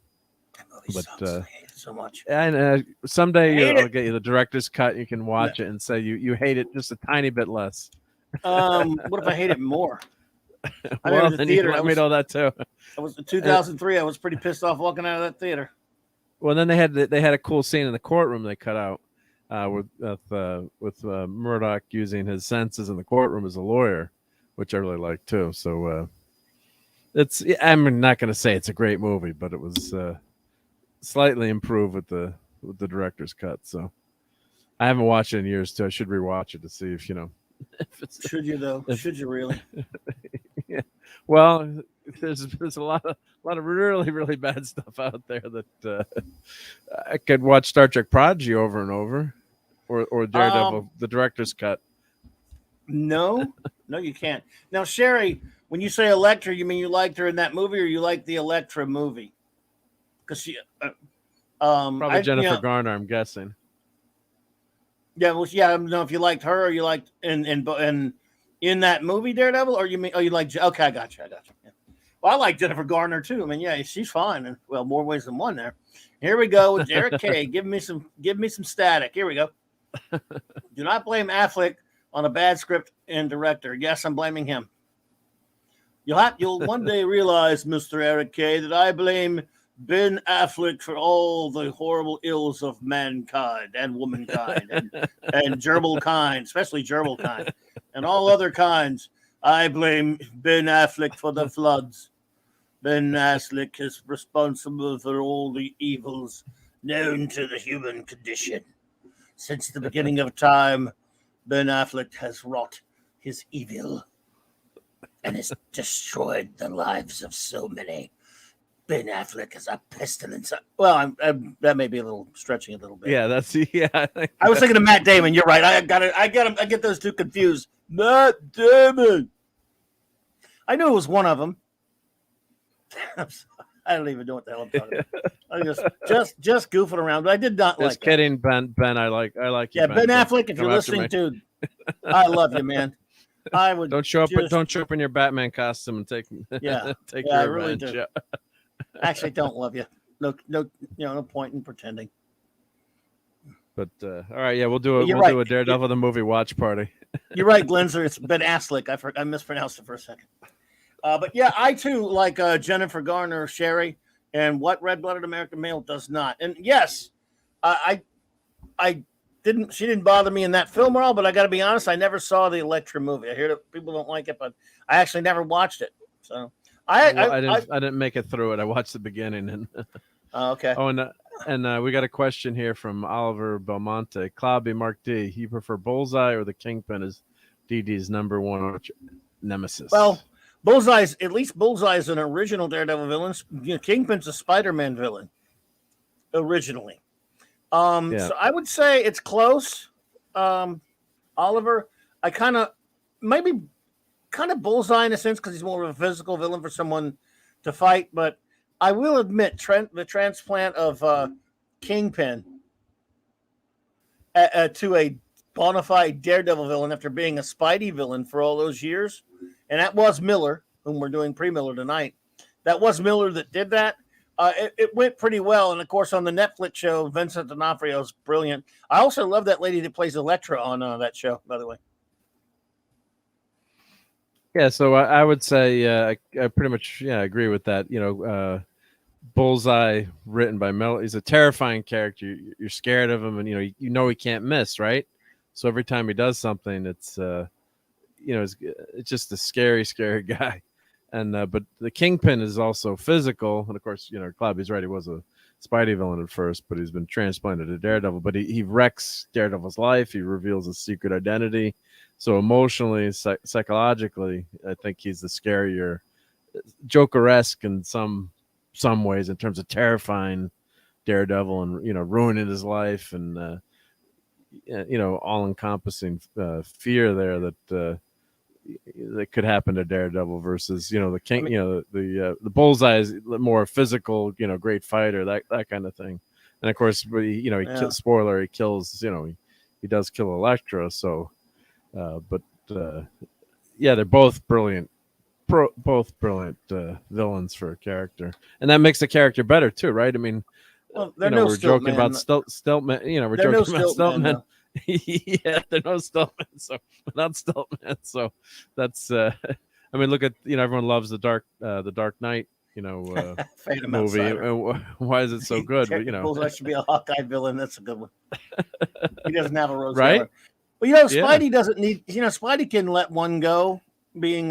[SPEAKER 1] That movie
[SPEAKER 2] But
[SPEAKER 1] sucks. I hate it so much.
[SPEAKER 2] And someday
[SPEAKER 1] Hate
[SPEAKER 2] I'll
[SPEAKER 1] it.
[SPEAKER 2] get you the director's cut. You can watch it and say you hate it just a tiny bit less.
[SPEAKER 1] What if I hate it more? I
[SPEAKER 2] Well,
[SPEAKER 1] remember the
[SPEAKER 2] then you
[SPEAKER 1] theater.
[SPEAKER 2] let me know that too.
[SPEAKER 1] I was in 2003. I was pretty pissed off walking out of that theater.
[SPEAKER 2] Well, then they had a cool scene in the courtroom they cut out with Murdoch using his senses in the courtroom as a lawyer, which I really liked too. So I'm not going to say it's a great movie, but it was slightly improved with the director's cut. So I haven't watched it in years too. I should rewatch it to see if if it's,
[SPEAKER 1] Should you though? Should you really?
[SPEAKER 2] yeah. Well, there's a lot of really, really bad stuff out there that I could watch Star Trek Prodigy over and over, or Daredevil, the director's cut.
[SPEAKER 1] No, you can't. Now, Sherry, when you say Elektra, you mean you liked her in that movie, or you like the Elektra movie? Because she,
[SPEAKER 2] probably Jennifer Garner, I'm guessing.
[SPEAKER 1] Yeah, well, yeah. I don't know if you liked her or you liked in that movie Daredevil, or you like? Okay, I got you. Yeah. Well, I like Jennifer Garner too. I mean, yeah, she's fine, and well, more ways than one there. Here we go with Derek K. Give me some static. Here we go. Do not blame Affleck on a bad script and director. Yes, I'm blaming him. You'll one day realize, Mr. Eric K., that I blame Ben Affleck for all the horrible ills of mankind and womankind and gerbil kind, especially gerbil kind, and all other kinds. I blame Ben Affleck for the floods. Ben Affleck is responsible for all the evils known to the human condition. Since the beginning of time, Ben Affleck has wrought his evil and has destroyed the lives of so many. Ben Affleck is a pestilence. Well, that may be a little stretching a little bit.
[SPEAKER 2] Yeah,
[SPEAKER 1] I was thinking of Matt Damon. You're right. I get those two confused. Matt Damon. I knew it was one of them. I don't even know what the hell I'm talking about. I just goofing around. But I did not like.
[SPEAKER 2] Just kidding, Ben. I like you.
[SPEAKER 1] Yeah, Ben Affleck. If you're listening, dude, I love you, man. I would
[SPEAKER 2] don't show up in your Batman costume and take
[SPEAKER 1] your
[SPEAKER 2] revenge.
[SPEAKER 1] Really do. Actually, don't love you. No point in pretending.
[SPEAKER 2] But all right, yeah, we'll do a Daredevil the movie watch party.
[SPEAKER 1] You're right, Glenzer. It's Ben Affleck. I mispronounced it for a second. But yeah, I too like Jennifer Garner, Sherry, and what red-blooded American male does not. And yes, I didn't. She didn't bother me in that film at all. But I got to be honest, I never saw the Elektra movie. I hear that people don't like it, but I actually never watched it. So I
[SPEAKER 2] didn't make it through it. I watched the beginning and.
[SPEAKER 1] Okay.
[SPEAKER 2] Oh, and we got a question here from Oliver Belmonte. Clobby Mark D. You prefer Bullseye or the Kingpin as DD's number one nemesis?
[SPEAKER 1] Well, Bullseye's an original Daredevil villain. Kingpin's a Spider-Man villain originally. So I would say it's close. Oliver, I kind of Bullseye in a sense because he's more of a physical villain for someone to fight, but I will admit the transplant of Kingpin to a bona fide Daredevil villain after being a Spidey villain for all those years, and that was Miller, whom we're doing pre-Miller tonight. That was Miller that did that. It went pretty well, and of course on the Netflix show, Vincent D'Onofrio is brilliant. I also love that lady that plays Elektra on that show, by the way.
[SPEAKER 2] Yeah, so I would say I pretty much agree with that. Bullseye, written by Mel, he's a terrifying character. You're scared of him, and you know he can't miss, right? So every time he does something, it's it's just a scary, scary guy. And but the Kingpin is also physical, and of course, Clobby's right. He was a Spidey villain at first, but he's been transplanted to Daredevil. But he wrecks Daredevil's life. He reveals his secret identity. So emotionally, psychologically, I think he's the scarier, Joker-esque in some ways in terms of terrifying Daredevil and ruining his life and all-encompassing fear there that could happen to Daredevil versus the King. The Bullseye is more physical, great fighter, that kind of thing. And of course, spoiler, he kills. He does kill Elektra, so But yeah, they're both brilliant. Both brilliant villains for a character, and that makes the character better too, right? I mean,
[SPEAKER 1] Well, they're no
[SPEAKER 2] we're
[SPEAKER 1] stilt
[SPEAKER 2] joking about
[SPEAKER 1] man.
[SPEAKER 2] Stiltman. We're
[SPEAKER 1] They're no
[SPEAKER 2] joking about
[SPEAKER 1] stilt man,
[SPEAKER 2] Stiltman.
[SPEAKER 1] though.
[SPEAKER 2] Yeah, they're no Stiltman. So without Stiltman, so that's. I mean, look at everyone loves the Dark Knight.
[SPEAKER 1] Phantom
[SPEAKER 2] Movie.
[SPEAKER 1] Outsider.
[SPEAKER 2] Why is it so good? But,
[SPEAKER 1] Bullseye should be a Hawkeye villain. That's a good one. He doesn't have a rose
[SPEAKER 2] right?
[SPEAKER 1] color. Well,
[SPEAKER 2] Yeah.
[SPEAKER 1] Spidey doesn't need. Spidey can let one go, being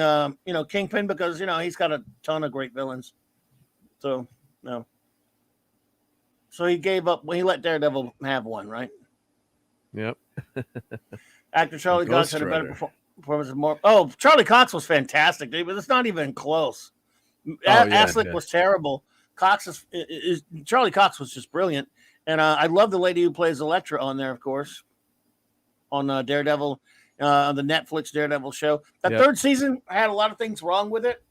[SPEAKER 1] Kingpin, because he's got a ton of great villains. So no. So he gave up when he let Daredevil have one, right?
[SPEAKER 2] Yep.
[SPEAKER 1] Actor Charlie Cox
[SPEAKER 2] Ghost
[SPEAKER 1] had a better
[SPEAKER 2] Rider.
[SPEAKER 1] performance. More. Oh, Charlie Cox was fantastic, dude, but it's not even close. Affleck was terrible. Charlie Cox was just brilliant, and I love the lady who plays Elektra on there, of course, on Daredevil, the Netflix Daredevil show. That third season had a lot of things wrong with it,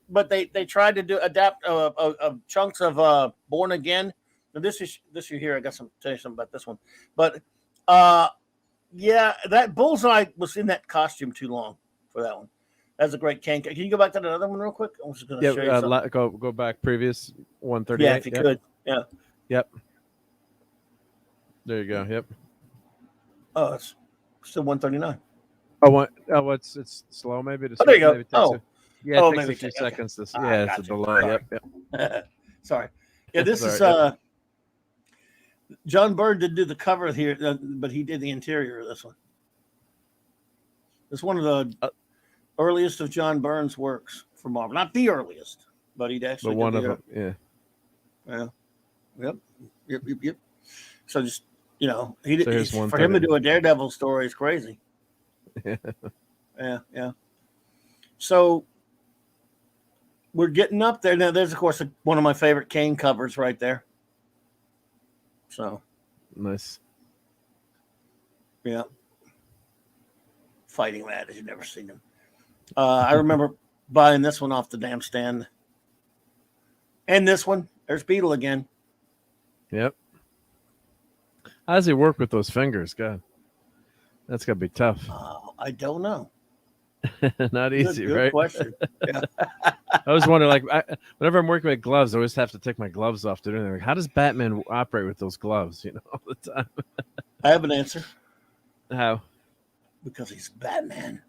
[SPEAKER 1] but they tried to adapt chunks of Born Again. Now this year here, I got some tell you something about this one, but yeah, that Bullseye was in that costume too long for that one. That's a great can. Can you go back to that other one real quick? I'm just going to show you something.
[SPEAKER 2] Go back previous 138.
[SPEAKER 1] Yeah, if you could. Yeah.
[SPEAKER 2] Yep. There you go. Yep.
[SPEAKER 1] Oh, it's still 139.
[SPEAKER 2] It's slow maybe.
[SPEAKER 1] There you go. Oh.
[SPEAKER 2] Yeah, it takes a few seconds.
[SPEAKER 1] It's
[SPEAKER 2] a delay. Yep.
[SPEAKER 1] Sorry. Yeah, this is John Byrne did do the cover here, but he did the interior of this one. It's one of the earliest of John Byrne's works for Marvel. Not the earliest, but he'd actually
[SPEAKER 2] one of them.
[SPEAKER 1] Yeah. Yep. So just he for him to do a Daredevil story is crazy. Yeah. So we're getting up there now. There's of course one of my favorite Kane covers right there. So
[SPEAKER 2] nice.
[SPEAKER 1] Yeah. Fighting mad as you've never seen him. I remember buying this one off the damn stand. And this one, there's Beetle again.
[SPEAKER 2] Yep. How does he work with those fingers? God, that's got to be tough.
[SPEAKER 1] I don't know.
[SPEAKER 2] Not easy,
[SPEAKER 1] good
[SPEAKER 2] right?
[SPEAKER 1] Question. Yeah.
[SPEAKER 2] I was wondering, whenever I'm working with gloves, I always have to take my gloves off to do anything. How does Batman operate with those gloves? All the time.
[SPEAKER 1] I have an answer.
[SPEAKER 2] How?
[SPEAKER 1] Because he's Batman.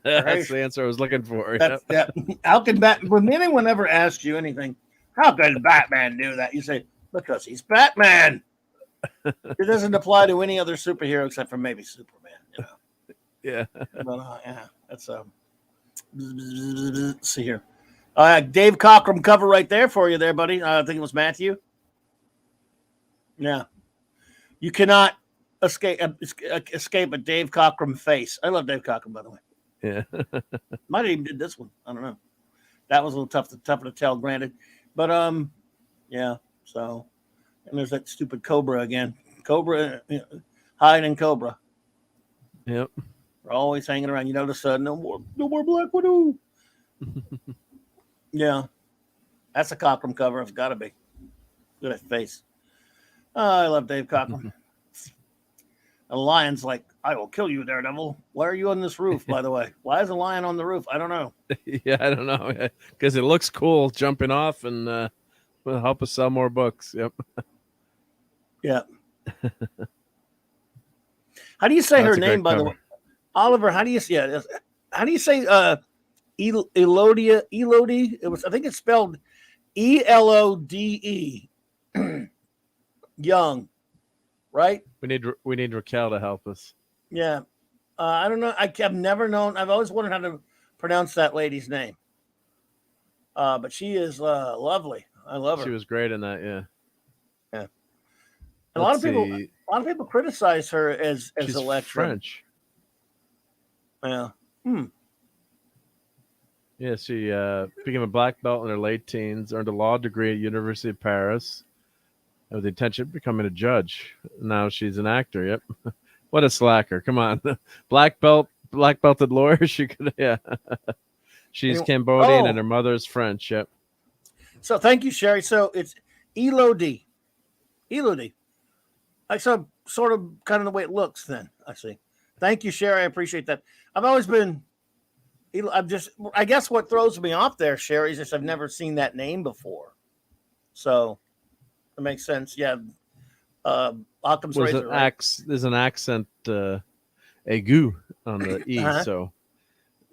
[SPEAKER 2] That's the answer I was looking for.
[SPEAKER 1] Yeah. How can Batman? When anyone ever asks you anything, how can Batman do that? You say because he's Batman. It doesn't apply to any other superhero except for maybe Superman.
[SPEAKER 2] Yeah.
[SPEAKER 1] But, yeah. That's let's see here. Dave Cockrum cover right there for you, there, buddy. I think it was Matthew. Yeah. You cannot escape a Dave Cockrum face. I love Dave Cockrum, by the way.
[SPEAKER 2] Yeah.
[SPEAKER 1] Might have even did this one. I don't know. That was a little tougher to tell, granted. But yeah. So, and there's that stupid Cobra again. Cobra, Hyde and Cobra.
[SPEAKER 2] Yep.
[SPEAKER 1] We're always hanging around. You notice no more Black Widow. Yeah. That's a Cockrum cover. It's got to be. Look at that face. Oh, I love Dave Cockrum. A lion's like, I will kill you, Daredevil. Why are you on this roof, by the way? Why is a lion on the roof? I don't know.
[SPEAKER 2] Yeah, I don't know. Because it looks cool jumping off and will help us sell more books. Yep.
[SPEAKER 1] Yeah. How do you say her name, by the way? Oliver, how do you say Elodie? It was, I think it's spelled Elode. Young, right?
[SPEAKER 2] We need Raquel to help us.
[SPEAKER 1] Yeah. I don't know. I've never known. I've always wondered how to pronounce that lady's name. But she is lovely. I love her.
[SPEAKER 2] She was great in that. Yeah.
[SPEAKER 1] Yeah. A lot of people criticize her as Elektra.
[SPEAKER 2] French.
[SPEAKER 1] Yeah.
[SPEAKER 2] Yeah, she became a black belt in her late teens, earned a law degree at University of Paris with the intention of becoming a judge. Now she's an actor. Yep. What a slacker. Come on. Black belted lawyer. She could, yeah. She's Cambodian and her mother's French. Yep.
[SPEAKER 1] So thank you, Sherry. So it's Elodie. I saw sort of kind of the way it looks then. I see. Thank you, Sherry. I appreciate that. I've always been. I guess what throws me off there, Sherry, is just I've never seen that name before. So it makes sense. Yeah. Occam's
[SPEAKER 2] Was
[SPEAKER 1] razor, right?
[SPEAKER 2] there's an accent aigu on the E,
[SPEAKER 1] Uh-huh.
[SPEAKER 2] so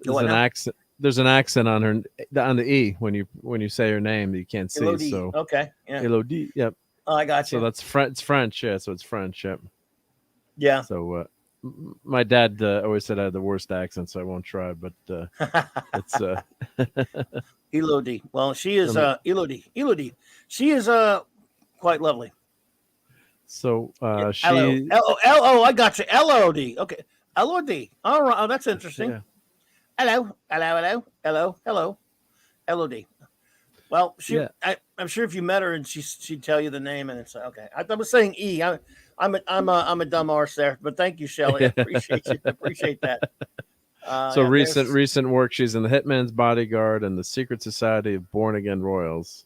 [SPEAKER 1] What now?
[SPEAKER 2] there's an accent on the E when you say her name that you can't see.
[SPEAKER 1] Elodie.
[SPEAKER 2] So
[SPEAKER 1] Okay. Yeah.
[SPEAKER 2] Elodie, yep.
[SPEAKER 1] Oh, I got
[SPEAKER 2] So
[SPEAKER 1] you.
[SPEAKER 2] that's It's French, yeah. So it's French, yep.
[SPEAKER 1] Yeah.
[SPEAKER 2] So my dad always said I had the worst accent, so I won't try. But it's
[SPEAKER 1] Elodie. Well, she is
[SPEAKER 2] um,
[SPEAKER 1] Elodie. Elodie. She is quite lovely.
[SPEAKER 2] so
[SPEAKER 1] Yeah. Hello.
[SPEAKER 2] she
[SPEAKER 1] L-O. I got you. L-O-D. Okay. L-O-D. All right. Oh, that's interesting.
[SPEAKER 2] yeah
[SPEAKER 1] Hello. Hello. Hello. Hello. Hello. L-O-D. Well,
[SPEAKER 2] yeah.
[SPEAKER 1] I'm sure if you met her and she'd tell you the name and it's okay. I was saying E. I'm a dumb arse there, but thank you, Shelley. I appreciate you. I appreciate that.
[SPEAKER 2] So
[SPEAKER 1] Yeah,
[SPEAKER 2] recent work. She's in the Hitman's Bodyguard and the Secret Society of Born Again Royals,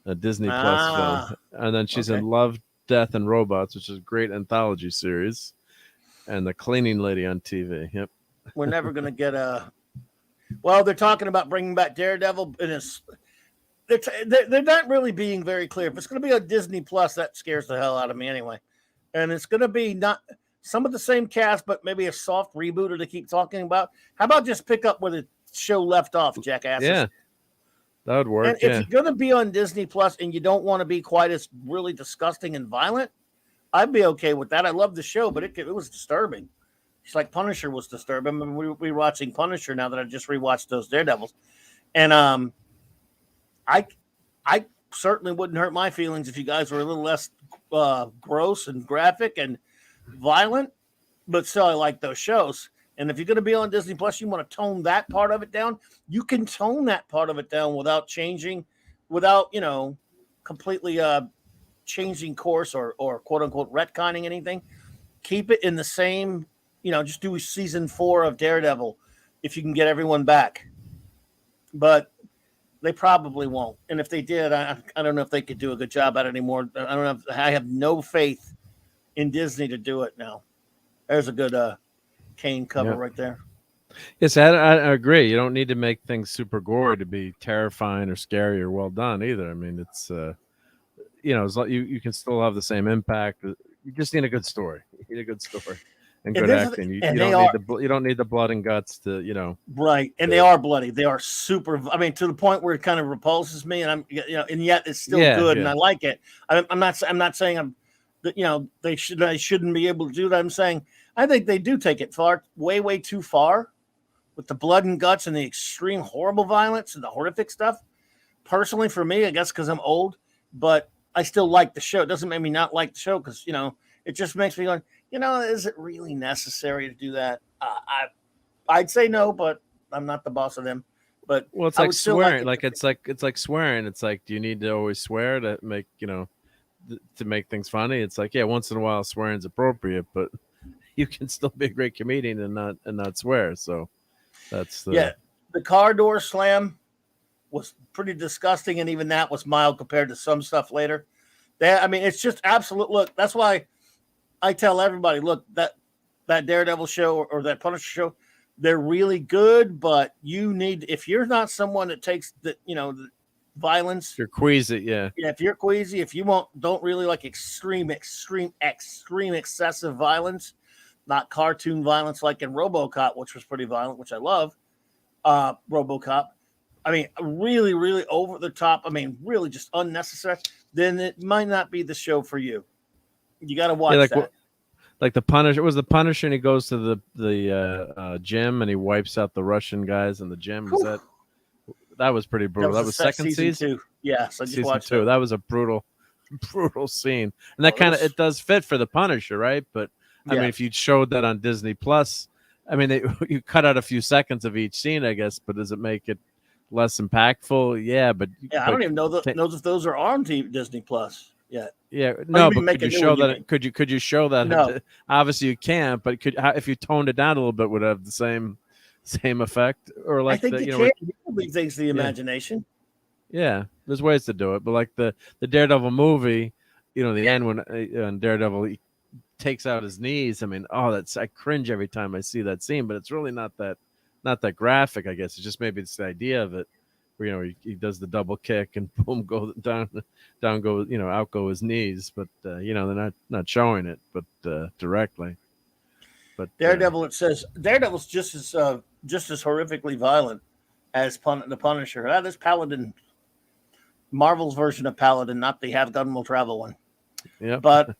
[SPEAKER 2] a Disney Plus film, and then she's
[SPEAKER 1] okay.
[SPEAKER 2] in Love, Death, and Robots, which is a great anthology series, and The Cleaning Lady on TV. Yep.
[SPEAKER 1] We're never gonna get a. Well, they're talking about bringing back Daredevil, and they're not really being very clear. If it's going to be on Disney Plus, that scares the hell out of me anyway. And it's going to be not some of the same cast, but maybe a soft rebooter to keep talking about. How about just pick up where the show left off, jackasses?
[SPEAKER 2] Yeah, that would work.
[SPEAKER 1] And if you're going to be on Disney Plus and you don't want to be quite as really disgusting and violent, I'd be okay with that. I love the show, but it was disturbing. It's like Punisher was disturbing. I mean, we're watching Punisher now that I just rewatched those Daredevils, and I certainly wouldn't hurt my feelings if you guys were a little less gross and graphic and violent, but still I like those shows. And if you're going to be on Disney Plus, you want to tone that part of it down. You can tone that part of it down without changing, without completely changing course or quote unquote retconning anything. Keep it in the same. Just do season 4 of Daredevil if you can get everyone back. But they probably won't. And if they did, I don't know if they could do a good job at it anymore. I don't know. I have no faith in Disney to do it now. There's a good Kane cover right there.
[SPEAKER 2] Yes, I agree. You don't need to make things super gory to be terrifying or scary or well done either. I mean, it's you can still have the same impact. You just need a good story. You need a good story and good acting. You don't need the blood and guts to
[SPEAKER 1] right. And they are bloody. They are super. I mean, to the point where it kind of repulses me, and and yet it's still good, and I like it. I'm not saying they shouldn't be able to do that. I'm saying I think they do take it way too far with the blood and guts and the extreme horrible violence and the horrific stuff. Personally, for me, I guess because I'm old, but I still like the show. It doesn't make me not like the show because it just makes me going. Is it really necessary to do that? I'd say no, but I'm not the boss of them. But
[SPEAKER 2] it's like swearing. It's like swearing. It's like, do you need to always swear to make to make things funny? It's like, yeah, once in a while swearing's appropriate, but you can still be a great comedian and not swear. So that's
[SPEAKER 1] the car door slam was pretty disgusting, and even that was mild compared to some stuff later. It's just absolute. Look, that's why I tell everybody, look, that Daredevil show or that Punisher show, they're really good, but if you're not someone that takes the violence,
[SPEAKER 2] you're queasy, yeah.
[SPEAKER 1] If you're queasy, if you don't really like extreme excessive violence, not cartoon violence like in RoboCop, which was pretty violent, which I love. RoboCop. Really, really over the top. Really just unnecessary. Then it might not be the show for you. You got to watch that.
[SPEAKER 2] Like the Punisher. It was the Punisher, and he goes to the gym and he wipes out the Russian guys in the gym. That was pretty brutal. That was second season
[SPEAKER 1] 2. Yes, I just
[SPEAKER 2] season
[SPEAKER 1] watched
[SPEAKER 2] 2. That was a brutal scene, and that it does fit for the Punisher, right? But if you showed that on Disney Plus, you cut out a few seconds of each scene, I guess. But does it make it less impactful? Yeah, but
[SPEAKER 1] I don't even know if those are on Disney Plus yet.
[SPEAKER 2] Yeah, no, but could you show that? Could you show that?
[SPEAKER 1] No.
[SPEAKER 2] Obviously you can't. But if you toned it down a little bit, would it have the same effect? Or like
[SPEAKER 1] I think you can. Leave things to the imagination.
[SPEAKER 2] Yeah, there's ways to do it. But like the Daredevil movie, the end when Daredevil takes out his knees. I mean, I cringe every time I see that scene, but it's really not that graphic. I guess it's just maybe it's the idea of it, where he does the double kick and boom, go down go out go his knees, but they're not showing it, but directly. But
[SPEAKER 1] Daredevil, it says Daredevil's just as horrifically violent as the Punisher. This Paladin, Marvel's version of Paladin, not the Have Gun Will Travel one.
[SPEAKER 2] Yeah,
[SPEAKER 1] but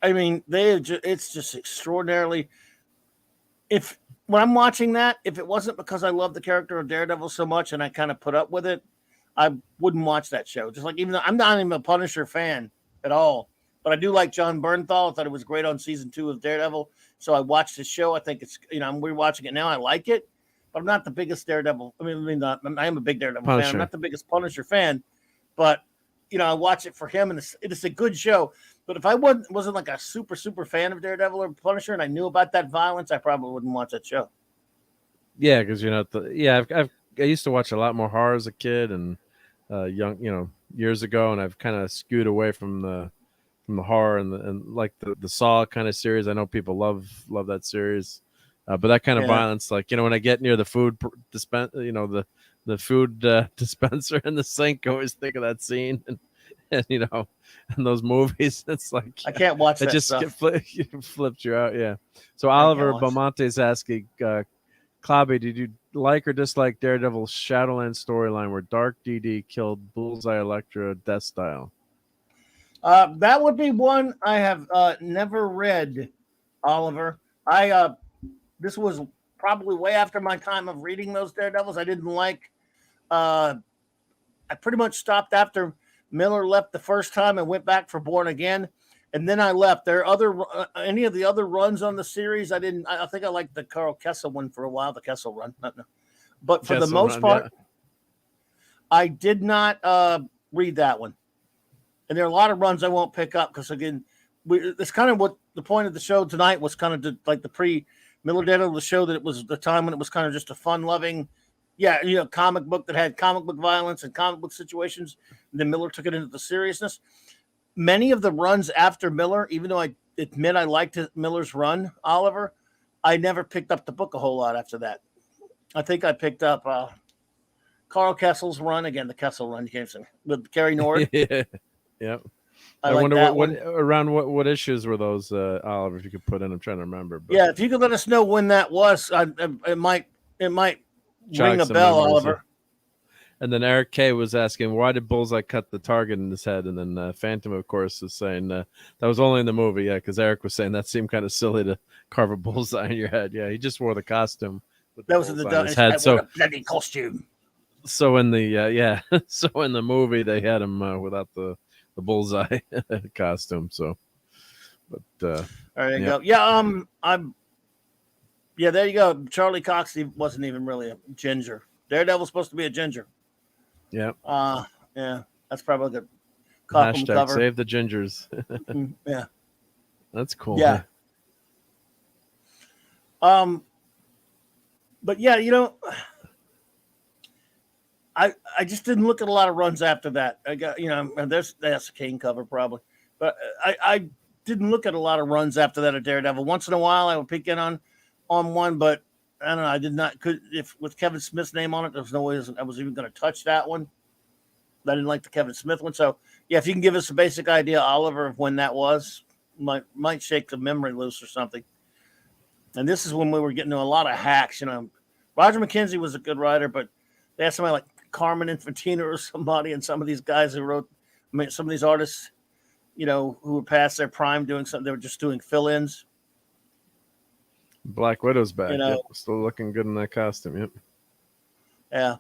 [SPEAKER 1] I mean, it's just extraordinarily. When I'm watching that, if it wasn't because I love the character of Daredevil so much and I kind of put up with it, I wouldn't watch that show. Just like, even though I'm not even a Punisher fan at all, but I do like John Bernthal. I thought it was great on season 2 of Daredevil. So I watched his show. I think it's, I'm rewatching it now. I like it, but I'm not the biggest Daredevil. I am a big Daredevil
[SPEAKER 2] Punisher
[SPEAKER 1] fan. I'm not the biggest Punisher fan, but I watch it for him, and it's a good show. But if I wasn't like a super, super fan of Daredevil or Punisher, and I knew about that violence, I probably wouldn't watch that show.
[SPEAKER 2] Yeah, because I used to watch a lot more horror as a kid and young, years ago, and I've kind of skewed away from the horror and like the Saw kind of series. I know people love that series, but that kind of violence, like when I get near the food the food dispenser in the sink, I always think of that scene and in those movies, it's like
[SPEAKER 1] I can't watch that. It just
[SPEAKER 2] flipped you out. Yeah. So Oliver Beaumonte is asking, Clobby, did you like or dislike Daredevil's Shadowland storyline where Dark DD killed Bullseye Electra death style?
[SPEAKER 1] That would be one I have never read, Oliver. This was probably way after my time of reading those Daredevils. I didn't like. I pretty much stopped after Miller left the first time and went back for Born Again, and then I left. There are any of the other runs on the series I didn't. I think I liked the Carl Kessel one for a while, the Kessel run. But for the most part, I did not read that one. And there are a lot of runs I won't pick up because, again, it's kind of what the point of the show tonight was, kind of like the pre-Miller Daredevil, the show that it was the time when it was kind of just a fun-loving, comic book that had comic book violence and comic book situations. And then Miller took it into the seriousness. Many of the runs after Miller, even though I admit I liked Miller's run, Oliver, I never picked up the book a whole lot after that. I think I picked up Carl Kessel's run, again, the Kessel run, with Kerry Nord.
[SPEAKER 2] Yeah.
[SPEAKER 1] I
[SPEAKER 2] wonder what issues were those, Oliver, if you could put in. I'm trying to remember. But
[SPEAKER 1] yeah, if you could let us know when that was, it might ring a bell, Oliver.
[SPEAKER 2] And then Eric K was asking, why did Bullseye cut the target in his head? And then Phantom, of course, is saying that was only in the movie. Yeah, because Eric was saying that seemed kind of silly to carve a bullseye in your head. Yeah, he just wore the costume.
[SPEAKER 1] That was in his head. So a bloody costume.
[SPEAKER 2] So in the so in the movie they had him without the bullseye costume. So, but
[SPEAKER 1] there you go. Yeah, there you go. Charlie Cox wasn't even really a ginger. Daredevil's supposed to be a ginger.
[SPEAKER 2] Yeah.
[SPEAKER 1] Yeah, that's probably a good
[SPEAKER 2] cover. Save the gingers.
[SPEAKER 1] Yeah,
[SPEAKER 2] that's cool.
[SPEAKER 1] Yeah. But yeah, I just didn't look at a lot of runs after that. I got, that's a Kane cover probably, but I didn't look at a lot of runs after that at Daredevil. Once in a while, I would peek in on one, but I don't know. I did not. If with Kevin Smith's name on it, there was no way I was even going to touch that one. I didn't like the Kevin Smith one. So yeah, if you can give us a basic idea, Oliver, of when that was, might shake the memory loose or something. And this is when we were getting to a lot of hacks. Roger McKenzie was a good writer, but they had somebody like Carmen Infantino or somebody, and some of these guys who wrote, some of these artists, who were past their prime doing something, they were just doing fill-ins.
[SPEAKER 2] Black Widow's back. Yep. Still looking good in that costume. Yep.
[SPEAKER 1] Yeah.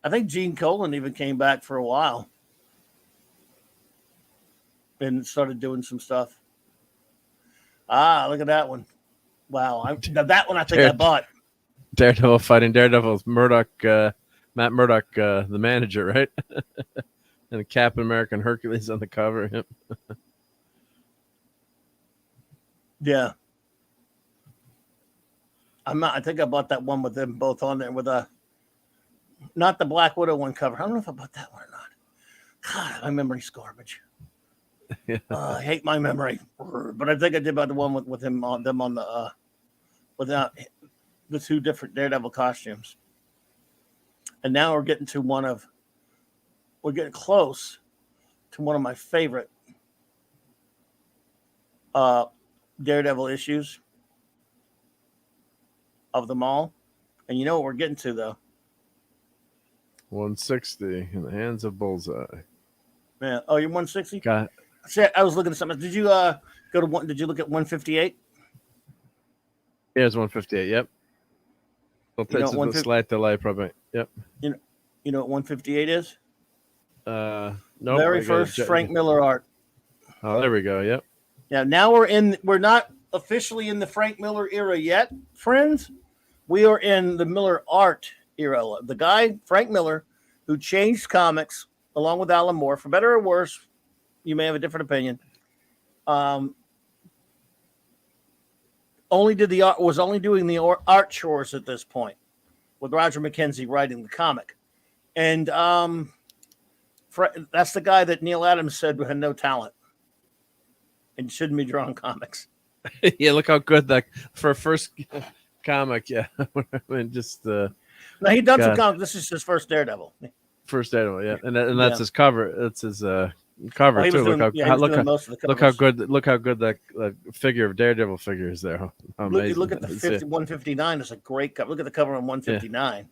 [SPEAKER 1] I think Gene Colan even came back for a while and started doing some stuff. Look at that one. Wow. That one I think I bought.
[SPEAKER 2] Daredevil fighting Daredevil's Murdoch, Matt Murdock, the manager, right? And Captain America and Hercules on the cover. Yep.
[SPEAKER 1] Yeah. I think I bought that one with them both on there with not the Black Widow one cover. I don't know if I bought that one or not. God, my memory's garbage. I hate my memory, but I think I did about the one with him on them on the without the two different Daredevil costumes. And now we're getting close to one of my favorite Daredevil issues of them all. And you know what we're getting to, though?
[SPEAKER 2] 160 in the hands of Bullseye.
[SPEAKER 1] Yeah. Oh, you're 160?
[SPEAKER 2] Got
[SPEAKER 1] I was looking at something. Did you go to one? Did you look at 158?
[SPEAKER 2] Here's 158. Yep. Well,
[SPEAKER 1] You know what
[SPEAKER 2] it's a slight delay, probably. Yep.
[SPEAKER 1] You know what 158 is?
[SPEAKER 2] No.
[SPEAKER 1] Very first Frank Miller art.
[SPEAKER 2] Oh, there we go. Yep.
[SPEAKER 1] Yeah. Now we're not officially in the Frank Miller era yet, friends. We are in the Miller art era. The guy, Frank Miller, who changed comics along with Alan Moore, for better or worse. You may have a different opinion. Only doing the art chores at this point, with Roger McKenzie writing the comic, and that's the guy that Neil Adams said had no talent and shouldn't be drawing comics.
[SPEAKER 2] Yeah, look how good that for a first comic. Yeah, I mean, just
[SPEAKER 1] now he done some comics. This is his first Daredevil.
[SPEAKER 2] First Daredevil, yeah, and that's his cover. That's his cover too. Look how good that figure of Daredevil figure is there.
[SPEAKER 1] Look at the 159. It's a great cover. Look at the cover on 159. Yeah.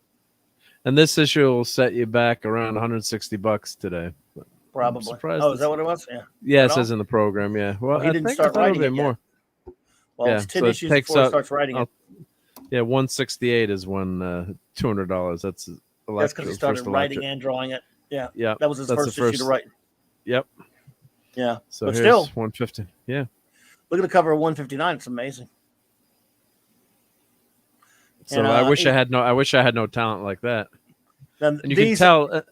[SPEAKER 2] And this issue will set you back around $160 today.
[SPEAKER 1] Probably. Oh, is that what it was? Yeah.
[SPEAKER 2] Yeah, it says in the program. Yeah. Well,
[SPEAKER 1] he didn't start writing it more. Well,
[SPEAKER 2] yeah,
[SPEAKER 1] it's 10 issues before he starts writing it.
[SPEAKER 2] Yeah, 168 is when $200. That's
[SPEAKER 1] because he started writing and drawing it. Yeah.
[SPEAKER 2] Yeah.
[SPEAKER 1] That was his first issue to write.
[SPEAKER 2] Yep.
[SPEAKER 1] Yeah.
[SPEAKER 2] So
[SPEAKER 1] but still
[SPEAKER 2] 150. Yeah.
[SPEAKER 1] Look at the cover of 159. It's amazing.
[SPEAKER 2] So and, I wish I had no talent like that. And you can tell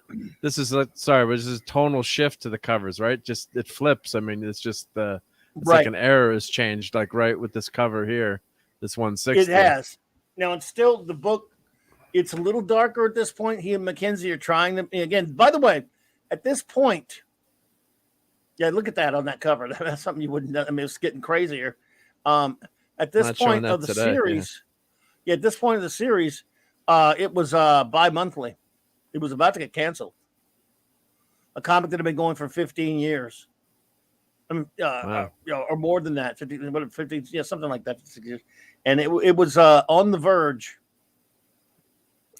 [SPEAKER 2] this is this is a tonal shift to the covers, right? Just it flips. I mean, it's just it's like an error has changed, like right with this cover here, this 160.
[SPEAKER 1] It has. Now it's still the book. It's a little darker at this point. He and McKenzie are trying them again. By the way, at this point, yeah, look at that on that cover. That's something you wouldn't. I mean, it's getting crazier. At this point of the series, at this point of the series, it was bi-monthly. It was about to get canceled. A comic that had been going for 15 years. I mean,
[SPEAKER 2] wow.
[SPEAKER 1] Or more than that, 15, yeah, something like that. And it was on the verge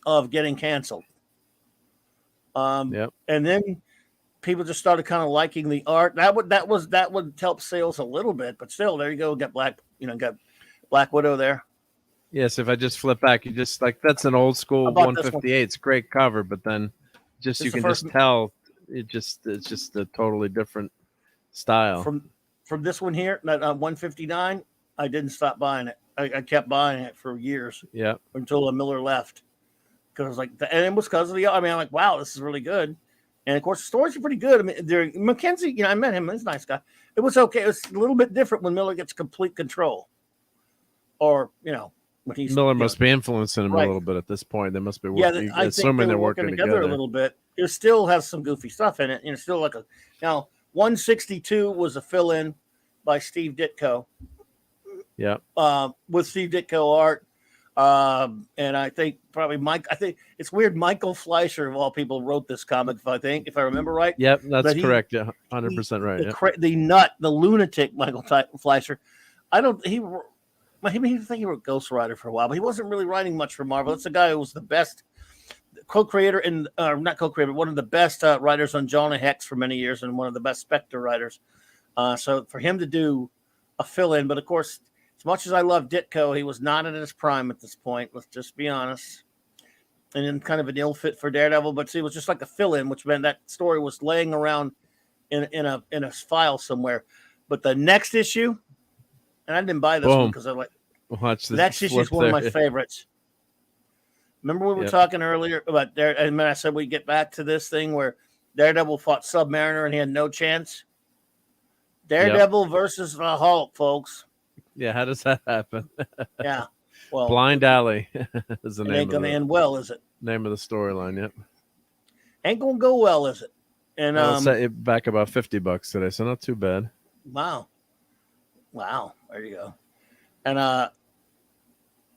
[SPEAKER 1] of getting canceled.
[SPEAKER 2] Yep.
[SPEAKER 1] And then people just started kind of liking the art. That would help sales a little bit, but still, there you go. Got Black Widow there.
[SPEAKER 2] Yes, if I just flip back, you just that's an old school 158. It's great cover, but then just you can just tell it's just a totally different style.
[SPEAKER 1] From this one here, that 159, I didn't stop buying it. I kept buying it for years.
[SPEAKER 2] Yeah.
[SPEAKER 1] Until Miller left, because I was like, and it was because of the. I mean, I'm like, wow, this is really good. And of course, the stories are pretty good. I mean, McKenzie, I met him. He's a nice guy. It was okay. It was a little bit different when Miller gets complete control, or when he's
[SPEAKER 2] Miller must be influencing him a little bit at this point. They must be working.
[SPEAKER 1] Yeah, I think they're working together a little bit. It still has some goofy stuff in it. Still like 162 was a fill-in by Steve Ditko.
[SPEAKER 2] Yeah.
[SPEAKER 1] With Steve Ditko art. And I think probably I think it's weird. Michael Fleischer, of all people, wrote this comic, if I remember right.
[SPEAKER 2] Yep, that's correct. Yeah, 100% right.
[SPEAKER 1] The lunatic Michael Fleischer. I think he wrote Ghost Rider for a while, but he wasn't really writing much for Marvel. That's the guy who was the best co-creator not co-creator, but one of the best writers on Jonah Hex for many years, and one of the best Spectre writers. So for him to do a fill-in, but of course, as much as I love Ditko, he was not in his prime at this point. Let's just be honest. And then kind of an ill fit for Daredevil, but see, it was just like a fill-in, which meant that story was laying around in a file somewhere. But the next issue, and I didn't buy this one because I like
[SPEAKER 2] watch this.
[SPEAKER 1] That issue is one of my favorites. Remember we were talking earlier about and then I said we get back to this thing where Daredevil fought Submariner and he had no chance. Daredevil versus the Hulk, folks.
[SPEAKER 2] Yeah, how does that happen?
[SPEAKER 1] Yeah, well,
[SPEAKER 2] Blind Alley is the name.
[SPEAKER 1] Ain't gonna end well, is it?
[SPEAKER 2] Name of the storyline. Yep.
[SPEAKER 1] Ain't gonna go well, is it? And
[SPEAKER 2] I'll set you back about $50 today, so not too bad.
[SPEAKER 1] wow. There you go. And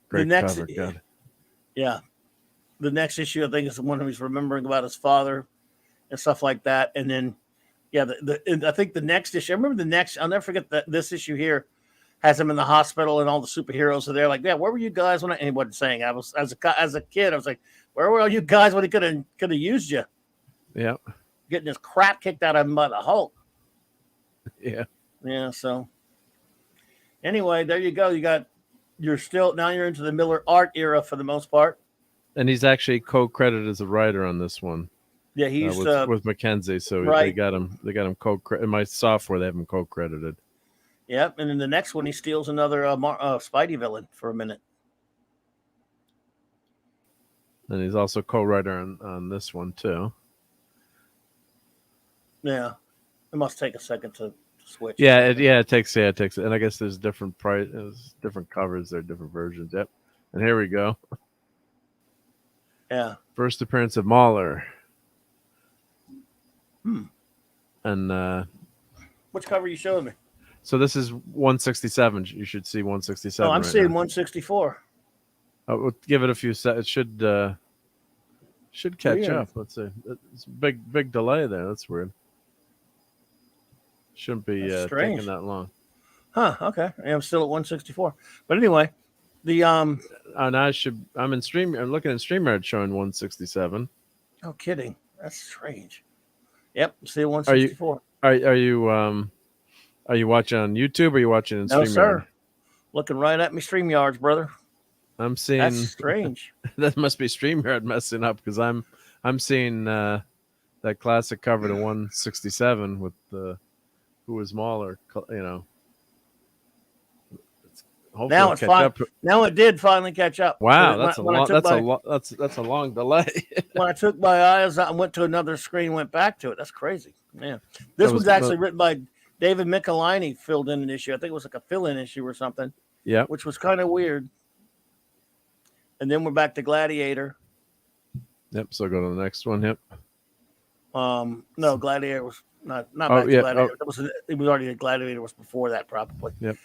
[SPEAKER 2] Great
[SPEAKER 1] the next,
[SPEAKER 2] cover, God.
[SPEAKER 1] yeah, the next issue I think is the one he's remembering about his father and stuff like that. And then, yeah, I think the next issue. I remember the next. I'll never forget that this issue here has him in the hospital and all the superheroes are there. Like, yeah, where were you guys when? And he wasn't saying. I was as a kid. I was like, where were all you guys when he could have used you?
[SPEAKER 2] Yeah.
[SPEAKER 1] Getting his crap kicked out of him by the Hulk.
[SPEAKER 2] Yeah.
[SPEAKER 1] Yeah. So anyway, there you go. You're into the Miller art era for the most part.
[SPEAKER 2] And he's actually co-credited as a writer on this one.
[SPEAKER 1] Yeah, he's
[SPEAKER 2] with Mackenzie, so
[SPEAKER 1] right.
[SPEAKER 2] They got him co-credited. In my software, they have him co-credited.
[SPEAKER 1] Yep, and in the next one, he steals another Spidey villain for a minute.
[SPEAKER 2] And he's also co-writer on this one too.
[SPEAKER 1] Yeah, it must take a second to switch.
[SPEAKER 2] It takes. And I guess there's different different covers, there, different versions. Yep. And here we go.
[SPEAKER 1] Yeah.
[SPEAKER 2] First appearance of Mauler. And
[SPEAKER 1] which cover are you showing me?
[SPEAKER 2] So this is 167. You should see 167.
[SPEAKER 1] Oh, I'm seeing 164.
[SPEAKER 2] We'll give it a few seconds. It should catch up. Let's see. It's a big delay there. That's weird. Shouldn't be taking that long.
[SPEAKER 1] Huh? Okay. I'm still at 164. But anyway, the
[SPEAKER 2] And I'm in Stream. I'm looking at StreamYard showing 167.
[SPEAKER 1] No kidding. That's strange. Yep. See 164.
[SPEAKER 2] Are you watching on YouTube or are you watching in StreamYard? No, sir.
[SPEAKER 1] Looking right at me, StreamYards, brother.
[SPEAKER 2] I'm seeing.
[SPEAKER 1] That's strange.
[SPEAKER 2] That must be StreamYard messing up because I'm seeing that classic cover to 167 with the who was Mauler. You know. Hopefully
[SPEAKER 1] now it's fine. Now it did finally catch up.
[SPEAKER 2] Wow, that's a long delay.
[SPEAKER 1] When I took my eyes out and went to another screen, went back to it. That's crazy. Man, this was actually written by David Michelinie. Filled in an issue. I think it was like a fill-in issue or something.
[SPEAKER 2] Yeah,
[SPEAKER 1] which was kind of weird. And then we're back to Gladiator.
[SPEAKER 2] Yep. So go to the next one. Yep.
[SPEAKER 1] No, Gladiator was not back to Gladiator. It was already Gladiator was before that probably.
[SPEAKER 2] Yep.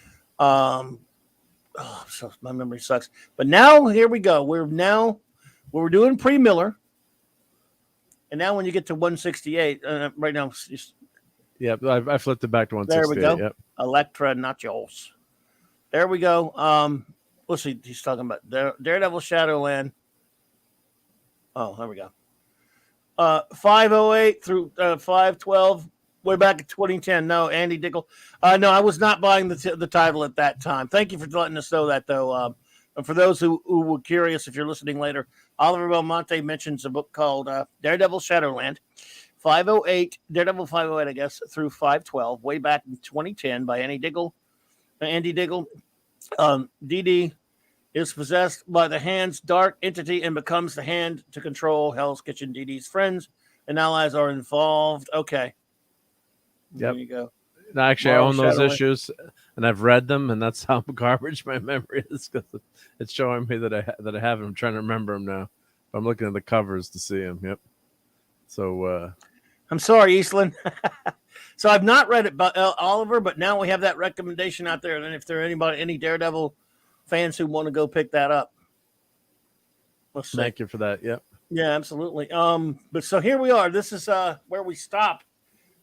[SPEAKER 1] So my memory sucks. But now here we go. We're doing pre-Miller. And now when you get to 168, right now.
[SPEAKER 2] Yep, I flipped it back to 168.
[SPEAKER 1] There we go.
[SPEAKER 2] Yep.
[SPEAKER 1] Electra Nachos. There we go. Let's see. He's talking about Daredevil Shadowland. Oh, there we go. 508 through 512. Way back in 2010. No, Andy Diggle. No, I was not buying the title at that time. Thank you for letting us know that, though. And for those who were curious, if you're listening later, Oliver Belmonte mentions a book called Daredevil Shadowland. 508, Daredevil 508, I guess, through 512, way back in 2010 by Andy Diggle. DD is possessed by the Hand's dark entity and becomes the Hand to control Hell's Kitchen. DD's friends and allies are involved. Okay.
[SPEAKER 2] Yep.
[SPEAKER 1] There you go.
[SPEAKER 2] No, actually, I own those issues, and I've read them, and that's how garbage my memory is. Because it's showing me that I have them. I'm trying to remember them now. I'm looking at the covers to see them. Yep. So
[SPEAKER 1] I'm sorry, Eastland. So I've not read it, Oliver, but now we have that recommendation out there. And if there are any Daredevil fans who want to go pick that up, let's see.
[SPEAKER 2] Thank you for that. Yep.
[SPEAKER 1] Yeah, absolutely. But so here we are. This is where we stop.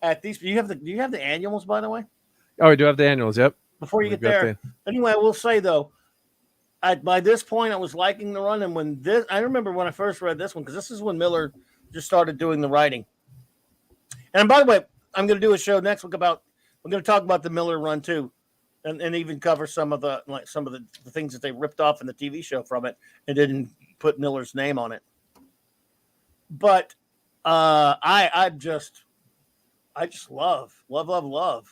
[SPEAKER 1] At these, do you have the annuals, by the way?
[SPEAKER 2] Oh, we do have the annuals. Yep.
[SPEAKER 1] Before you get there, anyway, I will say though, by this point, I was liking the run, and I remember when I first read this one because this is when Miller just started doing the writing. And by the way, I'm going to do a show next week we're going to talk about the Miller run too, and even cover some of the things that they ripped off in the TV show from it and didn't put Miller's name on it. But I just love the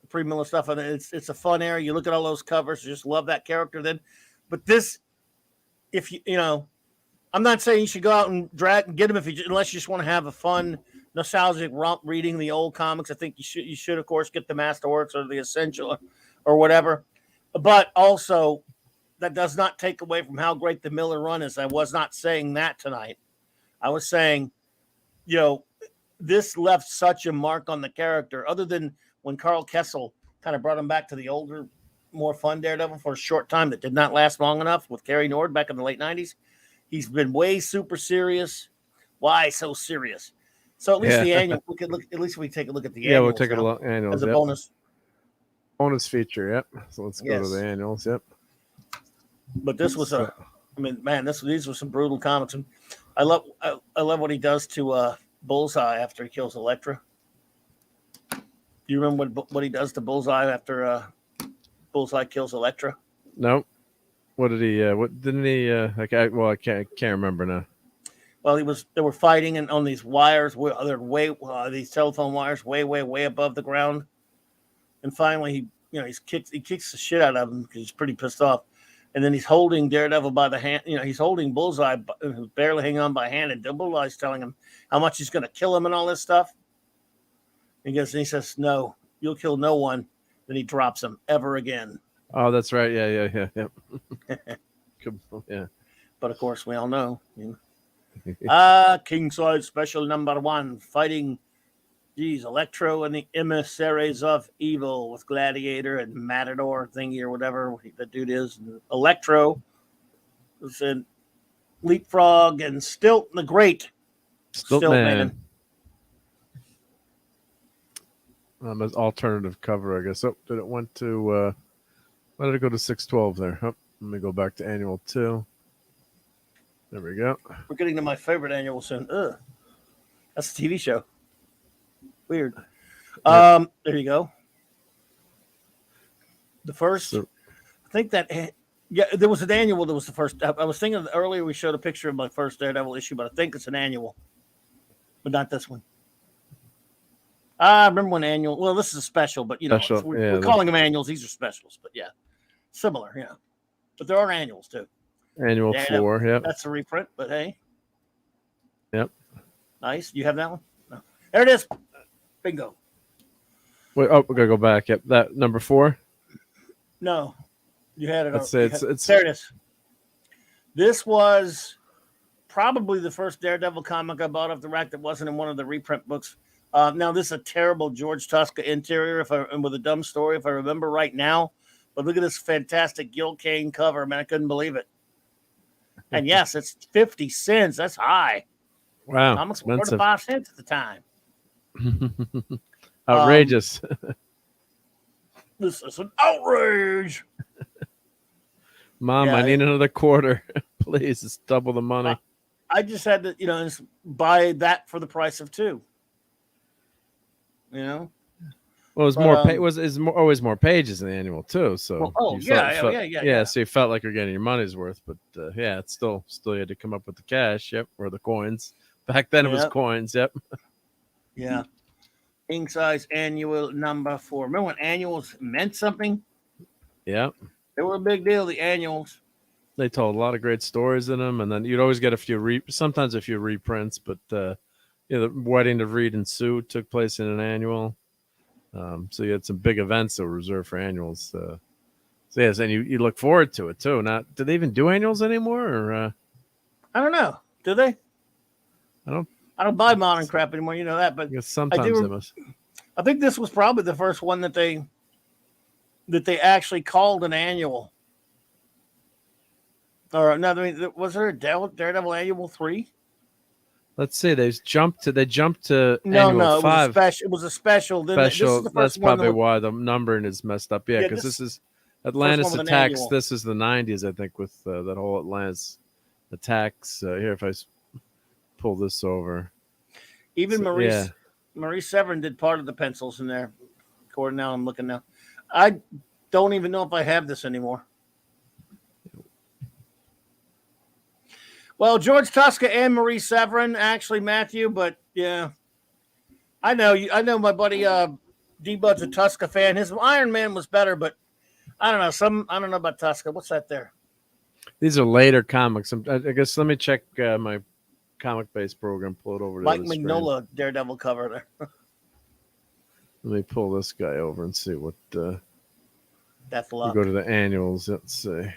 [SPEAKER 1] pre-Miller stuff, and it's a fun area. You look at all those covers, you just love that character. Then, but this, if you know, I'm not saying you should go out and get them unless you just want to have a fun, nostalgic romp reading the old comics. I think you should of course get the Masterworks or the Essential or whatever. But also, that does not take away from how great the Miller run is. I was not saying that tonight. I was saying you know, this left such a mark on the character, other than when Carl Kessel kind of brought him back to the older, more fun Daredevil for a short time that did not last long enough with Cary Nord back in the late 90s. He's been way super serious. Why so serious? So at least the annual, at least we take a look at the
[SPEAKER 2] Yeah, we'll
[SPEAKER 1] annuals
[SPEAKER 2] take a
[SPEAKER 1] now
[SPEAKER 2] look. Annuals,
[SPEAKER 1] as a
[SPEAKER 2] yep.
[SPEAKER 1] bonus.
[SPEAKER 2] Bonus feature, yep. So let's go to the annuals, yep.
[SPEAKER 1] But this was I mean, man, these were some brutal comics, and I love what he does to Bullseye after he kills Elektra. Do you remember what he does to Bullseye after Bullseye kills Elektra?
[SPEAKER 2] Nope. What did he? What didn't he? I can't remember now.
[SPEAKER 1] Well, they were fighting and on these wires, these telephone wires, way above the ground, and finally he kicks the shit out of him because he's pretty pissed off, and then he's holding Daredevil by the hand. He's holding Bullseye, who's barely hanging on by a hand, and Bullseye's telling him how much he's going to kill him and all this stuff. And he says, "No, you'll kill no one." Then he drops him ever again.
[SPEAKER 2] Oh, that's right. Yeah. Yeah.
[SPEAKER 1] But of course, we all know. King Size Special Number 1, fighting, Electro and the Emissaries of Evil with Gladiator and Matador thingy or whatever the dude is. And Electro was in Leapfrog and Stilt the Great.
[SPEAKER 2] Stilt Man. An alternative cover, I guess. Oh, did it went to? Why did it go to 612 there? Oh, let me go back to annual 2. There we go.
[SPEAKER 1] We're getting to my favorite annual soon. Ugh. That's a TV show. Weird. There you go. The first, I think that, there was an annual that was the first. I was thinking earlier we showed a picture of my first Daredevil issue, but I think it's an annual, but not this one. I remember when annual. Well, this is a special, but we're calling them annuals. These are specials, but yeah, similar, yeah. But there are annuals too.
[SPEAKER 2] Annual 4, yep.
[SPEAKER 1] That's a reprint, but hey.
[SPEAKER 2] Yep.
[SPEAKER 1] Nice. You have that one? No. There it is. Bingo.
[SPEAKER 2] Wait, we gotta go back. Yep. That number 4?
[SPEAKER 1] No. You had it.
[SPEAKER 2] Let's say it's
[SPEAKER 1] there it is. This was probably the first Daredevil comic I bought off the rack that wasn't in one of the reprint books. Now this is a terrible George Tuska interior, with a dumb story, if I remember right now. But look at this fantastic Gil Kane cover, man! I couldn't believe it. And yes, it's 50 cents. That's high.
[SPEAKER 2] Wow,
[SPEAKER 1] comics were 45 cents at the time.
[SPEAKER 2] Outrageous.
[SPEAKER 1] This is an outrage.
[SPEAKER 2] Mom, I need another quarter, please. It's double the money.
[SPEAKER 1] I just had to, just buy that for the price of 2. Well,
[SPEAKER 2] it was always more pages in the annual too. So
[SPEAKER 1] yeah.
[SPEAKER 2] So you felt like you're getting your money's worth, but it's still you had to come up with the cash, or the coins. Back then it was coins,
[SPEAKER 1] Yeah. King Size annual number 4. Remember when annuals meant something?
[SPEAKER 2] Yeah.
[SPEAKER 1] They were a big deal, the annuals.
[SPEAKER 2] They told a lot of great stories in them, and then you'd always get a few reprints, but the wedding of Reed and Sue took place in an annual. So you had some big events that were reserved for annuals. So yes, and you look forward to it too. Now, do they even do annuals anymore? Or
[SPEAKER 1] I don't know. Do they?
[SPEAKER 2] I
[SPEAKER 1] don't buy modern crap anymore. You know that, but
[SPEAKER 2] sometimes they must.
[SPEAKER 1] I think this was probably the first one that they actually called an annual. Or no, was there a Daredevil Annual 3?
[SPEAKER 2] Let's see. They jumped to
[SPEAKER 1] annual
[SPEAKER 2] 5.
[SPEAKER 1] It was a special.
[SPEAKER 2] This is the first. That's probably why the numbering is messed up. Yeah, because this is Atlantis Attacks. This is the 90s, I think, with that whole Atlantis Attacks. Here, if I pull this over,
[SPEAKER 1] even Marie Severin did part of the pencils in there. According now, I'm looking now. I don't even know if I have this anymore. Well, George Tuska and Marie Severin, actually, Matthew, but yeah, I know my buddy D-Bud's a Tuska fan. His Iron Man was better, but I don't know. I don't know about Tuska. What's that there?
[SPEAKER 2] These are later comics. I guess let me check my comic-based program. Pull it over to
[SPEAKER 1] Mike Mignola Daredevil cover there.
[SPEAKER 2] Let me pull this guy over and see what.
[SPEAKER 1] That's luck.
[SPEAKER 2] Go to the annuals. Let's see.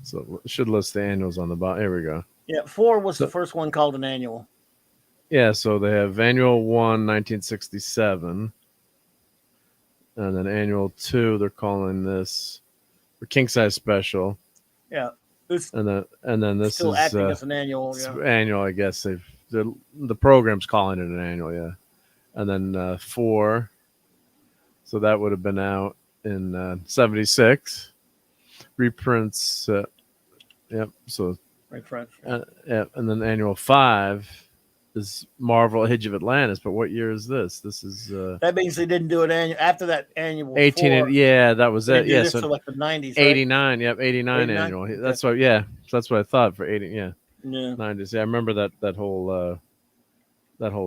[SPEAKER 2] So it should list the annuals on the bottom. Here we go.
[SPEAKER 1] Yeah, 4 was
[SPEAKER 2] So-
[SPEAKER 1] the first one called an annual.
[SPEAKER 2] Yeah, so they have annual 1, 1967, and then annual 2. They're calling this the king size special,
[SPEAKER 1] Yeah, it's
[SPEAKER 2] and then this
[SPEAKER 1] still
[SPEAKER 2] is
[SPEAKER 1] acting as an annual.
[SPEAKER 2] it's
[SPEAKER 1] Yeah,
[SPEAKER 2] annual. I guess the program's calling it an annual. Yeah, and then 4. So that would have been out in 76. Reprints. Yep. So
[SPEAKER 1] right, French.
[SPEAKER 2] yeah, and then annual 5 is Marvel Age of Atlantis. But what year is this? This is
[SPEAKER 1] That means they didn't do it annual after that annual.
[SPEAKER 2] 18.
[SPEAKER 1] 4,
[SPEAKER 2] Yeah, that was
[SPEAKER 1] they
[SPEAKER 2] it.
[SPEAKER 1] did
[SPEAKER 2] Yeah,
[SPEAKER 1] this
[SPEAKER 2] so
[SPEAKER 1] till like the 90s. Right?
[SPEAKER 2] 89. Yep, 89
[SPEAKER 1] 89?
[SPEAKER 2] annual.
[SPEAKER 1] Okay.
[SPEAKER 2] That's what. Yeah, that's what I thought for 80. Yeah,
[SPEAKER 1] Yeah.
[SPEAKER 2] 90s. Yeah, I remember that whole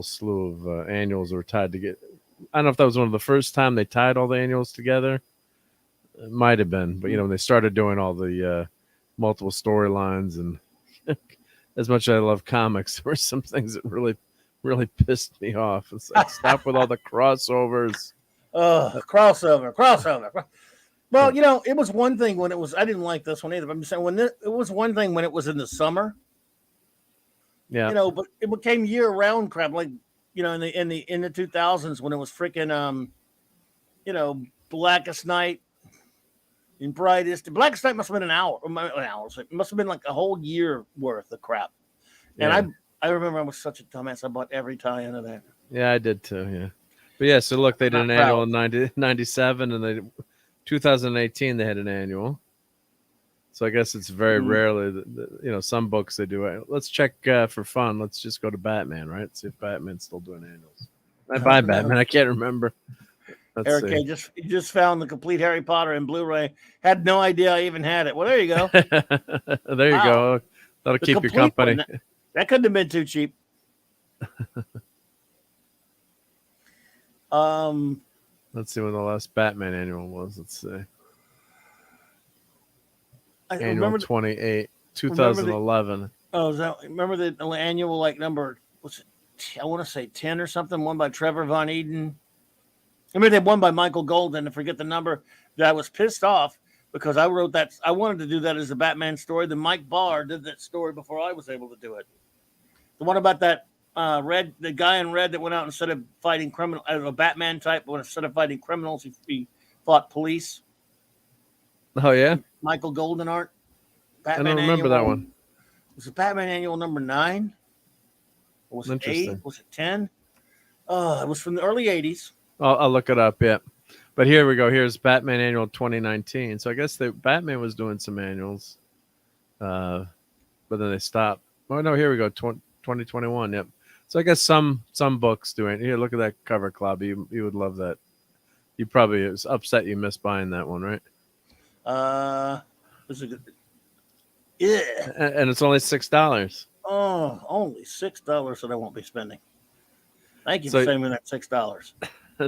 [SPEAKER 2] slew of annuals were tied together. I don't know if that was one of the first time they tied all the annuals together. It might have been, but when they started doing all the multiple storylines, and as much as I love comics, there were some things that really, really pissed me off. It's like, stop with all the crossovers.
[SPEAKER 1] Crossover. Well, it was one thing when it was. I didn't like this one either. But I'm just saying it was one thing when it was in the summer.
[SPEAKER 2] Yeah,
[SPEAKER 1] But it became year-round crap. Like in the 2000s when it was freaking Blackest Night and Brightest. Blackest Night must have been an hour. It must have been like a whole year worth of crap. And
[SPEAKER 2] yeah.
[SPEAKER 1] I remember I was such a dumbass. I bought every tie-in of that.
[SPEAKER 2] Yeah, I did too. Yeah, but yeah. So look, they did
[SPEAKER 1] Not
[SPEAKER 2] an
[SPEAKER 1] proud.
[SPEAKER 2] annual in 97, and they 2018 they had an annual. So I guess it's very rarely that some books they do it. Let's check for fun. Let's just go to Batman, right? See if Batman's still doing annuals. I buy Batman. I can't remember. Let's
[SPEAKER 1] Eric
[SPEAKER 2] see.
[SPEAKER 1] K. just found the complete Harry Potter in Blu-ray. Had no idea I even had it. Well, there you go.
[SPEAKER 2] There you go. That'll keep you
[SPEAKER 1] complete
[SPEAKER 2] company.
[SPEAKER 1] one. That couldn't have been too cheap.
[SPEAKER 2] Let's see when the last Batman annual was. Let's see. Annual 28, 2011.
[SPEAKER 1] Remember the annual number? Was it? I want to say 10 or something. One by Trevor Von Eden. I mean, they won by Michael Golden. I forget the number. That I was pissed off because I wrote that. I wanted to do that as a Batman story. Then Mike Barr did that story before I was able to do it. The one about that the guy in red that went out instead of fighting criminal, a Batman type, but instead of fighting criminals, he fought police.
[SPEAKER 2] Oh yeah,
[SPEAKER 1] Michael Golden art.
[SPEAKER 2] Batman I don't remember that one.
[SPEAKER 1] Was it Batman Annual number 9? Or was it 8? Was it 10? It was from the early 80s.
[SPEAKER 2] I'll look it up. Yeah, but here we go. Here's Batman Annual 2019. So I guess Batman was doing some annuals, but then they stopped. Oh no, here we go. 2021. Yep. So I guess some books do it. Here, look at that cover, Club. You would love that. You probably it was upset you missed buying that one, right?
[SPEAKER 1] Was it? Yeah.
[SPEAKER 2] And it's only $6.
[SPEAKER 1] Oh, only $6 that I won't be spending. Thank you for saving that $6.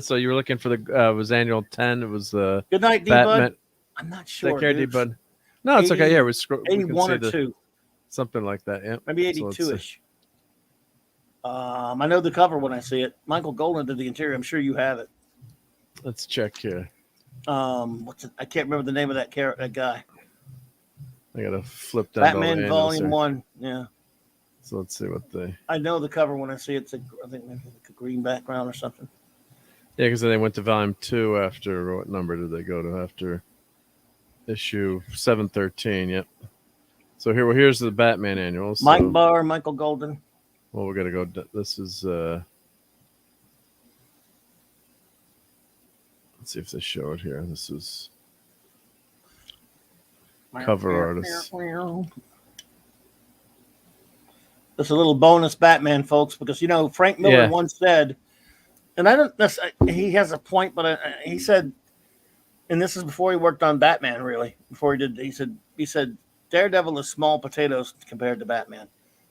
[SPEAKER 2] So you were looking for the was annual 10. It was the
[SPEAKER 1] Good night, D-Bud. I'm not sure.
[SPEAKER 2] Take care, D-Bud. No, it's okay. Yeah, we
[SPEAKER 1] 81 or 2.
[SPEAKER 2] Something like that. Yeah,
[SPEAKER 1] maybe 82ish. I know the cover when I see it. Michael Golden did the interior. I'm sure you have it.
[SPEAKER 2] Let's check here.
[SPEAKER 1] What's it? I can't remember the name of that guy.
[SPEAKER 2] I gotta flip down.
[SPEAKER 1] Batman Volume 1. Yeah.
[SPEAKER 2] So let's see what they.
[SPEAKER 1] I know the cover when I see it. I think maybe like a green background or something.
[SPEAKER 2] Yeah, because then they went to Volume 2 after what number did they go to after issue 713? Yep. So here's the Batman annual. So,
[SPEAKER 1] Mike Barr, Michael Golden.
[SPEAKER 2] Well, we're gonna go. This is. Let's see if they show it here. This is cover artist.
[SPEAKER 1] That's a little bonus Batman, folks, because Frank Miller once said, and I don't. He has a point, but he said, and this is before he worked on Batman. Really, before he did, he said Daredevil is small potatoes compared to Batman.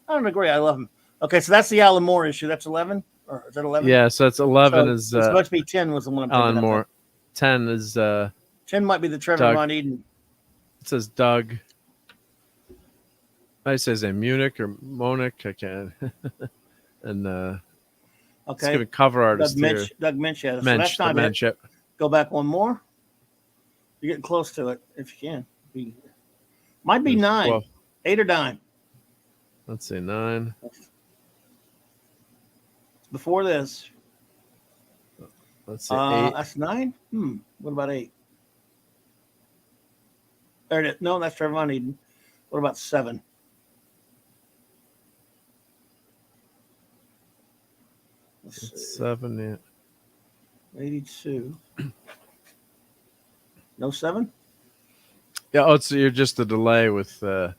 [SPEAKER 1] I don't agree. I love him. Okay, so that's the Alan Moore issue. That's 11, or is that 11?
[SPEAKER 2] Yeah, so it's 11
[SPEAKER 1] so
[SPEAKER 2] is
[SPEAKER 1] it's supposed to be 10 was the one I'm
[SPEAKER 2] Alan Moore. 10 is
[SPEAKER 1] 10 might be the Trevor Von Eden.
[SPEAKER 2] It says Doug. I say in Munich or Monic. I can't. And okay, let's give a cover artist here.
[SPEAKER 1] Doug Minch. Yeah,
[SPEAKER 2] Mensch,
[SPEAKER 1] so that's not it. Go back one more. You're getting close to it if you can. Might be
[SPEAKER 2] There's
[SPEAKER 1] 9,
[SPEAKER 2] 12.
[SPEAKER 1] 8 or 9.
[SPEAKER 2] Let's see, 9.
[SPEAKER 1] Before this.
[SPEAKER 2] Let's see, 8.
[SPEAKER 1] That's 9. What about 8? There it is. No, that's Trevor Von Eden. What about 7?
[SPEAKER 2] It's 7, yeah.
[SPEAKER 1] 82. No 7?
[SPEAKER 2] Yeah, oh, so you're just a delay with that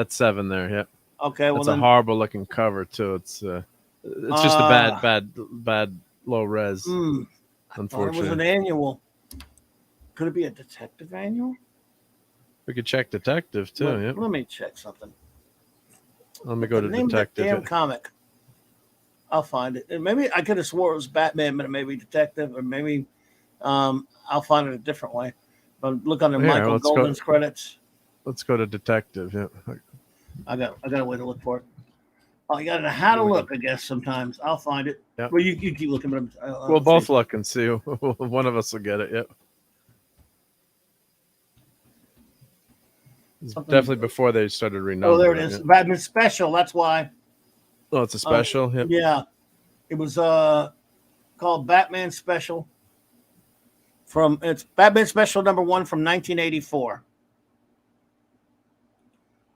[SPEAKER 2] 7 there. Yep.
[SPEAKER 1] Okay, well
[SPEAKER 2] that's
[SPEAKER 1] then,
[SPEAKER 2] a horrible looking cover too. It's just a bad low res.
[SPEAKER 1] It
[SPEAKER 2] Unfortunately,
[SPEAKER 1] was an annual. Could it be a detective annual?
[SPEAKER 2] we could check detective too. Yep.
[SPEAKER 1] Let me check something.
[SPEAKER 2] Let me go to
[SPEAKER 1] name
[SPEAKER 2] detective.
[SPEAKER 1] Of that damn comic. I'll find it. And maybe I could have swore it was Batman, but it may be detective, or maybe I'll find it a different way. But look under Michael Golden's credits.
[SPEAKER 2] Let's go to detective. Yeah.
[SPEAKER 1] I got a way to look for it. Oh, you got to know how to look, I guess. Sometimes I'll find it.
[SPEAKER 2] Yep.
[SPEAKER 1] Well, you keep looking, but
[SPEAKER 2] we'll both look and see. One of us will get it. Yep. It's definitely before they started renumbering.
[SPEAKER 1] Oh, there it is. Batman Special. That's why.
[SPEAKER 2] Oh, it's a special. Yep.
[SPEAKER 1] Yeah, it was called Batman Special. It's Batman Special #1 from 1984.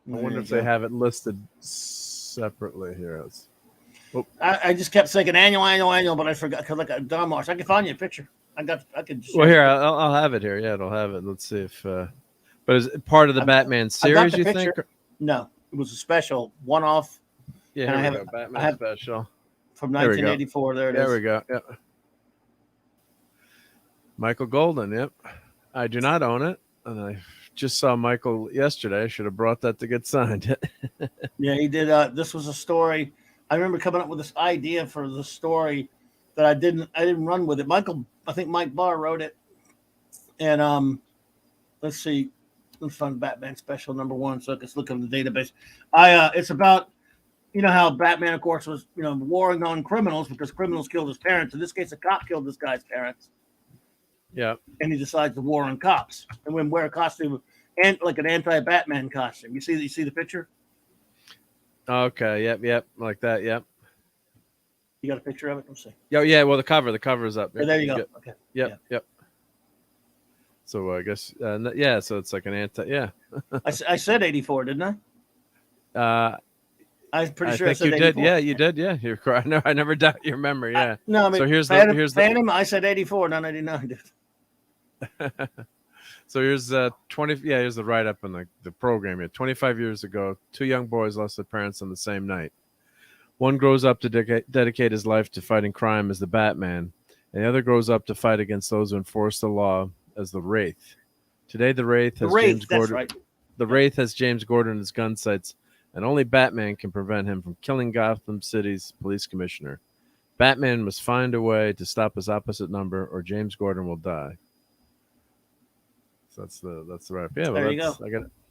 [SPEAKER 2] I wonder if they have it listed separately here.
[SPEAKER 1] I just kept saying annual, but I forgot because like a dumb arse. I can find you a picture. I could.
[SPEAKER 2] Well, here I'll have it here. Yeah, it'll have it. Let's see if. But is it part of the Batman series? You think?
[SPEAKER 1] No, it was a special one-off.
[SPEAKER 2] Yeah, here we go. Batman Special
[SPEAKER 1] from 1984. There it is.
[SPEAKER 2] There we go. Yep. Michael Golden. Yep. I do not own it, and I just saw Michael yesterday. I should have brought that to get signed.
[SPEAKER 1] Yeah, he did. This was a story. I remember coming up with this idea for the story that I didn't run with it. I think Mike Barr wrote it. And let's see. Let's find Batman Special #1 so I can look in the database. It's about, how Batman, of course, was, warring on criminals because criminals killed his parents. In this case, a cop killed this guy's parents.
[SPEAKER 2] Yeah.
[SPEAKER 1] And he decides to war on cops and then wear a costume and like an anti-Batman costume. You see the picture?
[SPEAKER 2] Okay. Yep. Like that. Yep.
[SPEAKER 1] You got a picture of it? Let's see.
[SPEAKER 2] Yeah. Well, the cover is up.
[SPEAKER 1] Yep. Oh, there you go.
[SPEAKER 2] Yep.
[SPEAKER 1] Okay.
[SPEAKER 2] Yep. So I guess, so it's like an anti,
[SPEAKER 1] I said 84, didn't I? I'm pretty sure I said
[SPEAKER 2] you
[SPEAKER 1] 84.
[SPEAKER 2] did. Yeah, you did. Yeah, you're correct. I never doubt your memory. Yeah.
[SPEAKER 1] No, I mean,
[SPEAKER 2] so here's
[SPEAKER 1] Phantom. I said 84, not 89, dude.
[SPEAKER 2] So here's 20. Yeah, here's the write-up in the program here. 25 years ago, 2 young boys lost their parents on the same night. One grows up to dedicate his life to fighting crime as the Batman, and the other grows up to fight against those who enforce the law as the Wraith. Today, the Wraith has James Gordon. Right. The Wraith has James Gordon in his gun sights, and only Batman can prevent him from killing Gotham City's police commissioner. Batman must find a way to stop his opposite number, or James Gordon will die. So that's the wrap. Yeah,
[SPEAKER 1] there you go.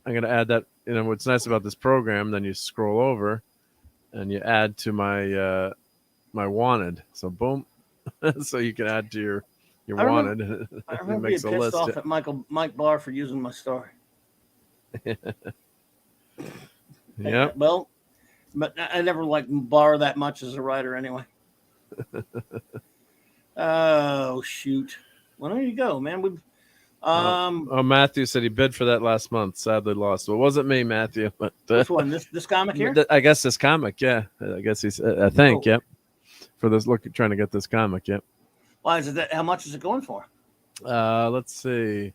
[SPEAKER 2] I'm gonna add that. What's nice about this program? Then you scroll over, and you add to my my wanted. So boom, so you can add to your wanted.
[SPEAKER 1] I remember being pissed off at Mike Barr for using my story.
[SPEAKER 2] Yeah.
[SPEAKER 1] Well, but I never liked Barr that much as a writer anyway. Oh, shoot. Well, there you go, man.
[SPEAKER 2] Matthew said he bid for that last month. Sadly lost. Well, it wasn't me, Matthew. But
[SPEAKER 1] which one? This comic here?
[SPEAKER 2] I guess this comic, yeah. I guess he's. I think, yep. For this, trying to get this comic, yep.
[SPEAKER 1] Why is it that? How much is it going for?
[SPEAKER 2] Let's see,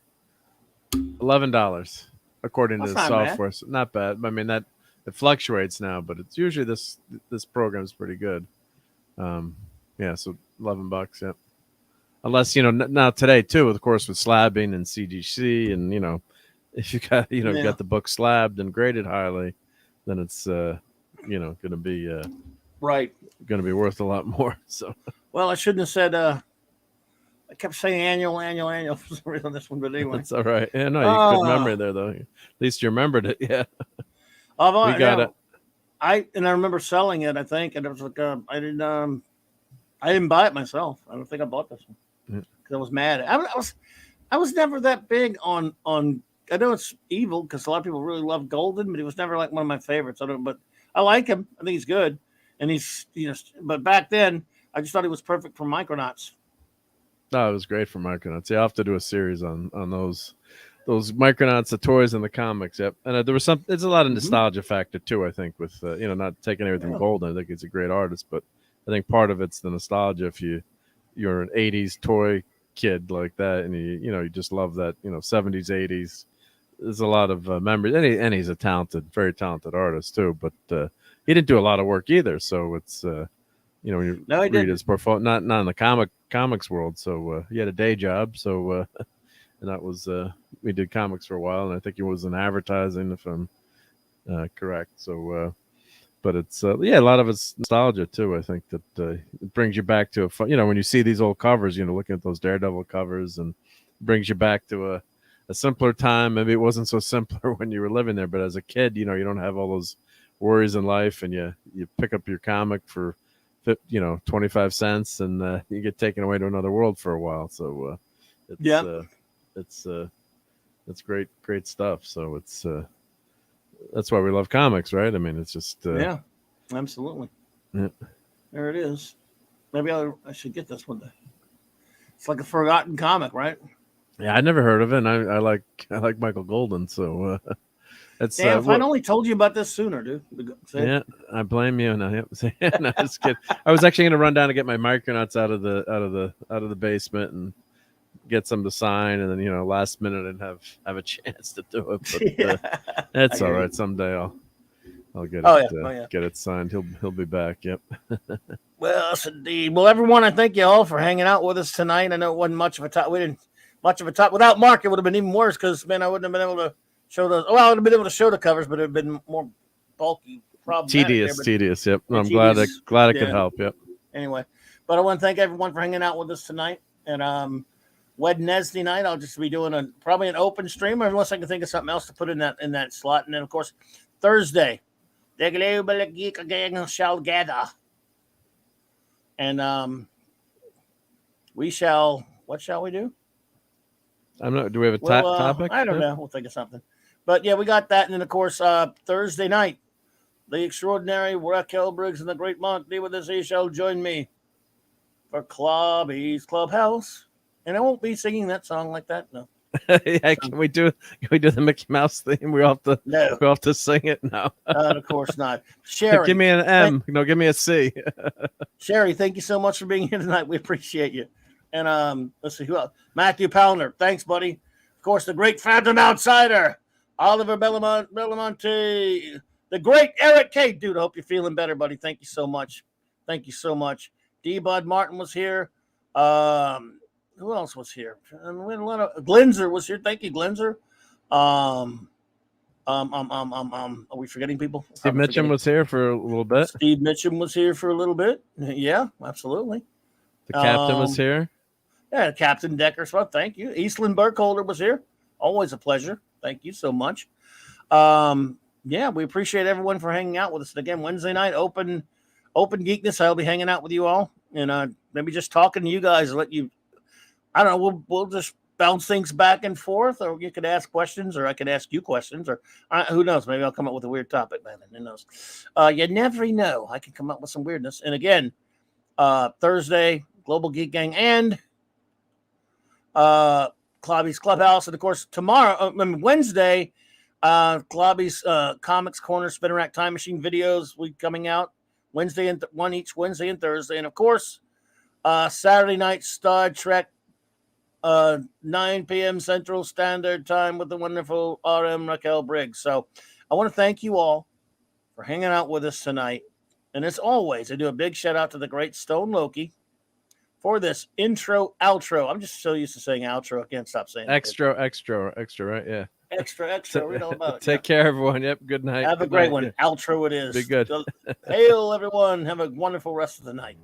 [SPEAKER 2] $11 according to the software. So not bad. I mean that it fluctuates now, but it's usually this program is pretty good. Yeah, so $11, yep. Unless now today too, of course, with slabbing and CGC, and if you got got the book slabbed and graded highly, then it's going to be
[SPEAKER 1] right,
[SPEAKER 2] going to be worth a lot more. So
[SPEAKER 1] well, I shouldn't have said. I kept saying annual for some reason on this one, but anyway.
[SPEAKER 2] That's all right. Yeah, no, you good memory there, though. At least you remembered it, yeah.
[SPEAKER 1] We got it. I remember selling it, I think, and it was like I didn't buy it myself. I don't think I bought this one because I was mad. I was never that big on I know it's evil because a lot of people really love Golden, but he was never like one of my favorites. I don't, but I like him. I think he's good, and he's But back then, I just thought he was perfect for Micronauts.
[SPEAKER 2] No, it was great for Micronauts. Yeah, I'll have to do a series on those Micronauts, the toys and the comics. Yep, and there's a lot of nostalgia factor too. I think with not taking everything Golden. I think he's a great artist, but I think part of it's the nostalgia. If you're an '80s toy kid like that, and you just love that '70s, '80s. There's a lot of memories, and he's a very talented artist too. But he didn't do a lot of work either, so it's when you read his portfolio, not in the comics world. So he had a day job, so and that was we did comics for a while, and I think he was in advertising, if I'm correct. So. But it's a lot of it's nostalgia too. I think that it brings you back to when you see these old covers, looking at those Daredevil covers, and brings you back to a simpler time. Maybe it wasn't so simpler when you were living there, but as a kid, you don't have all those worries in life, and you pick up your comic for 25 cents, and you get taken away to another world for a while. So it's great stuff. So it's. That's why we love comics, right? I mean, it's just
[SPEAKER 1] yeah, absolutely.
[SPEAKER 2] Yeah.
[SPEAKER 1] There it is. Maybe I should get this one. It's like a forgotten comic, right?
[SPEAKER 2] Yeah, I never heard of it. And I like Michael Golden, so it's.
[SPEAKER 1] Damn, if I'd only told you about this sooner, dude.
[SPEAKER 2] Yeah, I blame you. No, no, just kidding. I was actually going to run down and get my Micronauts out of the basement and get some to sign, and then last minute and have a chance to do it. But it's all right. Someday I'll get get it signed. He'll be back. Yep.
[SPEAKER 1] Well, yes, indeed. Well, everyone, I thank you all for hanging out with us tonight. I know it wasn't much of a top. We didn't much of a top without Mark. It would have been even worse because I wouldn't have been able to show those. Well, I would have been able to show the covers, but it would have been more bulky,
[SPEAKER 2] tedious. Yep. I'm glad I could help. Yep.
[SPEAKER 1] Anyway, but I want to thank everyone for hanging out with us tonight, and Wednesday night, I'll just be doing probably an open stream, unless I can think of something else to put in that slot. And then, of course, Thursday, the Global Geek Gang shall gather. And we shall, what shall we do?
[SPEAKER 2] Do we have a topic?
[SPEAKER 1] I don't know. We'll think of something. But yeah, we got that. And then, of course, Thursday night, the extraordinary Raquel Briggs and the great Monty with us. He shall join me for Clobby's Clubhouse. And I won't be singing that song like that. No.
[SPEAKER 2] Yeah, can we do the Mickey Mouse theme? We have to sing it now.
[SPEAKER 1] Of course not. Sherry,
[SPEAKER 2] give me an M. Give me a C.
[SPEAKER 1] Sherry, thank you so much for being here tonight. We appreciate you. And let's see who else. Matthew Poundler, thanks, buddy. Of course, the great Phantom Outsider, Oliver Belamonte, the great Eric K. Dude, I hope you're feeling better, buddy. Thank you so much. D. Bud Martin was here. Who else was here? We had a lot of Glenzer was here. Thank you, Glenzer. Are we forgetting people?
[SPEAKER 2] Steve Mitchum was here for a little bit.
[SPEAKER 1] Steve Mitchum was here for a little bit. Yeah, absolutely.
[SPEAKER 2] The captain was here.
[SPEAKER 1] Yeah, Captain Decker. So thank you. Eastland Burkholder was here. Always a pleasure. Thank you so much. Yeah, we appreciate everyone for hanging out with us. And again, Wednesday night, open geekness. I'll be hanging out with you all and maybe just talking to you guys and let you. I don't know. We'll just bounce things back and forth, or you could ask questions, or I could ask you questions, or who knows? Maybe I'll come up with a weird topic, man. Who knows? You never know. I can come up with some weirdness. And again, Thursday, Global Geek Gang and Clobby's Clubhouse, and of course tomorrow, Wednesday, Clobby's Comics Corner Spinner Rack Time Machine videos will be coming out Wednesday and one each Wednesday and Thursday, and of course Saturday night Star Trek. 9 p.m. Central Standard Time with the wonderful RM Raquel Briggs. So I want to thank you all for hanging out with us tonight. And as always, I do a big shout out to the great Stone Loki for this outro. I'm just so used to saying outro. I can't stop saying
[SPEAKER 2] extra, right? Yeah.
[SPEAKER 1] Extra. Read all about it.
[SPEAKER 2] Take care, everyone. Yep. Good night.
[SPEAKER 1] Have a great one. Outro it is.
[SPEAKER 2] Be good.
[SPEAKER 1] So, hail, everyone. Have a wonderful rest of the night.